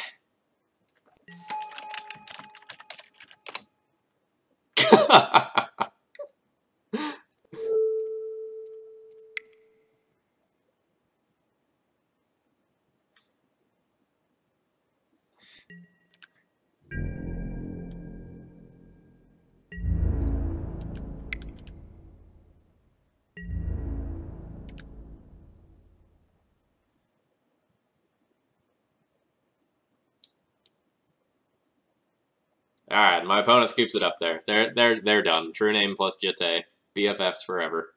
Alright, my opponent scoops it up there. They're done. True Name plus Jitte. BFFs forever.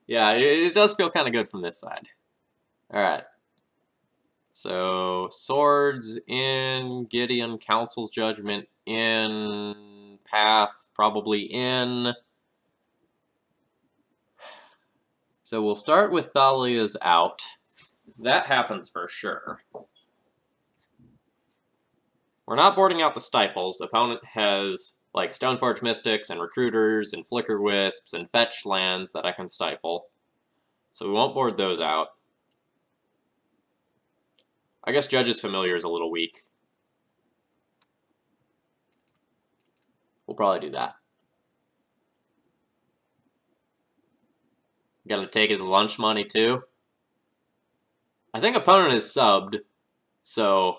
Yeah, it does feel kind of good from this side. Alright. So, Swords in, Gideon, Council's Judgment in, Path probably in. So we'll start with Thalia's out. That happens for sure. We're not boarding out the Stifles. Opponent has, like, Stoneforge Mystics and Recruiters and Flicker Wisps and Fetch lands that I can stifle. So we won't board those out. I guess Judge's Familiar is a little weak. We'll probably do that. Gotta take his lunch money, too. I think opponent is subbed, so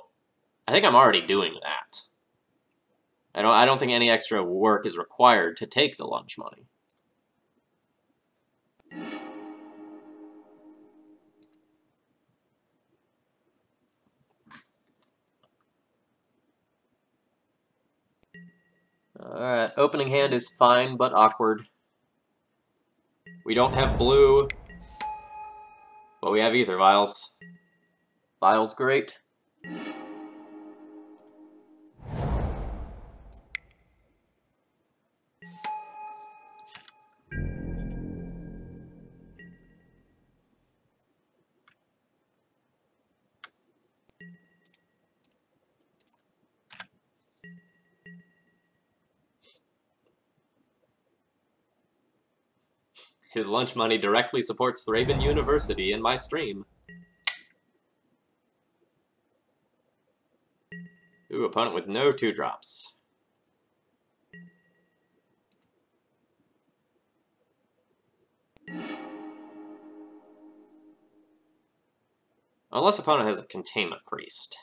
I think I'm already doing that. I don't think any extra work is required to take the lunch money. Alright, opening hand is fine, but awkward. We don't have blue, but we have Ether Vials. Vials great. His lunch money directly supports ThrabenU University in my stream. Ooh, opponent with no 2-drops. Unless opponent has a Containment Priest.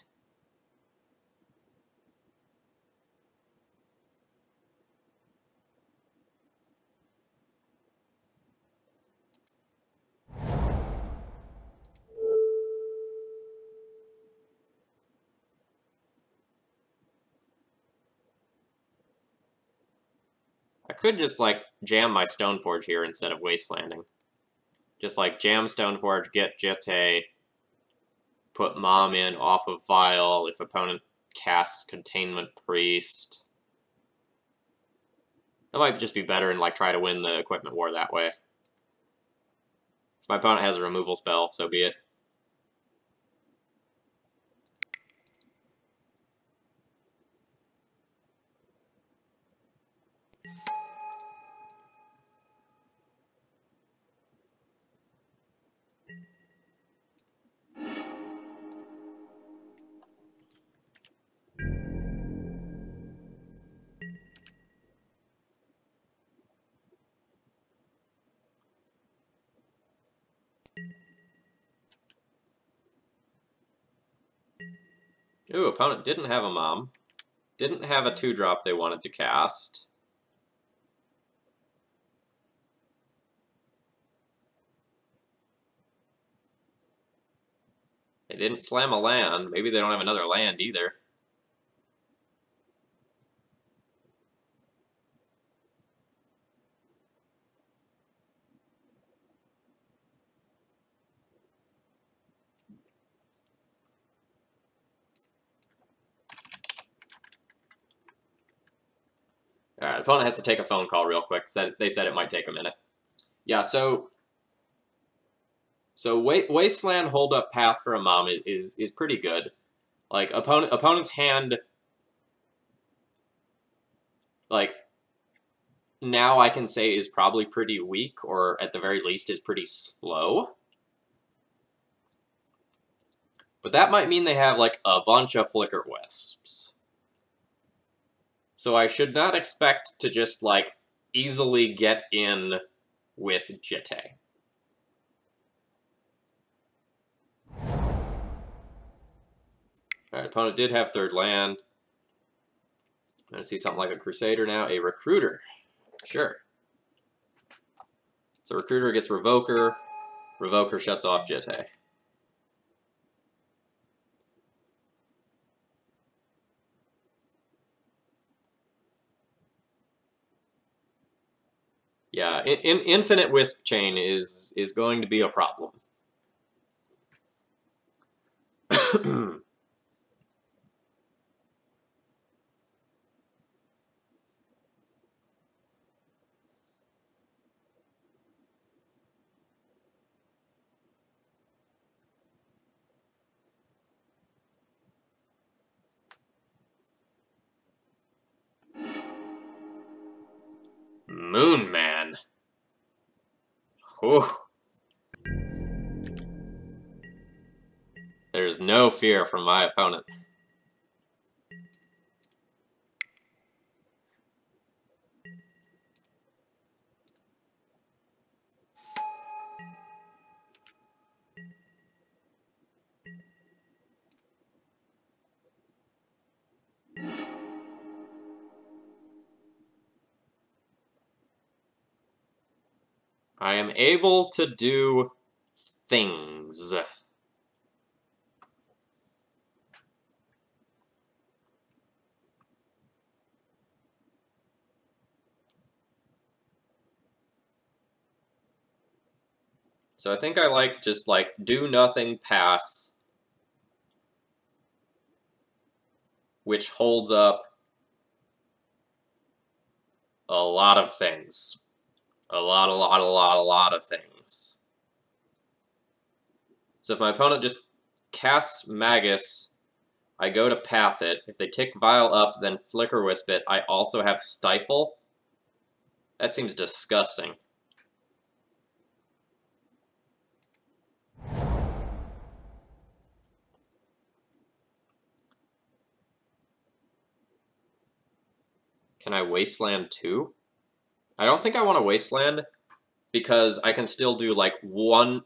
I could just, like, jam my Stoneforge here instead of Wastelanding. Just, like, jam Stoneforge, get Jitte, put Mom in off of Vial if opponent casts Containment Priest. That might just be better and, like, try to win the Equipment War that way. If my opponent has a removal spell, so be it. Ooh, opponent didn't have a Mom. Didn't have a 2-drop they wanted to cast. They didn't slam a land. Maybe they don't have another land either. Alright, opponent has to take a phone call real quick. They said it might take a minute. Yeah, so Wasteland hold up path for a mom is pretty good. Like opponent's hand, like now I can say is probably pretty weak, or at the very least is pretty slow. But that might mean they have like a bunch of Flicker Wisps. So I should not expect to just like easily get in with Jitte. Alright, opponent did have third land. I'm going to see something like a Crusader now. A Recruiter. Sure. So Recruiter gets Revoker. Revoker shuts off Jitte. Yeah, Infinite Wisp Chain is going to be a problem. Moon Man. Whew. There's no fear from my opponent. I am able to do things. So I think I like just like do nothing, pass, which holds up a lot of things. A lot of things. So if my opponent just casts Magus, I go to path it. If they tick Vial up, then Flicker Wisp it, I also have Stifle. That seems disgusting. Can I Wasteland too? I don't think I want to Wasteland, because I can still do like one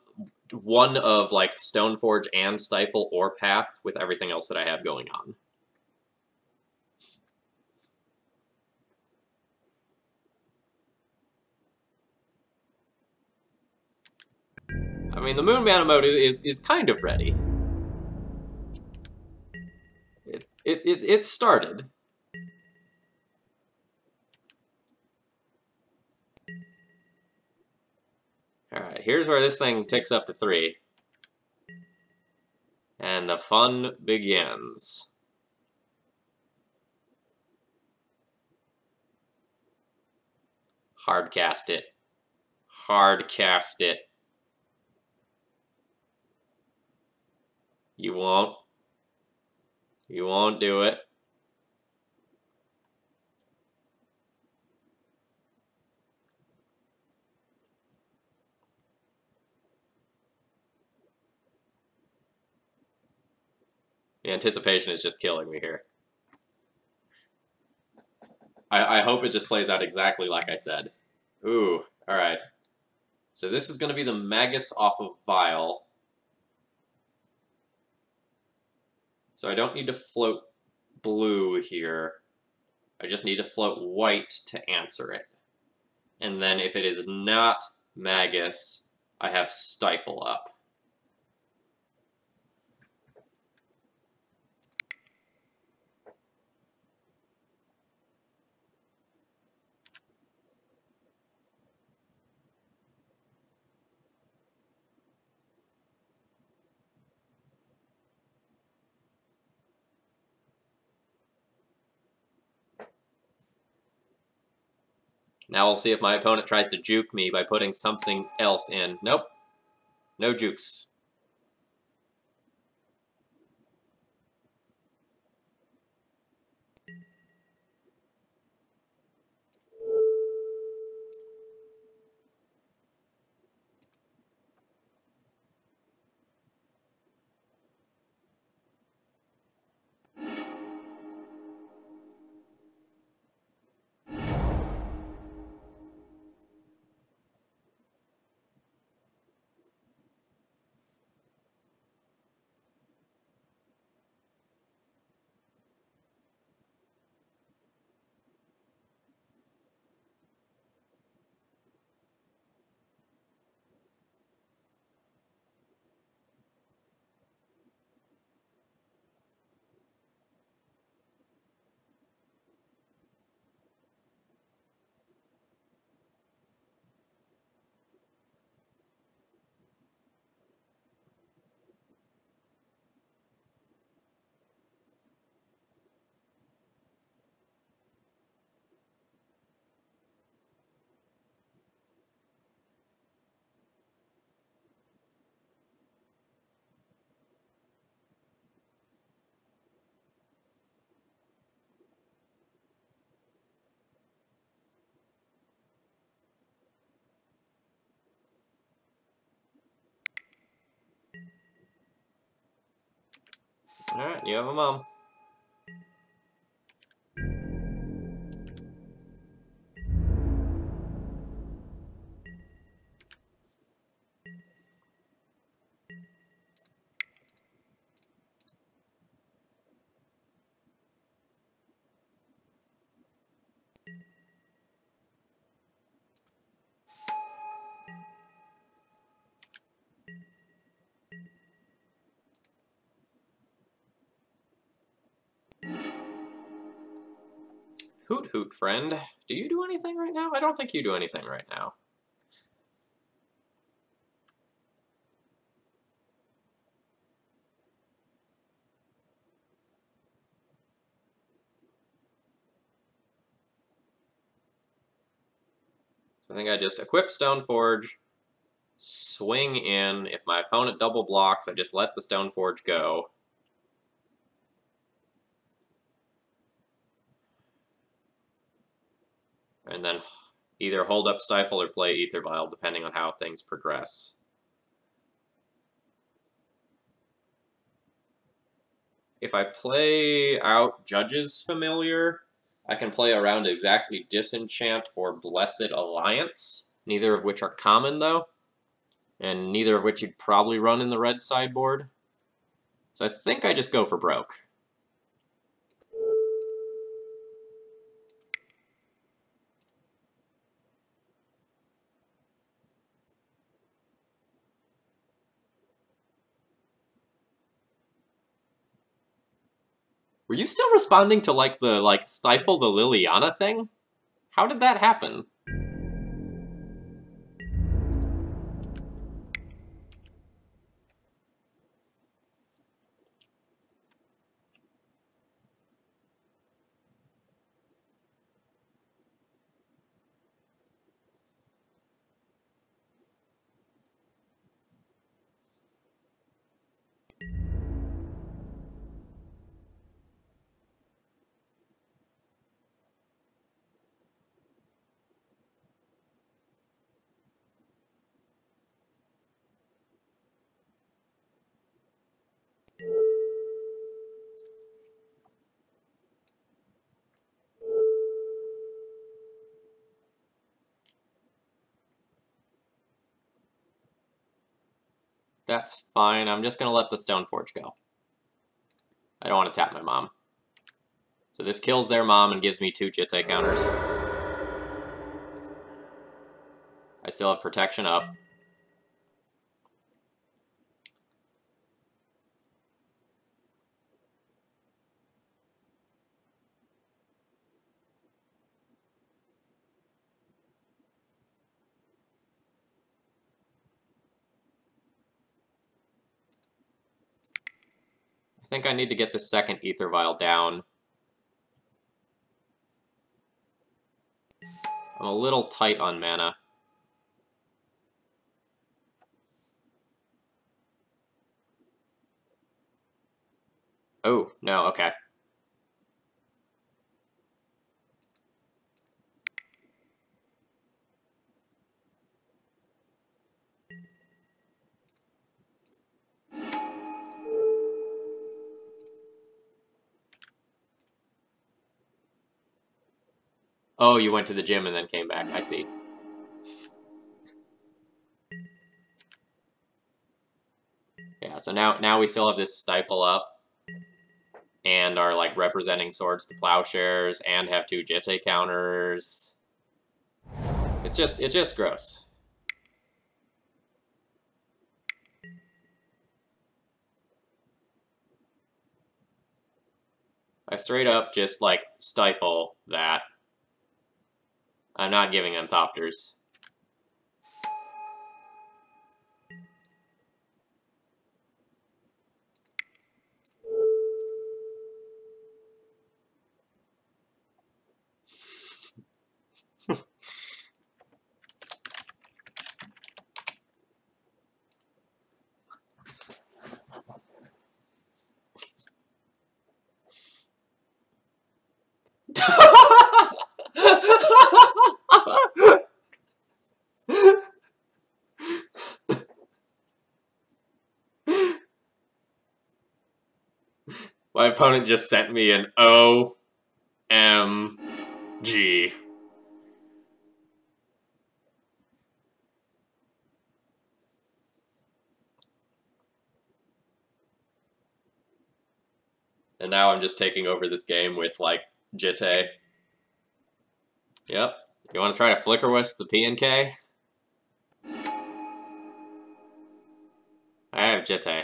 of like Stoneforge and Stifle or Path with everything else that I have going on. I mean, the Moon Mana mode is kind of ready. It started. Alright, here's where this thing ticks up to 3. And the fun begins. Hard cast it. Hard cast it. You won't. You won't do it. The anticipation is just killing me here. I hope it just plays out exactly like I said. Ooh, alright. So this is going to be the Magus off of Vial. So I don't need to float blue here. I just need to float white to answer it. And then if it is not Magus, I have Stifle up. Now we'll see if my opponent tries to juke me by putting something else in. Nope. No jukes. Alright, you have a mom. Hoot hoot, friend. Do you do anything right now? I don't think you do anything right now. So I think I just equip Stoneforge, swing in. If my opponent double blocks, I just let the Stoneforge go. And then either hold up Stifle or play Aether Vial, depending on how things progress. If I play out Judge's Familiar, I can play around exactly Disenchant or Blessed Alliance, neither of which are common, though, and neither of which you'd probably run in the red sideboard. So I think I just go for broke. Were you still responding to, like, the, Stifle the Liliana thing? How did that happen? That's fine. I'm just going to let the Stoneforge go. I don't want to tap my mom. So this kills their mom and gives me 2 Jitte counters. I still have protection up. I think I need to get the second Aether Vial down. I'm a little tight on mana. Oh, no, okay. Oh, you went to the gym and then came back. I see. Yeah, so now we still have this Stifle up. And are, like, representing Swords to Plowshares, and have 2 Jitte counters. It's just gross. I straight up just, like, stifle that. I'm not giving them Thopters. My opponent just sent me an OMG. And now I'm just taking over this game with, like, Jitte. Yep. You want to try to Flicker Wisp the P&K? I have Jitte.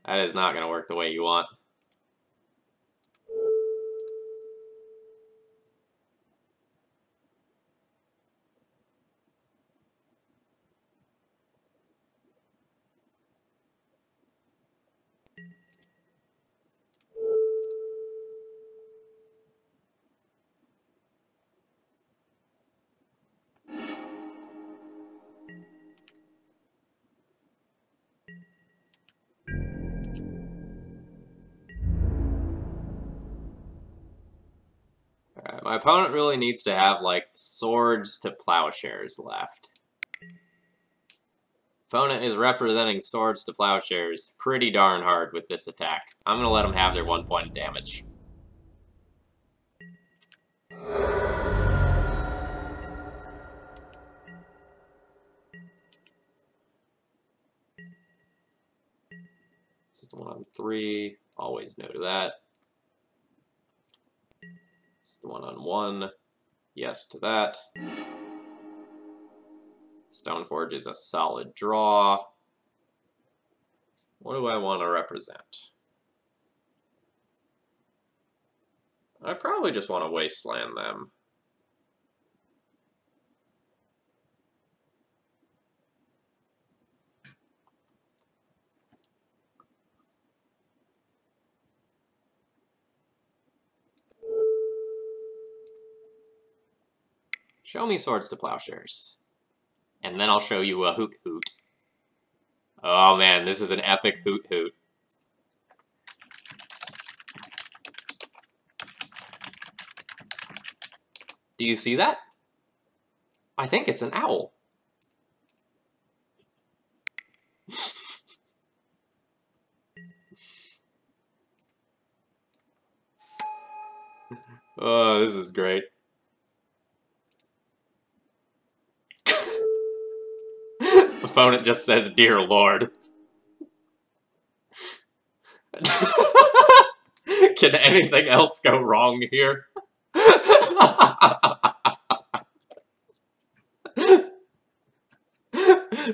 That is not going to work the way you want. Alright, my opponent really needs to have, like, Swords to Plowshares left. Opponent is representing Swords to Plowshares pretty darn hard with this attack. I'm gonna let them have their 1 point of damage. This is the 1 on 3. Always no to that. This is the 1 on 1. Yes to that. Stoneforge is a solid draw. What do I want to represent? I probably just want to Wasteland them. Show me Swords to Plowshares. And then I'll show you a Hoot Hoot. Oh man, this is an epic Hoot Hoot. Do you see that? I think it's an owl. Oh, this is great. Opponent just says, "Dear Lord." Can anything else go wrong here?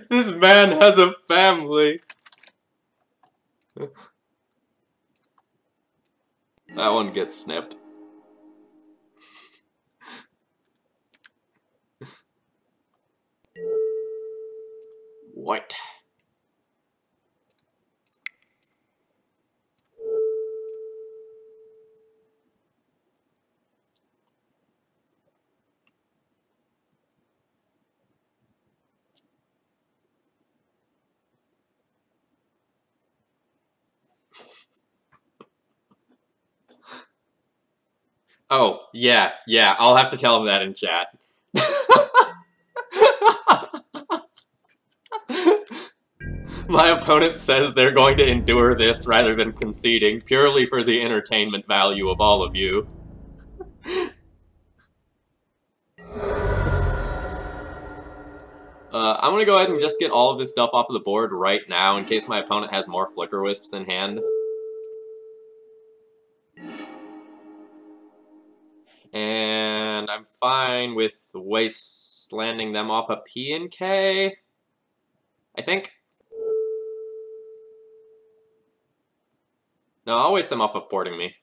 This man has a family. That one gets snipped. White. Oh, yeah, I'll have to tell him that in chat. My opponent says they're going to endure this rather than conceding, purely for the entertainment value of all of you. I'm gonna go ahead and just get all of this stuff off of the board right now in case my opponent has more Flicker Wisps in hand. And I'm fine with wastelanding them off a P and K, I think. No, I'll waste them off of porting me.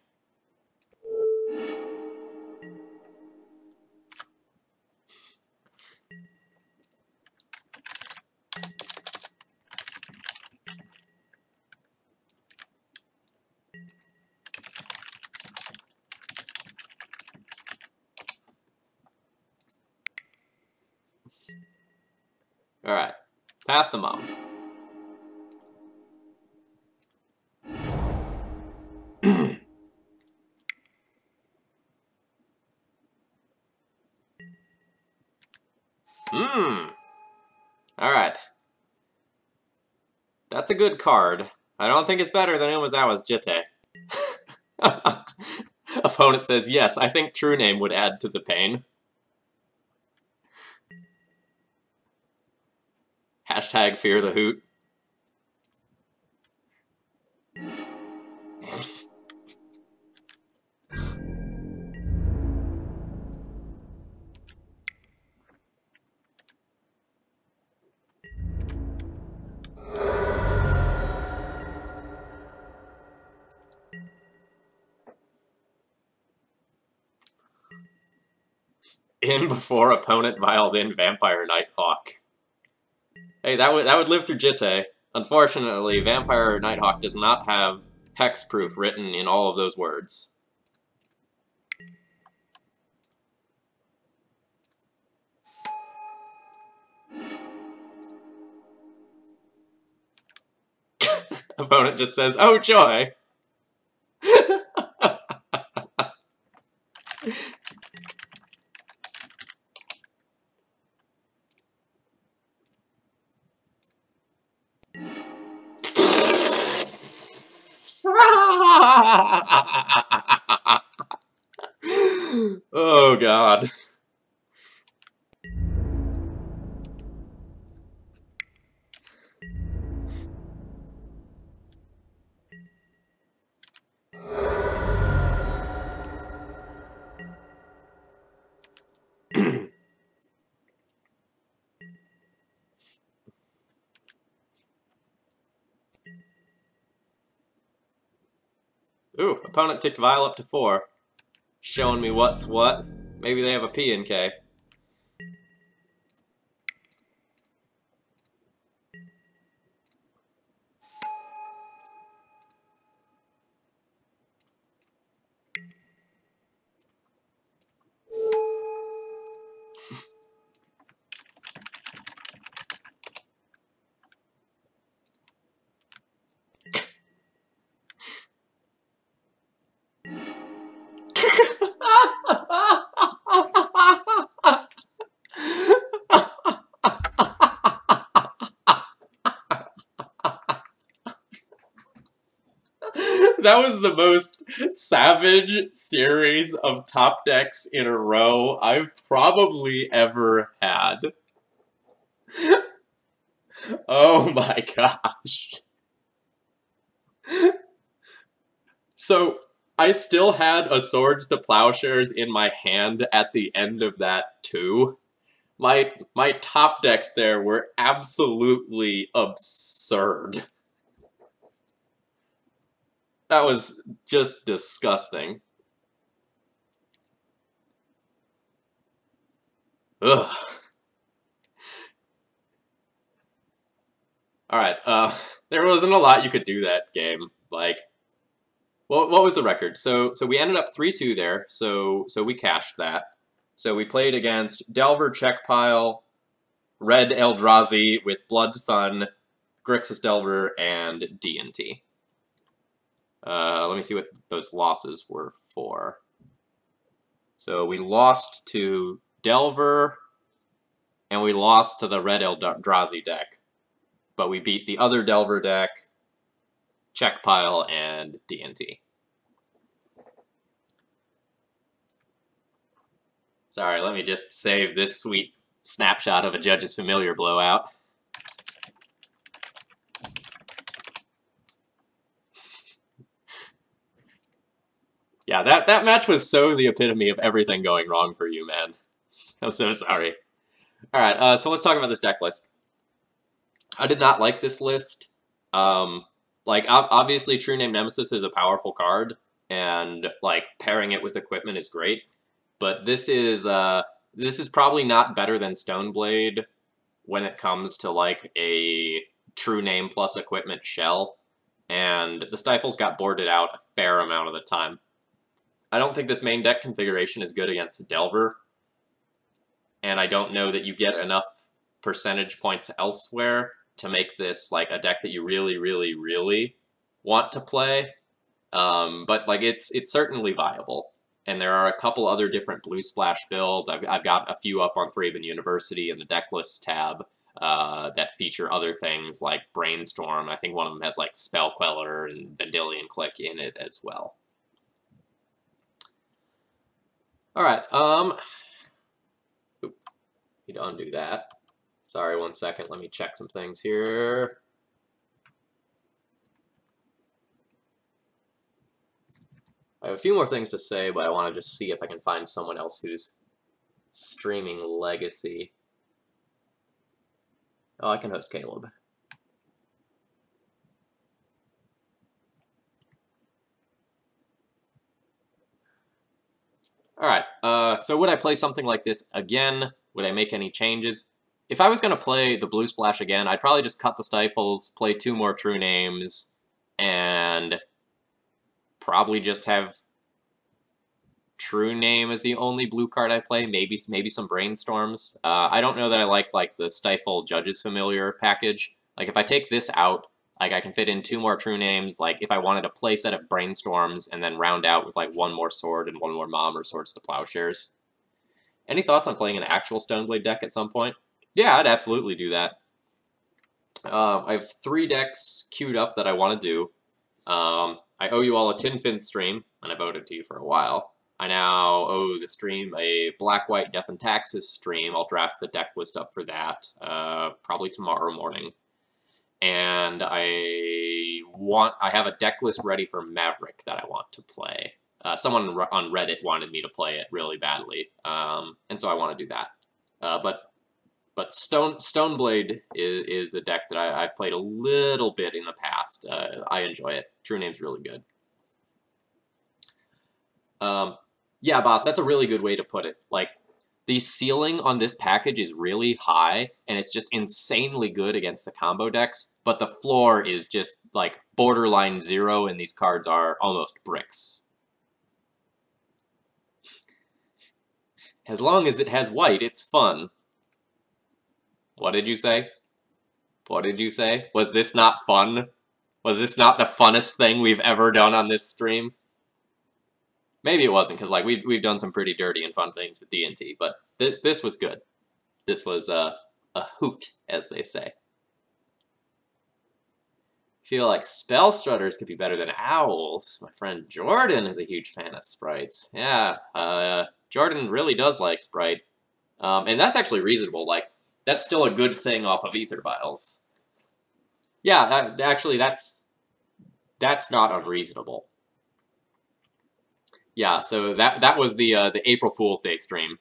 Alright, Path the Mom. Alright. That's a good card. I don't think it's better than Umezawa's Jitte. Opponent says, yes, I think True Name would add to the pain. Hashtag fear the hoot. In before opponent vials in Vampire Nighthawk. Hey, that would live through Jitte. Unfortunately, Vampire Nighthawk does not have hexproof written in all of those words. Opponent just says, oh joy! Oh god. Ooh, opponent ticked Vial up to 4. Showing me what's what. Maybe they have a P and K. That was the most savage series of top decks in a row I've probably ever had. Oh my gosh. So, I still had a Swords to Plowshares in my hand at the end of that too. My top decks there were absolutely absurd. That was just disgusting. Ugh. Alright, there wasn't a lot you could do that game. Like, what was the record? So we ended up 3-2 there, so we cashed that. So we played against Delver, Czech Pile, Red Eldrazi with Blood Sun, Grixis Delver, and D&T. Let me see what those losses were for. So we lost to Delver, and we lost to the red Eldrazi deck. But we beat the other Delver deck, Czech Pile, and D&T. Sorry, let me just save this sweet snapshot of a Judge's Familiar blowout. Yeah, that match was so the epitome of everything going wrong for you, man. I'm so sorry. Alright, so let's talk about this deck list. I did not like this list. Like, obviously True Name Nemesis is a powerful card, and, like, pairing it with equipment is great. But this is probably not better than Stoneblade when it comes to, like, a True Name plus equipment shell. And the Stifles got boarded out a fair amount of the time. I don't think this main deck configuration is good against Delver. And I don't know that you get enough percentage points elsewhere to make this like a deck that you really, really, really want to play. But like it's certainly viable. And there are a couple other different blue splash builds. I've got a few up on Thraben University in the deck list tab that feature other things like Brainstorm. I think one of them has like Spell Queller and Vendilion Click in it as well. All right, need to undo that. Sorry, 1 second. Let me check some things here. I have a few more things to say, but I want to just see if I can find someone else who's streaming Legacy. Oh, I can host Caleb. Alright, so would I play something like this again? Would I make any changes? If I was going to play the Blue Splash again, I'd probably just cut the Stifles, play 2 more True Names, and probably just have True Name as the only blue card I play, maybe some Brainstorms. I don't know that I like the Stifle Judge's Familiar package. Like, if I take this out, like, I can fit in 2 more True Names, like, if I wanted a play set of Brainstorms, and then round out with, like, 1 more Sword and 1 more Mom or Swords to Plowshares. Any thoughts on playing an actual Stoneblade deck at some point? Yeah, I'd absolutely do that. I have 3 decks queued up that I want to do. I owe you all a Tinfin stream, and I've owed it to you for a while. I now owe the stream a Black-White Death and Taxes stream. I'll draft the deck list up for that, probably tomorrow morning. And I have a deck list ready for Maverick that I want to play. Someone on Reddit wanted me to play it really badly, and so I want to do that. But Stoneblade is a deck that I've played a little bit in the past. I enjoy it. True Name's really good. Yeah, boss, that's a really good way to put it. Like, the ceiling on this package is really high, and it's just insanely good against the combo decks, but the floor is just, like, borderline 0, and these cards are almost bricks. As long as it has white, it's fun. What did you say? What did you say? Was this not fun? Was this not the funnest thing we've ever done on this stream? Maybe it wasn't, because like we've done some pretty dirty and fun things with D&T, but this was good. This was a hoot, as they say. I feel like Spell Strutters could be better than Owls. My friend Jordan is a huge fan of sprites. Yeah, Jordan really does like Sprite. And that's actually reasonable. Like, that's still a good thing off of Ether Vials. Yeah, actually, that's not unreasonable. Yeah, so that was the April Fool's Day stream.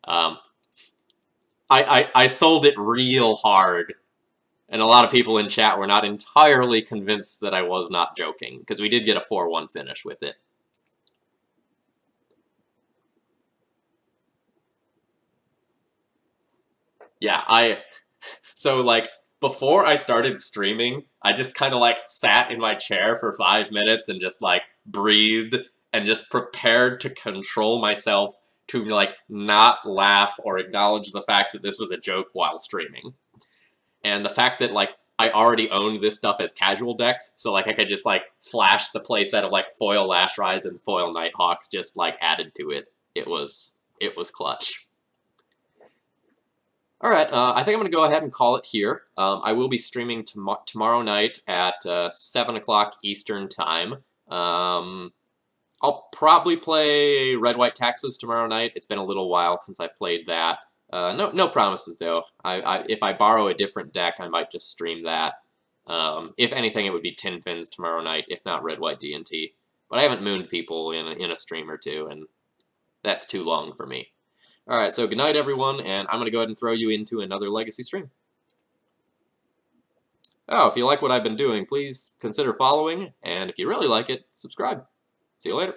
I sold it real hard, and a lot of people in chat were not entirely convinced that I was not joking, because we did get a 4-1 finish with it. Yeah, so like, before I started streaming, I just kind of like sat in my chair for 5 minutes and just like breathed and just prepared to control myself to like not laugh or acknowledge the fact that this was a joke while streaming. And the fact that like I already owned this stuff as casual decks, so like I could just like flash the playset of like foil Lashrise and foil Nighthawks just like added to it. it was clutch. All right, I think I'm going to go ahead and call it here. I will be streaming tomorrow night at 7 o'clock Eastern Time. I'll probably play Red-White Taxes tomorrow night. It's been a little while since I played that. No promises, though. If I borrow a different deck, I might just stream that. If anything, it would be Tin Fins tomorrow night, if not Red-White D&T. But I haven't mooned people in a stream or two, and that's too long for me. All right, so good night, everyone, and I'm going to go ahead and throw you into another Legacy stream. Oh, if you like what I've been doing, please consider following, and if you really like it, subscribe. See you later.